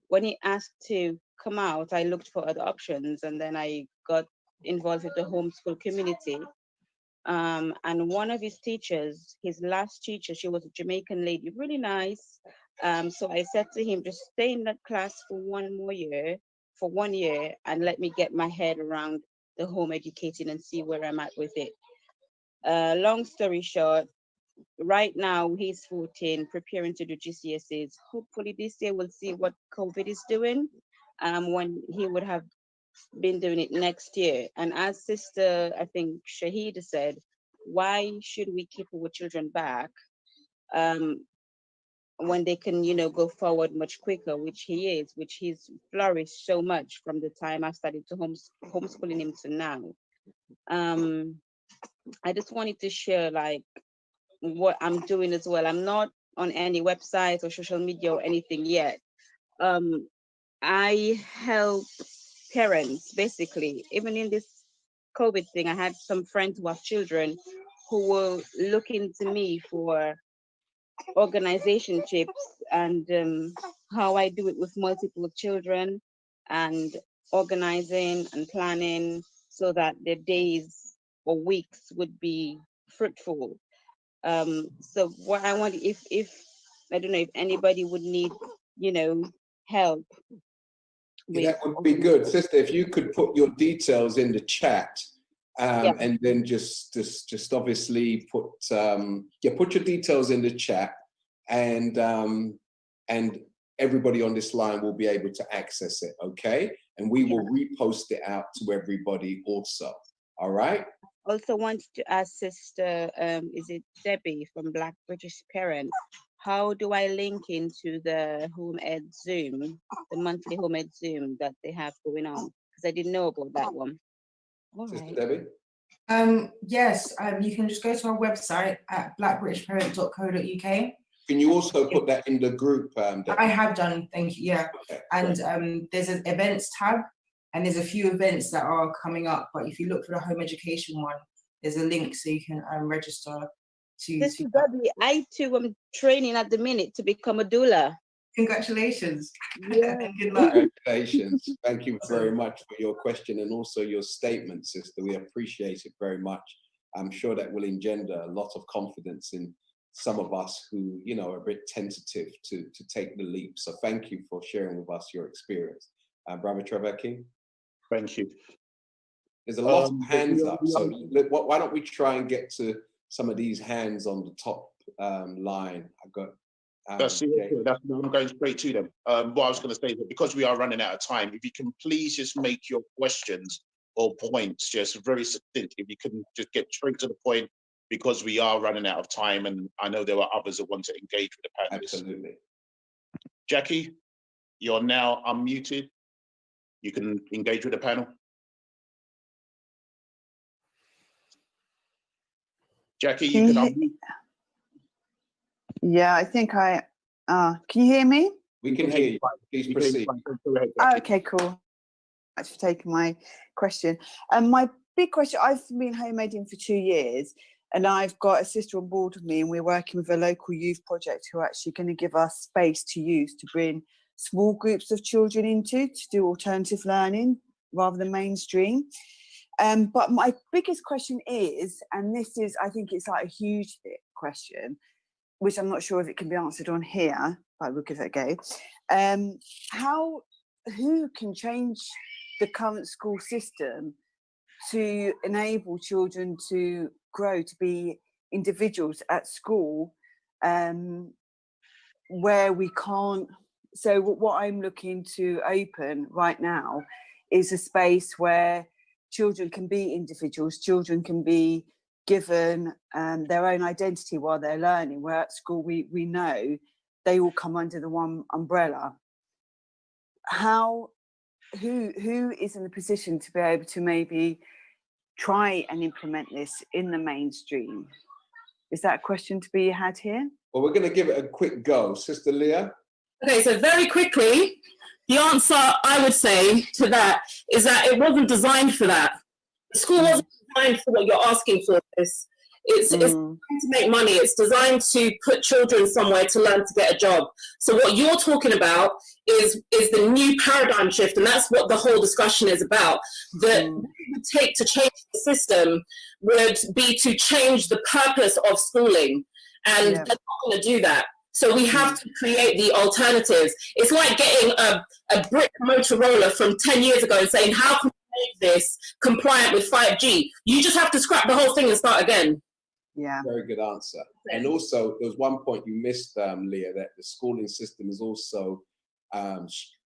when he asked to come out, I looked for other options, and then I got involved with the homeschool community. And one of his teachers, his last teacher, she was a Jamaican lady, really nice. So I said to him, just stay in that class for 1 year, and let me get my head around the home educating and see where I'm at with it. Long story short, right now he's 14, preparing to do GCSEs. Hopefully this year we'll see what COVID is doing, when he would have been doing it next year. And as Sister, I think Shahida said, why should we keep our children back when they can, go forward much quicker, which he's flourished so much from the time I started to homeschooling him to now. I just wanted to share like what I'm doing as well. I'm not on any website or social media or anything yet. I help parents, basically. Even in this COVID thing, I had some friends who have children who were looking to me for organization tips and how I do it with multiple children, and organizing and planning so that their days or weeks would be fruitful. So what I want, if I don't know if anybody would need, help. That would be good, sister. If you could put your details in the chat, and then just obviously put put your details in the chat, and everybody on this line will be able to access it. Okay, and we will repost it out to everybody also. All right. Also want to ask Sister, is it Debbie from Black British Parents? How do I link into the home ed Zoom, the monthly home ed Zoom that they have going on? because I didn't know about that one. All Sister right. Debbie? Yes, you can just go to our website at blackbritishparent.co.uk. Can you also put that in the group? Debbie? I have done, thank you, yeah. Okay, And there's an events tab, and there's a few events that are coming up, but if you look for the home education one, there's a link so you can register to. Sister Debbie, I too am training at the minute to become a doula. Congratulations. Yeah. Good luck. Congratulations. Thank you very much for your question and also your statement, sister. We appreciate it very much. I'm sure that will engender a lot of confidence in some of us who, you know, are a bit tentative to take the leap. So thank you for sharing with us your experience. Brother Trevor King? Thank you. There's a lot of hands up. So why don't we try and get to some of these hands on the top line? I've got I'm going straight to them. What I was going to say is that because we are running out of time, if you can please just make your questions or points just very succinct. If you can just get straight to the point, because we are running out of time, and I know there are others that want to engage with the panelists. Absolutely. Jackie, you're now unmuted. You can engage with the panel. Jackie, you can unmute. Yeah, I think I, can you hear me? We can hear you. Please proceed. Oh, okay, cool. Thanks for taking my question. My big question, I've been homemaking for 2 years, and I've got a sister on board with me, and we're working with a local youth project who are actually going to give us space to use to bring small groups of children into to do alternative learning rather than mainstream. But my biggest question is, and this is, I think it's like a huge question, which I'm not sure if it can be answered on here, but we'll give it a go. Who can change the current school system to enable children to grow to be individuals at school, where we can't? So what I'm looking to open right now is a space where children can be individuals, children can be given their own identity while they're learning, where at school we know they all come under the one umbrella. Who is in the position to be able to maybe try and implement this in the mainstream? Is that a question to be had here? Well, we're going to give it a quick go. Sister Leah? Okay, so very quickly, the answer I would say to that is that it wasn't designed for that. The school wasn't designed for what you're asking for. It's designed to make money. It's designed to put children somewhere to learn to get a job. So what you're talking about is the new paradigm shift, and that's what the whole discussion is about. What it would take to change the system would be to change the purpose of schooling, and they're not going to do that. So we have to create the alternatives. It's like getting a brick Motorola from 10 years ago and saying, how can we make this compliant with 5G? You just have to scrap the whole thing and start again. Yeah. Very good answer. And also, there was one point you missed, Leah, that the schooling system is also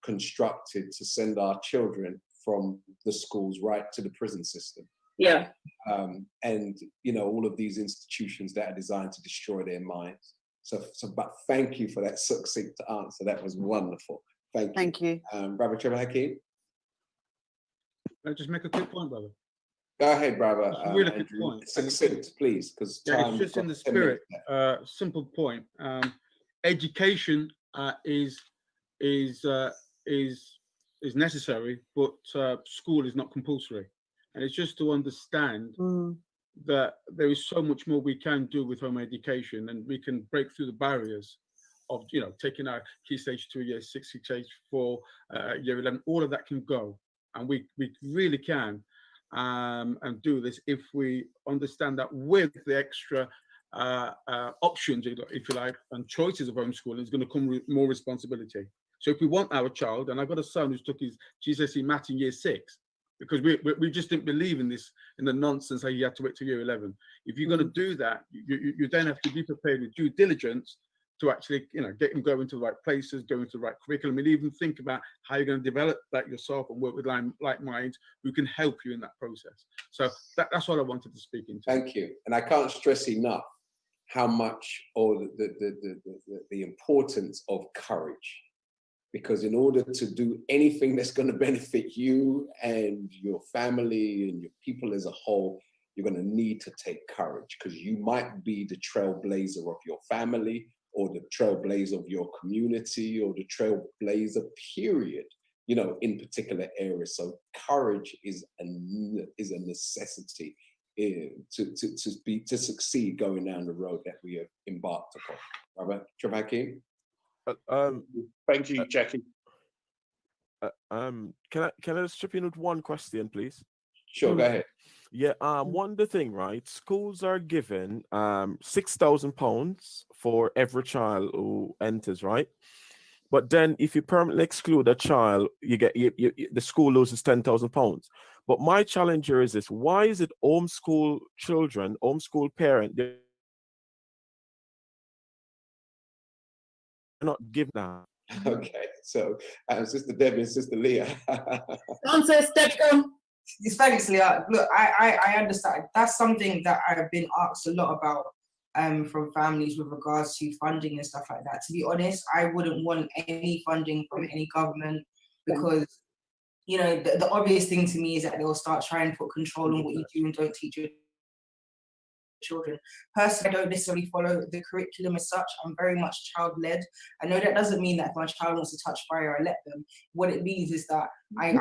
constructed to send our children from the schools right to the prison system. Yeah. And, you know, all of these institutions that are designed to destroy their minds. But thank you for that succinct answer. That was wonderful. Thank you. Thank you. Brother Trevor Hakeem? Can I just make a quick point, brother? Go ahead, brother. It's a really quick point. Succinct, please, because time. It's just in the spirit. Simple point. Education is necessary, but school is not compulsory, and it's just to understand that there is so much more we can do with home education, and we can break through the barriers of, you know, taking our key stage 2, year 6, key stage 4, year 11. All of that can go, and we really can. And do this if we understand that with the extra options, if you like, and choices of homeschooling, is going to come with more responsibility. So if we want our child, and I've got a son who's took his GCSE maths in year 6, because we just didn't believe in the nonsense that he had to wait till year 11. If you're going to do that, you then have to be prepared with due diligence to actually, you know, get him going to the right places, going to the right curriculum, and even think about how you're going to develop that yourself and work with like minds who can help you in that process. So that's what I wanted to speak into. Thank you. And I can't stress enough how much, or the importance of courage. Because in order to do anything that's going to benefit you and your family and your people as a whole, you're going to need to take courage, because you might be the trailblazer of your family, or the trailblazer of your community, or the trailblazer period, you know, in particular areas. So courage is a necessity to succeed going down the road that we have embarked upon. Robert Hakeem? Thank you, Jackie. Can I just chip in with one question, please? Sure, go ahead. Yeah, one the thing, right? Schools are given £6,000 for every child who enters, right? But then if you permanently exclude a child, you get the school loses £10,000. But my challenge here is this: why is it homeschool children, homeschool parent, they're not given that? Okay, so Sister Debbie and Sister Leah. Answer, Debbie, go. Thanks, Leah. Look, I understand. That's something that I've been asked a lot about from families with regards to funding and stuff like that. To be honest, I wouldn't want any funding from any government, because, you know, the obvious thing to me is that they'll start trying to put control on what you do and don't teach your children. Personally, I don't necessarily follow the curriculum as such. I'm very much child-led. I know that doesn't mean that if my child wants to touch fire, I let them. What it means is that I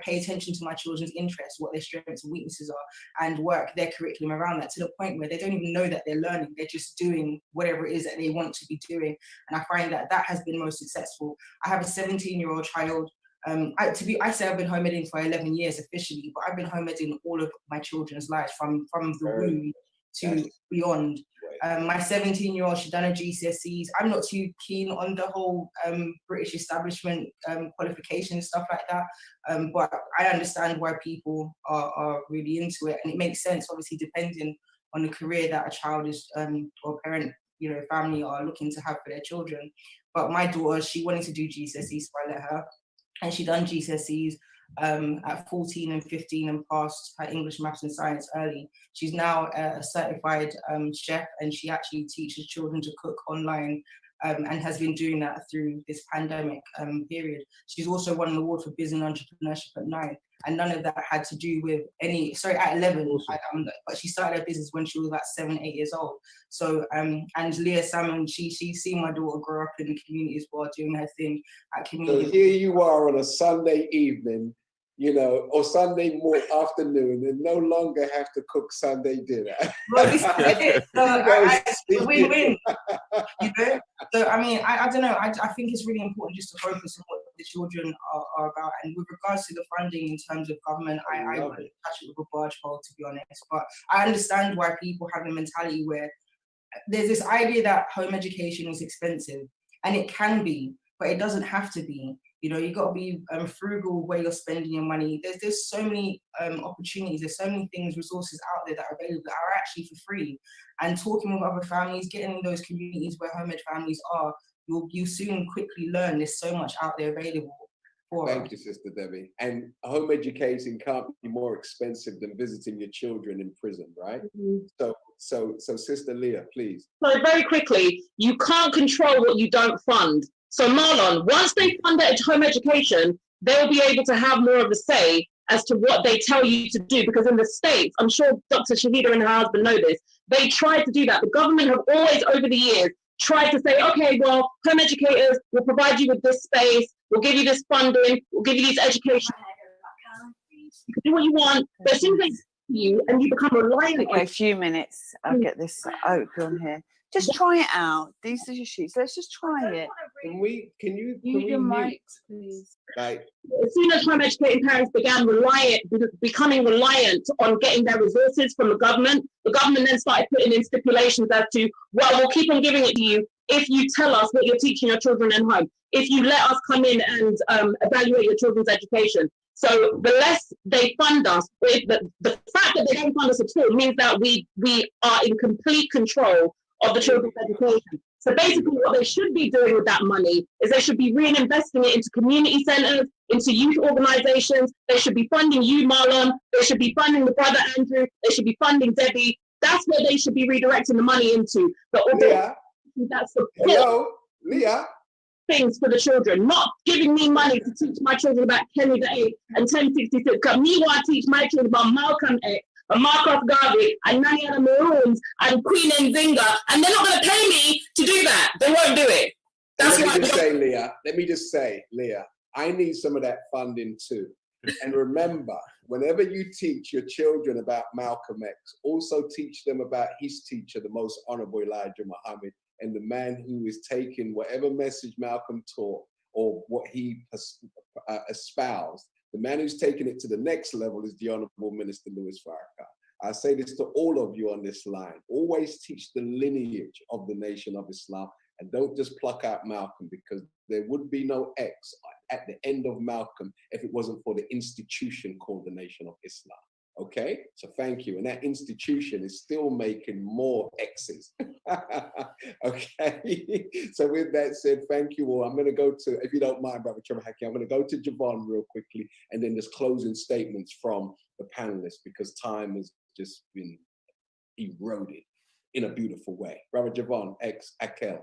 pay attention to my children's interests, what their strengths and weaknesses are, and work their curriculum around that, to the point where they don't even know that they're learning. They're just doing whatever it is that they want to be doing. And I find that that has been most successful. I have a 17-year-old child. I say I've been home editing for 11 years officially, but I've been home editing all of my children's lives from the womb to beyond. My 17-year-old, she's done her GCSEs. I'm not too keen on the whole British establishment qualification and stuff like that, but I understand why people are really into it, and it makes sense, obviously, depending on the career that a child is or parent, you know, family are looking to have for their children. But my daughter, she wanted to do GCSEs, so I let her. And she done GCSEs at 14 and 15 and passed her English, maths and science early. She's now a certified chef, and she actually teaches children to cook online, and has been doing that through this pandemic period. She's also won an award for business and entrepreneurship at 9, and none of that had to do with any, sorry, at 11, but she started her business when she was about 7, 8 years old. So, and Leah Salmon, she's seen my daughter grow up in the community as well, doing her thing at community. So here you are on a Sunday evening, you know, or Sunday afternoon, and no longer have to cook Sunday dinner. Well, this is it. So, win-win. You know? So, I mean, I don't know. I think it's really important just to focus on what the children are about. And with regards to the funding in terms of government, I wouldn't touch it with a barge pole, to be honest. But I understand why people have a mentality where there's this idea that home education is expensive, and it can be, but it doesn't have to be. You know, you got to be frugal where you're spending your money. There's so many opportunities. There's so many things, resources out there that are available that are actually for free. And talking with other families, getting in those communities where home ed families are, you'll soon quickly learn there's so much out there available. Thank you, Sister Debbie. And home education can't be more expensive than visiting your children in prison, right? Mm-hmm. So Sister Leah, please. So very quickly, you can't control what you don't fund. So Marlon, once they fund home education, they'll be able to have more of a say as to what they tell you to do. Because in the States, I'm sure Dr. Shahida and her husband know this, they tried to do that. The government have always, over the years, tried to say, okay, well, home educators will provide you with this space, we'll give you this funding, we'll give you these education. You can do what you want, but as soon as they you and you become reliant on a few minutes, I'll get this open here. Just try it out. These are your sheets. Let's just try it. Can you use your mic, please? Like, as soon as home educating parents began becoming reliant on getting their resources from the government then started putting in stipulations as to, well, we'll keep on giving it to you if you tell us what you're teaching your children at home, if you let us come in and evaluate your children's education. So the less they fund us, the fact that they don't fund us at all means that we are in complete control of the children's education. So basically what they should be doing with that money is they should be reinvesting it into community centres, into youth organisations. They should be funding you, Marlon. They should be funding the brother Andrew. They should be funding Debbie. That's where they should be redirecting the money into. Leah, hello, Leah. things for the children, not giving me money to teach my children about Kenny the Eighth and 1066. Because me want to teach my children about Malcolm X and Marcus Garvey and Nanny and the Maroons and Queen Nzinga, and they're not going to pay me to do that. They won't do it. That's let why. me just say, Leah, I need some of that funding too. And remember, whenever you teach your children about Malcolm X, also teach them about his teacher, the Most Honorable Elijah Muhammad, and the man who is taking whatever message Malcolm taught or what he espoused. The man who's taking it to the next level is the Honorable Minister Louis Farrakhan. I say this to all of you on this line. Always teach the lineage of the Nation of Islam, and don't just pluck out Malcolm, because there would be no X at the end of Malcolm if it wasn't for the institution called the Nation of Islam. Okay, so thank you. And that institution is still making more X's. Okay, so with that said, thank you all. I'm going to go to, if you don't mind, Brother Trevor Hackey, I'm going to go to Javon real quickly, and then just closing statements from the panelists, because time has just been eroded in a beautiful way. Brother Javon, Akel.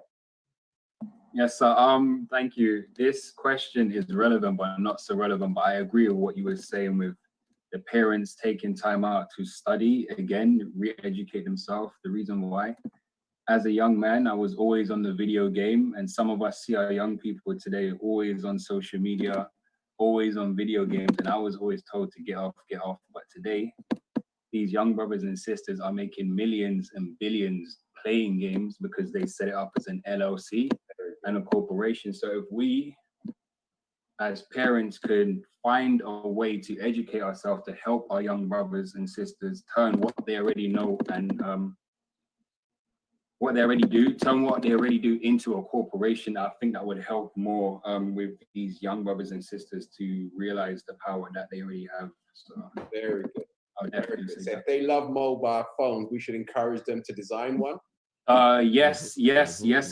Yes, thank you. This question is relevant, but not so relevant, but I agree with what you were saying with the parents taking time out to study, again, re-educate themselves. The reason why, as a young man, I was always on the video game, and some of us see our young people today always on social media, always on video games, and I was always told to get off. But today, these young brothers and sisters are making millions and billions playing games because they set it up as an LLC and a corporation. So if we, as parents, could find a way to educate ourselves to help our young brothers and sisters turn what they already know and what they already do into a corporation, I think that would help more with these young brothers and sisters to realize the power that they already have. So, very good. I would definitely say so if they love mobile phones, we should encourage them to design one. Yes,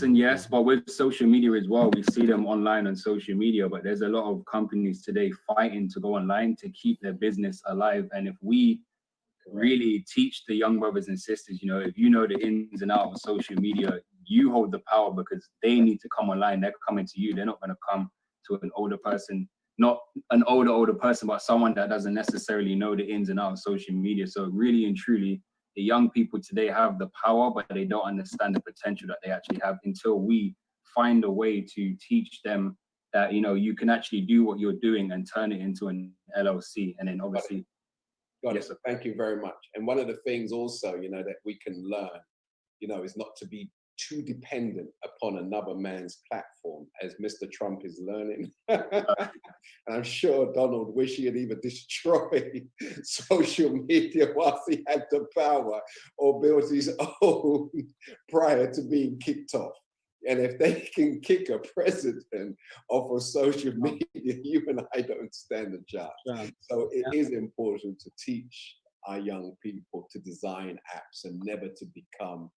and yes, but with social media as well, we see them online on social media, but there's a lot of companies today fighting to go online to keep their business alive. And if we really teach the young brothers and sisters, you know, if you know the ins and outs of social media, you hold the power, because they need to come online. They're coming to you. They're not going to come to an older person, not an older person, but someone that doesn't necessarily know the ins and outs of social media. So really and truly, the young people today have the power, but they don't understand the potential that they actually have until we find a way to teach them that, you know, you can actually do what you're doing and turn it into an LLC. And then obviously, Got it. So thank you very much. And one of the things also, you know, that we can learn, you know, is not to be too dependent upon another man's platform, as Mr. Trump is learning. And I'm sure Donald wish he had either destroyed social media whilst he had the power or built his own prior to being kicked off. And if they can kick a president off of social media, you and I don't stand a chance. So it is important to teach our young people to design apps and never to become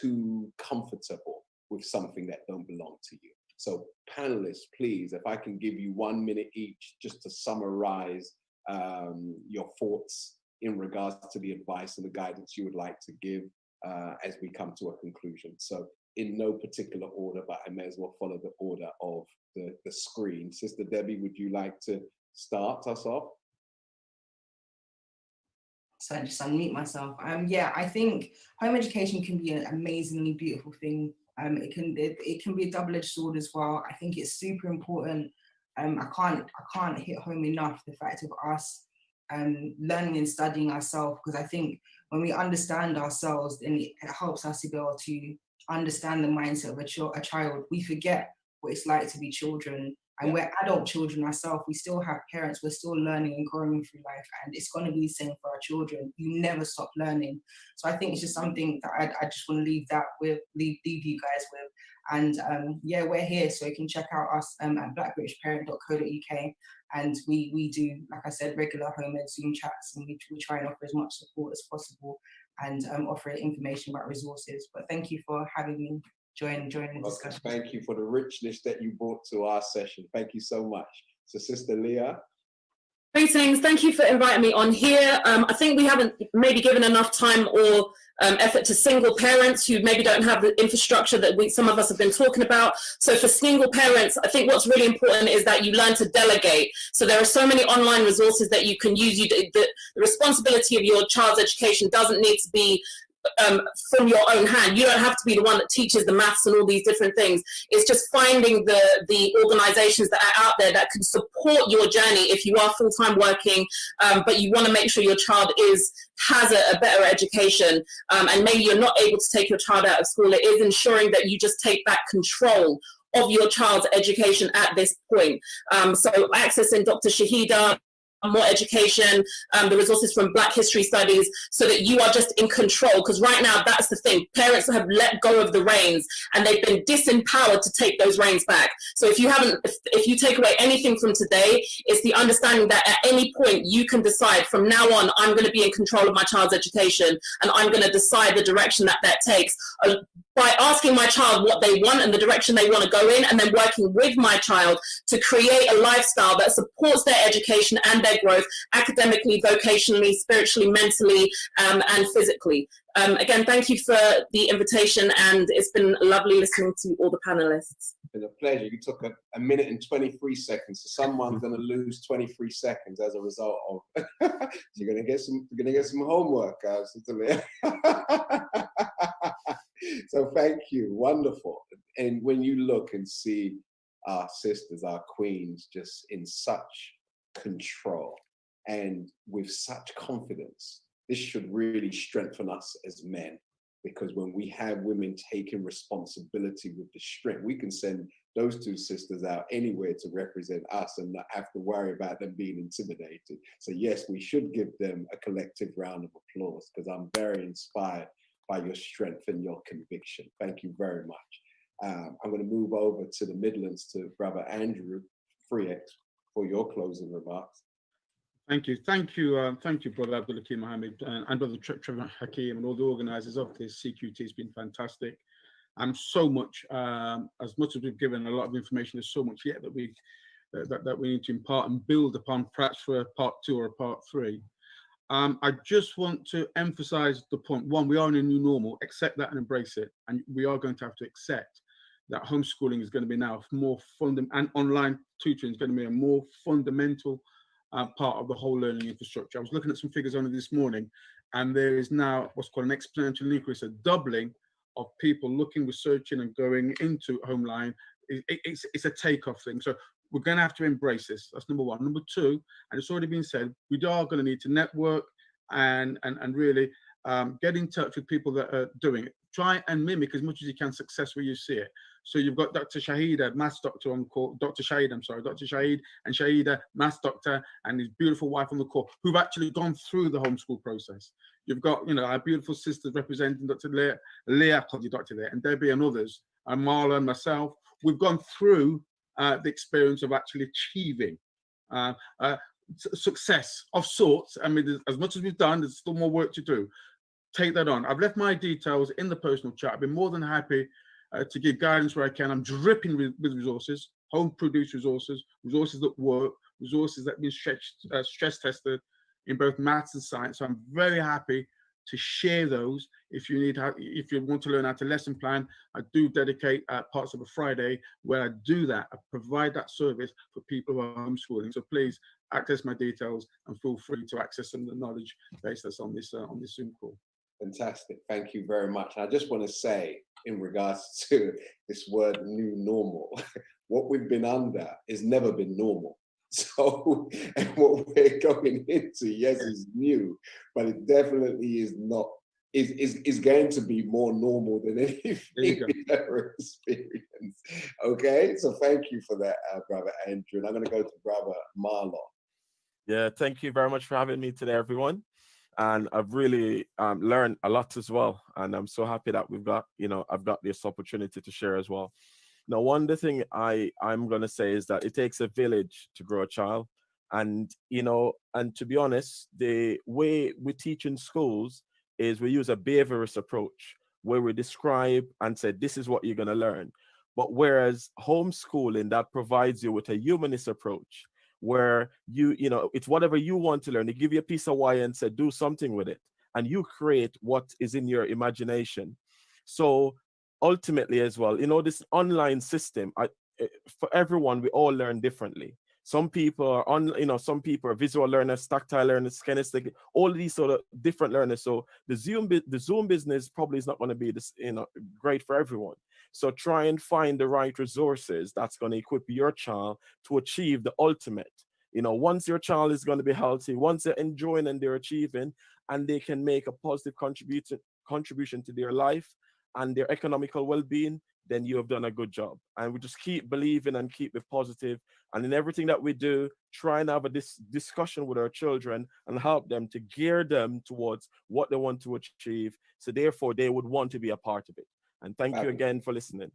too comfortable with something that don't belong to you. So panelists, please, if I can give you 1 minute each just to summarize your thoughts in regards to the advice and the guidance you would like to give as we come to a conclusion. So in no particular order, but I may as well follow the order of the screen. Sister Debbie, would you like to start us off? So I just unmute myself. Yeah, I think home education can be an amazingly beautiful thing. It can be a double-edged sword as well. I think it's super important. I can't hit home enough the fact of us learning and studying ourselves, because I think when we understand ourselves, then it helps us to be able to understand the mindset of a child. We forget what it's like to be children, and we're adult children ourselves. We still have parents. We're still learning and growing through life, and it's going to be the same for our children. You never stop learning. So I think it's just something that I just want to leave you guys with. And yeah, we're here, so you can check out us at blackbritishparent.co.uk, and we do, like I said, regular home ed Zoom chats, and we try and offer as much support as possible and offer information about resources. But thank you for having me join the discussion. Thank you for the richness that you brought to our session. Thank you so much. So Sister Leah. Greetings. Thank you for inviting me on here. I think we haven't maybe given enough time or effort to single parents who maybe don't have the infrastructure that some of us have been talking about. So for single parents, I think what's really important is that you learn to delegate. So there are so many online resources that you can use. The responsibility of your child's education doesn't need to be from your own hand. You don't have to be the one that teaches the maths and all these different things. It's just finding the organizations that are out there that can support your journey if you are full-time working, but you want to make sure your child has a better education, and maybe you're not able to take your child out of school. It is ensuring that you just take back control of your child's education at this point. So accessing Dr. Shahida, more education, the resources from Black History Studies, so that you are just in control. Because right now, that's the thing. Parents have let go of the reins and they've been disempowered to take those reins back. So if you take away anything from today, it's the understanding that at any point you can decide from now on, I'm going to be in control of my child's education and I'm going to decide the direction that takes. By asking my child what they want and the direction they want to go in, and then working with my child to create a lifestyle that supports their education and their growth academically, vocationally, spiritually, mentally, and physically. Again, thank you for the invitation, and it's been lovely listening to all the panelists. It's been a pleasure. You took a minute and 23 seconds, so someone's going to lose 23 seconds as a result of. You're going to get some homework, Sister Leah. So thank you, wonderful. And when you look and see our sisters, our queens, just in such control and with such confidence, this should really strengthen us as men, because when we have women taking responsibility with the strength, we can send those two sisters out anywhere to represent us and not have to worry about them being intimidated. So yes, we should give them a collective round of applause, because I'm very inspired by your strength and your conviction. Thank you very much. I'm going to move over to the Midlands to Brother Andrew Freex for your closing remarks. Thank you, Brother Abdul Hakim Mohammed and Brother Trevor Hakim and all the organisers of this. CQT has been fantastic. So much, as much as we've given a lot of information, there's so much yet that we need to impart and build upon, perhaps for a part 2 or a part 3. I just want to emphasize the point. One, we are in a new normal. Accept that and embrace it. And we are going to have to accept that homeschooling is going to be now more fundamental, and online tutoring is going to be a more fundamental part of the whole learning infrastructure. I was looking at some figures only this morning, and there is now what's called an exponential increase, a doubling of people looking, researching, and going into homeline. It's a takeoff thing. So we're going to have to embrace this. That's number one. Number two, and it's already been said, we are going to need to network and really get in touch with people that are doing it. Try and mimic as much as you can success where you see it. So you've got Dr. Shahida, maths doctor on the call, Dr. Shahid and Shahida, maths doctor, and his beautiful wife on the call, who've actually gone through the homeschool process. You've got, our beautiful sisters representing Dr. Leah, Dr. Leah, and Debbie and others, and Marla and myself. We've gone through the experience of actually achieving success of sorts. I mean, as much as we've done, there's still more work to do. Take that on. I've left my details in the personal chat. I've been more than happy to give guidance where I can. I'm dripping with resources, home-produced resources, resources that work, resources that have been stress tested in both maths and science. So I'm very happy to share those. If you want to learn how to lesson plan, I do dedicate parts of a Friday where I do that. I provide that service for people who are homeschooling. So please access my details and feel free to access some of the knowledge base that's on this Zoom call. Fantastic. Thank you very much. And I just want to say, in regards to this word new normal, what we've been under has never been normal. So, and what we're going into, yes, is new, but it definitely is not, is going to be more normal than anything we've ever experienced. Okay, so thank you for that, Brother Andrew. And I'm going to go to Brother Marlon. Yeah, thank you very much for having me today, everyone. And I've really learned a lot as well. And I'm so happy that we've got, I've got this opportunity to share as well. Now, one of the things I'm going to say is that it takes a village to grow a child. And, and to be honest, the way we teach in schools is we use a behaviorist approach where we describe and say, this is what you're going to learn. But whereas homeschooling, that provides you with a humanist approach, where you know, it's whatever you want to learn. They give you a piece of wire and say, do something with it. And you create what is in your imagination. So ultimately as well, you know, this online system, for everyone, we all learn differently. Some people are some people are visual learners, tactile learners, kinesthetic, all of these sort of different learners. So the Zoom business probably is not going to be this, great for everyone. So try and find the right resources that's going to equip your child to achieve the ultimate. Once your child is going to be healthy, once they're enjoying and they're achieving, and they can make a positive contribution to their life and their economical well-being, then you have done a good job. And we just keep believing and keep it positive. And in everything that we do, try and have a discussion with our children and help them to gear them towards what they want to achieve. So therefore, they would want to be a part of it. And thank you again for listening.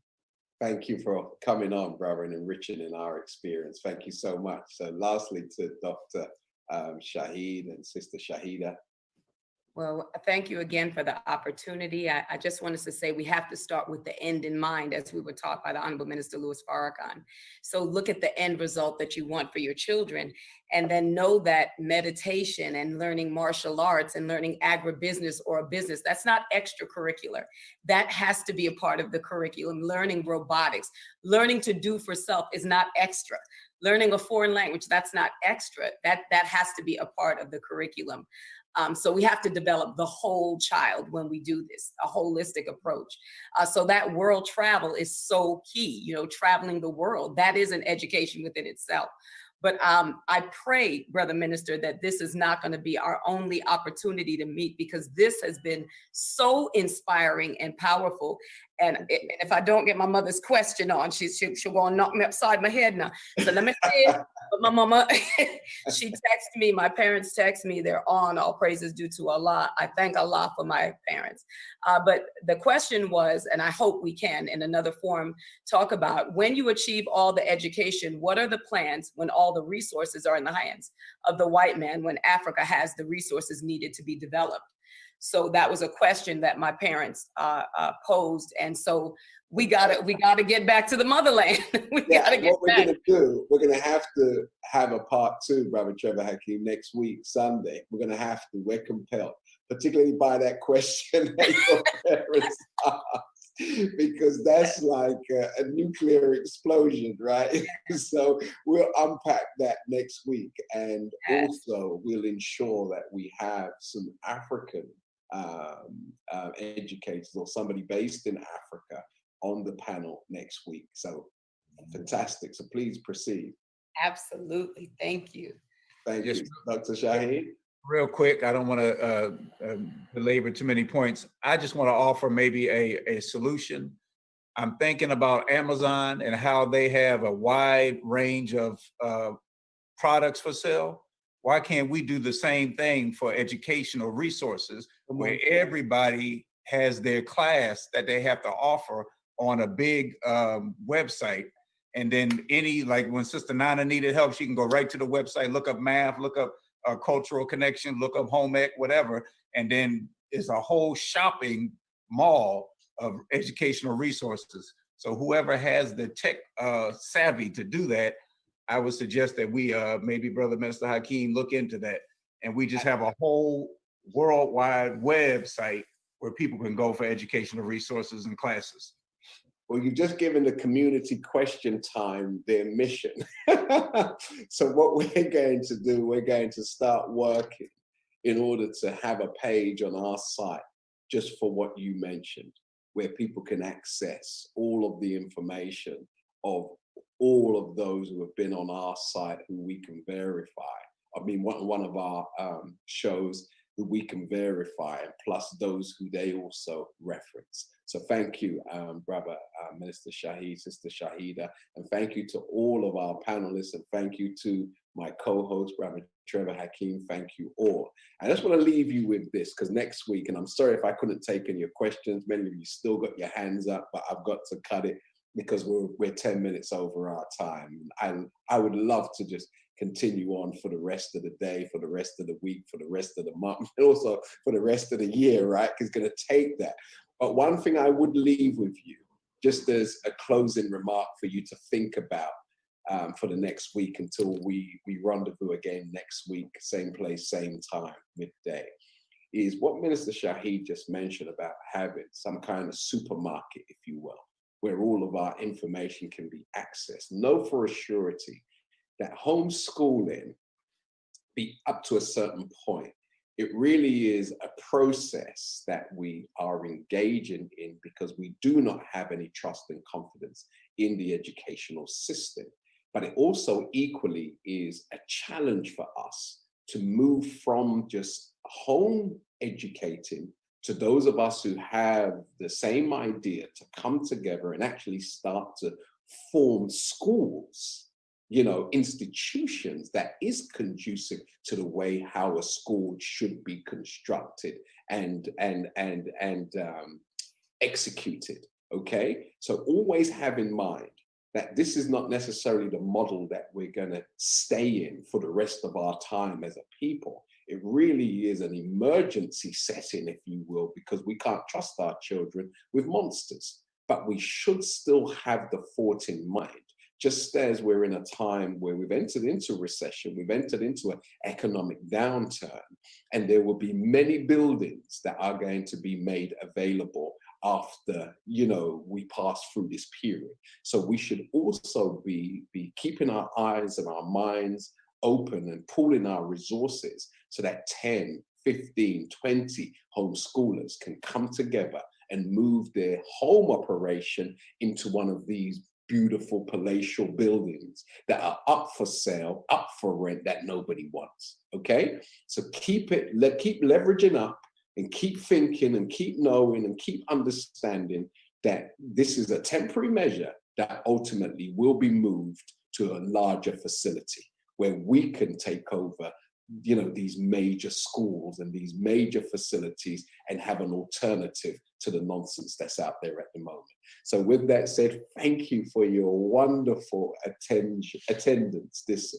Thank you for coming on, brother, and enriching in our experience. Thank you so much. So lastly, to Dr. Shahid and Sister Shahida. Well, thank you again for the opportunity. I just wanted to say we have to start with the end in mind, as we were taught by the Honorable Minister Louis Farrakhan. So look at the end result that you want for your children, and then know that meditation and learning martial arts and learning agribusiness or a business, that's not extracurricular. That has to be a part of the curriculum. Learning robotics, learning to do for self is not extra. Learning a foreign language, that's not extra. That has to be a part of the curriculum. So we have to develop the whole child when we do this, a holistic approach. So that world travel is so key, traveling the world, that is an education within itself. But I pray, Brother Minister, that this is not going to be our only opportunity to meet, because this has been so inspiring and powerful. And if I don't get my mother's question on, she'll go and knock me upside my head now. So let me say it. But my mama, she texted me, my parents text me, they're on, all praises due to Allah. I thank Allah for my parents. But the question was, and I hope we can in another forum talk about, when you achieve all the education, what are the plans when all the resources are in the hands of the white man, when Africa has the resources needed to be developed? So that was a question that my parents posed. And so we gotta get back to the motherland. What we're gonna do, we're gonna have to have a part 2, Brother Trevor Hakeem, next week, Sunday. We're compelled, particularly by that question that your parents asked, because that's like a nuclear explosion, right? So we'll unpack that next week, and also we'll ensure that we have some African educators or somebody based in Africa on the panel next week. So fantastic. So please proceed. Absolutely. Thank you. Thank you, Dr. Shahid. Real quick, I don't want to belabor too many points. I just want to offer maybe a solution. I'm thinking about Amazon and how they have a wide range of products for sale. Why can't we do the same thing for educational resources, where everybody has their class that they have to offer on a big website? And then like when Sister Nana needed help, she can go right to the website, look up math, look up cultural connection, look up home ec, whatever. And then it's a whole shopping mall of educational resources. So whoever has the tech savvy to do that, I would suggest that we, maybe Brother Minister Hakeem, look into that. And we just have a whole worldwide website where people can go for educational resources and classes. Well, you've just given the community question time their mission. So what we're going to do, we're going to start working in order to have a page on our site just for what you mentioned, where people can access all of the information of all of those who have been on our site who we can verify. I mean, one of our shows who we can verify, and plus those who they also reference. So thank you, Brother Minister Shahid, Sister Shahida, and thank you to all of our panelists, and thank you to my co-host, Brother Trevor Hakeem. Thank you all. I just want to leave you with this, because next week, and I'm sorry if I couldn't take any of your questions, many of you still got your hands up, but I've got to cut it because we're 10 minutes over our time. I would love to just continue on for the rest of the day, for the rest of the week, for the rest of the month, and also for the rest of the year, right? It's going to take that. But one thing I would leave with you, just as a closing remark for you to think about, for the next week until we rendezvous again next week, same place, same time, midday, is what Minister Shahid just mentioned about having some kind of supermarket, if you will, where all of our information can be accessed. Know for a surety that homeschooling, be up to a certain point, it really is a process that we are engaging in because we do not have any trust and confidence in the educational system. But it also equally is a challenge for us to move from just home educating to those of us who have the same idea to come together and actually start to form schools, you know, institutions that is conducive to the way how a school should be constructed and executed. Okay, so always have in mind that this is not necessarily the model that we're going to stay in for the rest of our time as a people. It really is an emergency setting, if you will, because we can't trust our children with monsters. But we should still have the thought in mind, just as we're in a time where we've entered into recession, we've entered into an economic downturn, and there will be many buildings that are going to be made available after, you know, we pass through this period. So we should also be keeping our eyes and our minds open and pooling our resources so that 10, 15, 20 homeschoolers can come together and move their home operation into one of these beautiful palatial buildings that are up for sale, up for rent, that nobody wants, okay? So keep leveraging up and keep thinking and keep knowing and keep understanding that this is a temporary measure that ultimately will be moved to a larger facility where we can take over, you know, these major schools and these major facilities and have an alternative to the nonsense that's out there at the moment. So with that said, thank you for your wonderful attendance this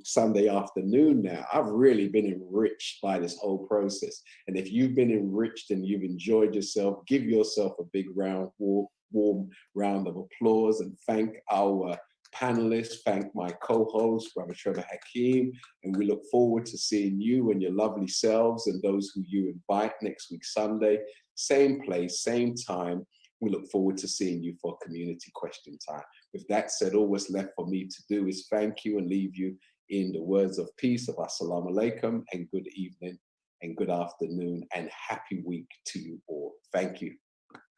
Sunday afternoon now. I've really been enriched by this whole process. And if you've been enriched and you've enjoyed yourself, give yourself a big warm round of applause and thank our panelists, thank my co-host, Brother Trevor Hakeem, and we look forward to seeing you and your lovely selves and those who you invite next week, Sunday, same place, same time. We look forward to seeing you for community question time. With that said, all what's left for me to do is thank you and leave you in the words of peace of Assalamu alaikum and good evening and good afternoon and happy week to you all. Thank you.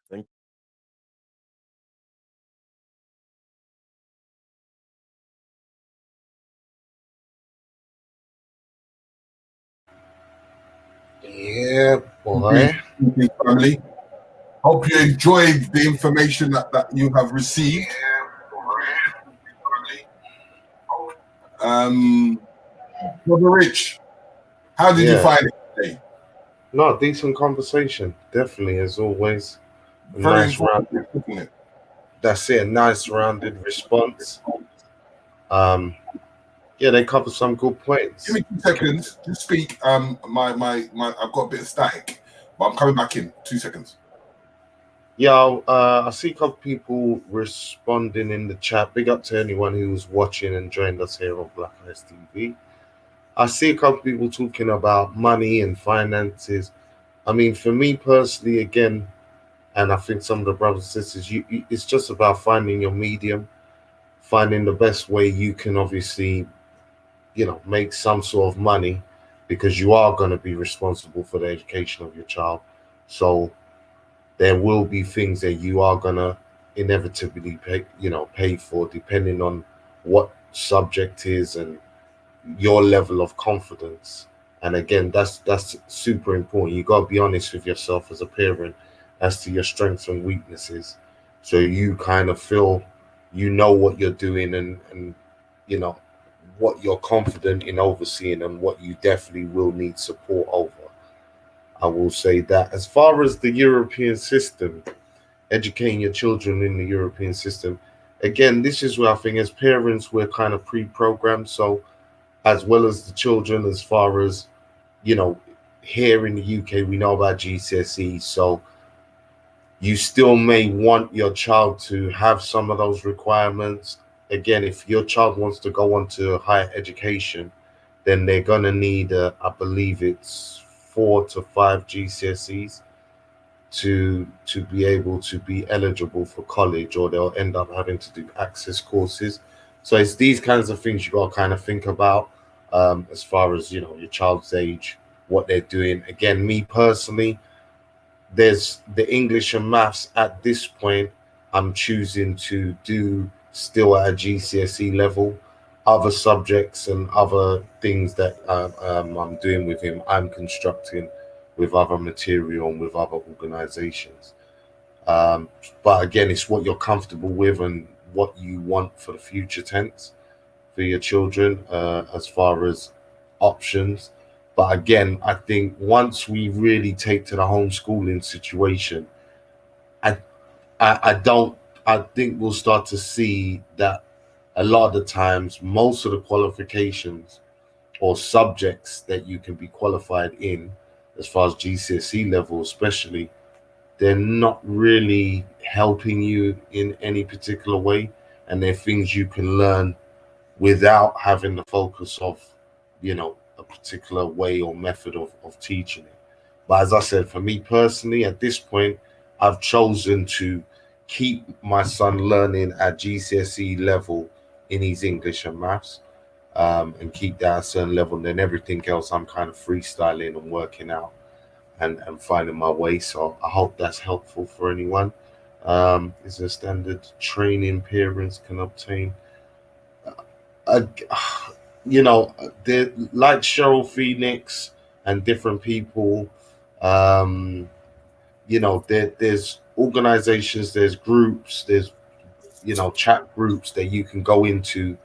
Thank Yeah, boy. Family. Hope you enjoyed the information that you have received. Brother Rich, how did you find it today? No, decent conversation, definitely, as always. A Very nice rounded, informative, isn't it? that's it, a nice rounded response. Yeah, they cover some good points. Give me 2 seconds to speak. I've got a bit of static, but I'm coming back in 2 seconds. Yeah, I see a couple people responding in the chat. Big up to anyone who was watching and joined us here on Black Eyes TV. I see a couple people talking about money and finances. I mean, for me personally, again, and I think some of the brothers and sisters, it's just about finding your medium, finding the best way you can obviously, you know, make some sort of money, because you are going to be responsible for the education of your child. So there will be things that you are going to inevitably pay for, depending on what subject is and your level of confidence. And again, that's super important. You got to be honest with yourself as a parent as to your strengths and weaknesses, so you kind of feel you know what you're doing and you know what you're confident in overseeing and what you definitely will need support over. I will say that as far as the European system, educating your children in the European system, again, this is where I think as parents we're kind of pre-programmed. So as well as the children, as far as, you know, here in the UK, we know about GCSE. So you still may want your child to have some of those requirements, again, if your child wants to go on to higher education, then they're going to need, I believe it's 4 to 5 GCSEs to be able to be eligible for college, or they'll end up having to do access courses. So it's these kinds of things you got to kind of think about, as far as, you know, your child's age, what they're doing. Again, me personally, there's the English and maths at this point I'm choosing to do still at a GCSE level. Other subjects and other things that I'm doing with him, I'm constructing with other material and with other organizations. But again, it's what you're comfortable with and what you want for the future tense for your children, as far as options. But again, I think once we really take to the homeschooling situation, I I think we'll start to see that a lot of the times, most of the qualifications or subjects that you can be qualified in, as far as GCSE level especially, they're not really helping you in any particular way, and they're things you can learn without having the focus of, you know, a particular way or method of teaching it. But as I said, for me personally, at this point, I've chosen to keep my son learning at GCSE level in his English and maths, and keep that at a certain level. And then everything else, I'm kind of freestyling and working out and finding my way. So I hope that's helpful for anyone. Is there standard training parents can obtain? Uh, you know, like Cheryl Phoenix and different people. You know, there's organizations, there's groups, there's, you know, chat groups that you can go into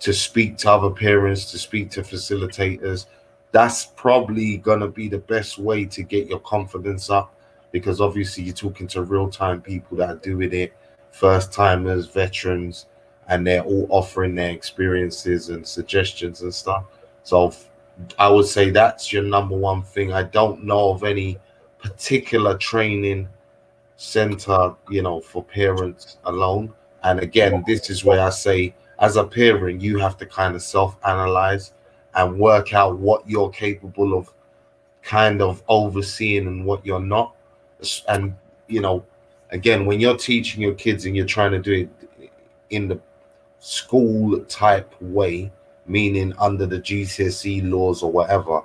to speak to other parents, to speak to facilitators. That's probably going to be the best way to get your confidence up, because obviously you're talking to real-time people that are doing it, first timers, veterans, and they're all offering their experiences and suggestions and stuff. So I would say that's your number one thing. I don't know of any particular training center, you know, for parents alone. And again, this is where I say, as a parent, you have to kind of self-analyze and work out what you're capable of kind of overseeing and what you're not. And, you know, again, when you're teaching your kids and you're trying to do it in the school type way, meaning under the GCSE laws or whatever,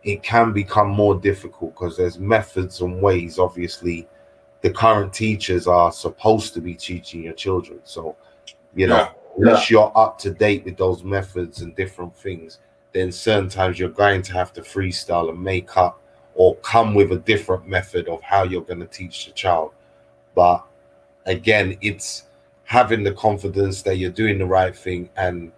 it can become more difficult because there's methods and ways, obviously, the current teachers are supposed to be teaching your children. So, you know, unless you're up to date with those methods and different things, then certain times you're going to have to freestyle and make up or come with a different method of how you're going to teach the child. But again, it's having the confidence that you're doing the right thing, and,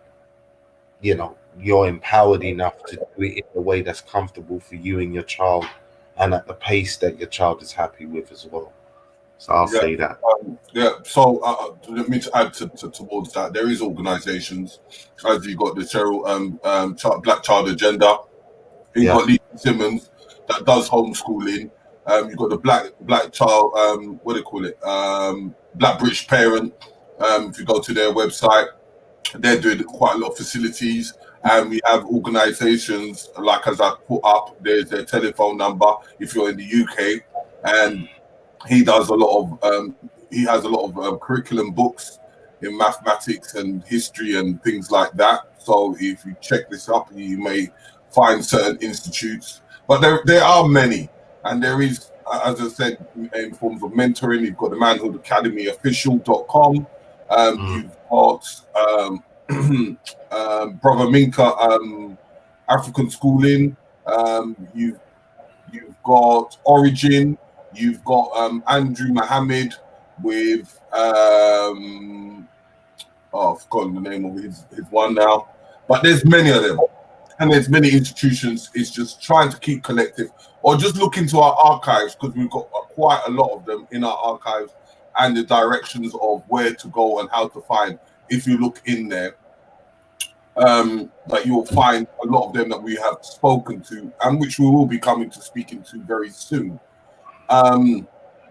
you know, you're empowered enough to do it in a way that's comfortable for you and your child, and at the pace that your child is happy with as well. So I'll say that. So let me add towards that. There is organisations, as you got the Cheryl Black Child Agenda. You've got Lee Simmons that does homeschooling. You've got the Black Child, what do they call it? Black British Parent. If you go to their website, they're doing quite a lot of facilities. And we have organisations, like as I put up, there's their telephone number if you're in the UK, and he does a lot of he has a lot of curriculum books in mathematics and history and things like that. So if you check this up, you may find certain institutes, but there are many, and there is, as I said, in forms of mentoring. You've got the Manhood Academy official.com. You've got Brother Minka African Schooling. You've got Origin. You've got Andrew Mohammed with I've forgotten the name of his one now, but there's many of them, and there's many institutions. It's just trying to keep collective, or just look into our archives, because we've got quite a lot of them in our archives, and the directions of where to go and how to find. If you look in there, that you'll find a lot of them that we have spoken to, and which we will be coming to speaking to very soon. And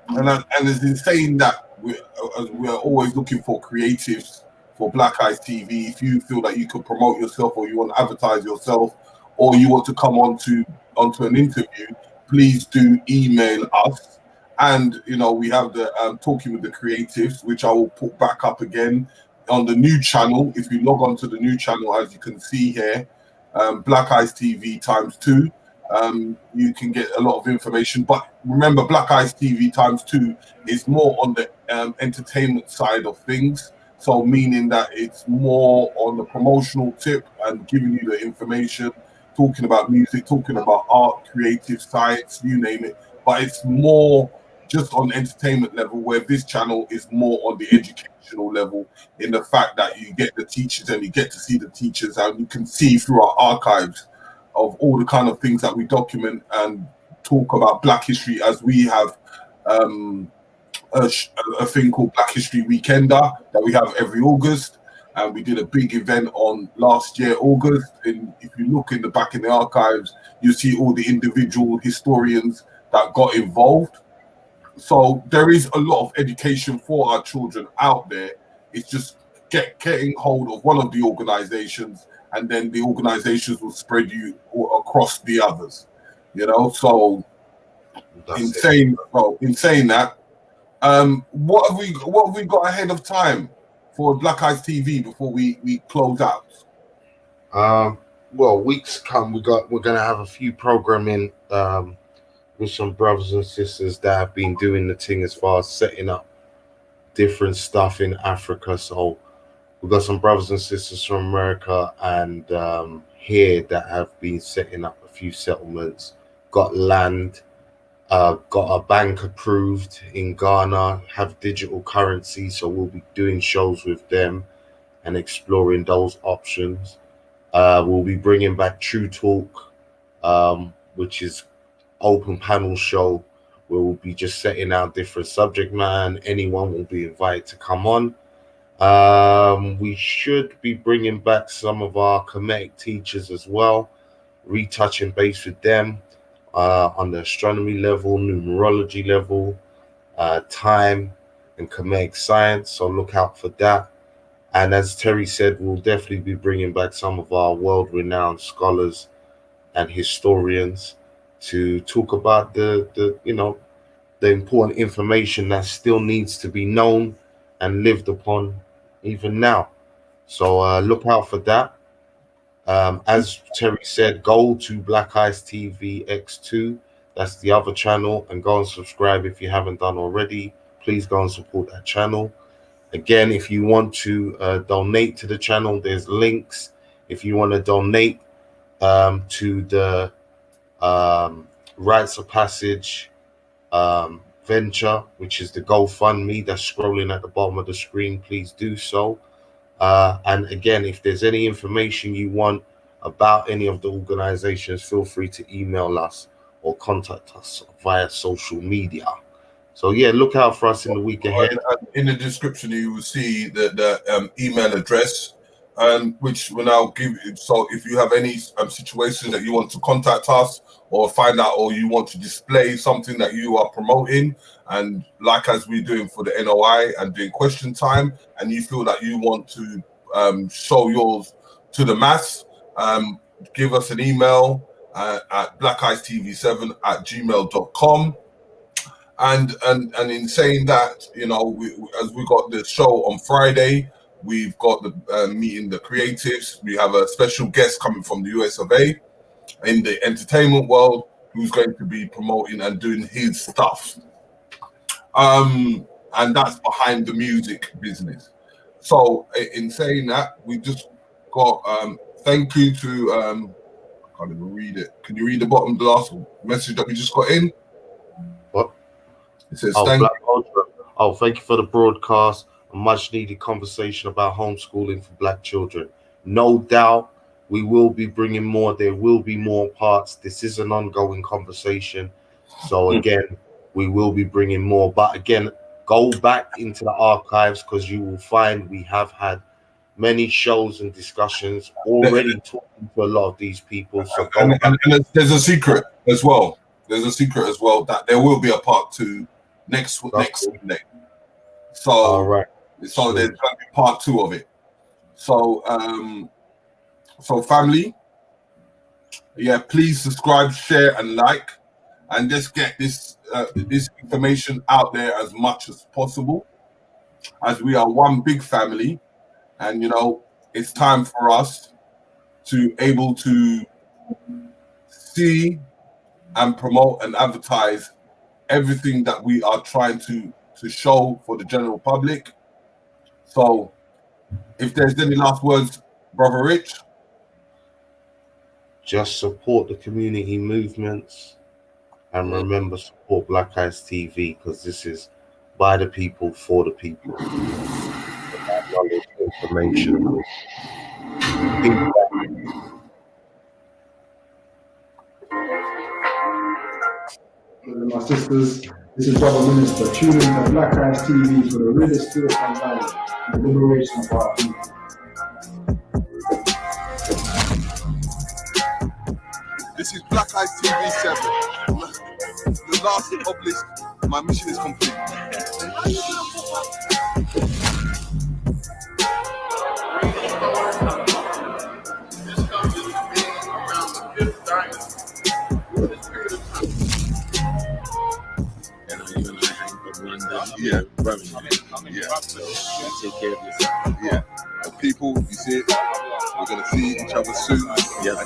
it's insane that we're always looking for creatives for Black Eyes TV. If you feel that you could promote yourself, or you want to advertise yourself, or you want to come onto an interview, please do email us. And we have the Talking with the Creatives, which I will put back up again on the new channel. If you log on to the new channel, as you can see here, Black Eyes TV ×2, you can get a lot of information. But remember, Black Eyes TV ×2 is more on the entertainment side of things. So meaning that it's more on the promotional tip and giving you the information, talking about music, talking about art, creative sites, you name it. But it's more just on entertainment level, where this channel is more on the educational level, in the fact that you get the teachers and you get to see the teachers, and you can see through our archives of all the kind of things that we document and talk about Black history, as we have a thing called Black History Weekender that we have every August. And we did a big event on last year, August. And if you look in the back in the archives, you see all the individual historians that got involved. So there is a lot of education for our children out there. It's just getting hold of one of the organizations, and then the organizations will spread you across the others. So in saying that, what have we got ahead of time for Black Eyes TV before we close out? Well, weeks come, we're gonna have a few programming with some brothers and sisters that have been doing the thing as far as setting up different stuff in Africa. So we've got some brothers and sisters from America and here that have been setting up a few settlements, got land, got a bank approved in Ghana, have digital currency. So we'll be doing shows with them and exploring those options. We'll be bringing back True Talk, which is open panel show where we'll be just setting out different subject matter. Anyone will be invited to come on. We should be bringing back some of our Kemetic teachers as well, retouching base with them on the astronomy level, numerology level, time and Kemetic science. So look out for that. And as Terry said, we'll definitely be bringing back some of our world-renowned scholars and historians to talk about the important information that still needs to be known and lived upon even now. So look out for that. As Terry said, go to Black Eyes TV X2. That's the other channel, and go and subscribe if you haven't done already. Please go and support that channel. Again, if you want to donate to the channel, there's links. If you want to donate to the Rites of Passage venture, which is the GoFundMe that's scrolling at the bottom of the screen, please do so. And again, if there's any information you want about any of the organizations, feel free to email us or contact us via social media. So yeah, look out for us in the week ahead. In the description, you will see the email address, which will now give. So if you have any situations that you want to contact us or find out, or you want to display something that you are promoting, and like as we're doing for the NOI and doing question time, and you feel that you want to show yours to the mass, give us an email at blackicetv7@gmail.com. And in saying that, as we got the show on Friday, we've got the meeting the creatives. We have a special guest coming from the US of A in the entertainment world, who's going to be promoting and doing his stuff. And that's behind the music business. So in saying that, we just got thank you to I can't even read it. Can you read the bottom, the last message that we just got in? What? It says, thank you for the broadcast. A much needed conversation about homeschooling for Black children. No doubt we will be bringing more. There will be more parts. This is an ongoing conversation. So again, we will be bringing more. But again, go back into the archives, because you will find we have had many shows and discussions already talking to a lot of these people. So and there's a secret as well. There's a secret as well that there will be a part 2 next Sunday. So, all right. So there's going to be part 2 of it. So, so family, yeah, please subscribe, share, and like, and just get this this information out there as much as possible, as we are one big family, and you know, it's time for us to able to see and promote and advertise everything that we are trying to show for the general public. So, if there's any last words, Brother Rich. Just support the community movements, and remember, support Black Eyes TV, because this is by the people, for the people. Knowledge, information. My sisters, this is Brother Minister. Tune in to Black Eyes TV for the realest spirit and value, the liberation of our people. This is Black Eyes TV7. The last obelisk. My mission is complete. Yeah, yeah. Take care of yourself. Yeah. And people, you see it. We're gonna see each other soon. Yeah.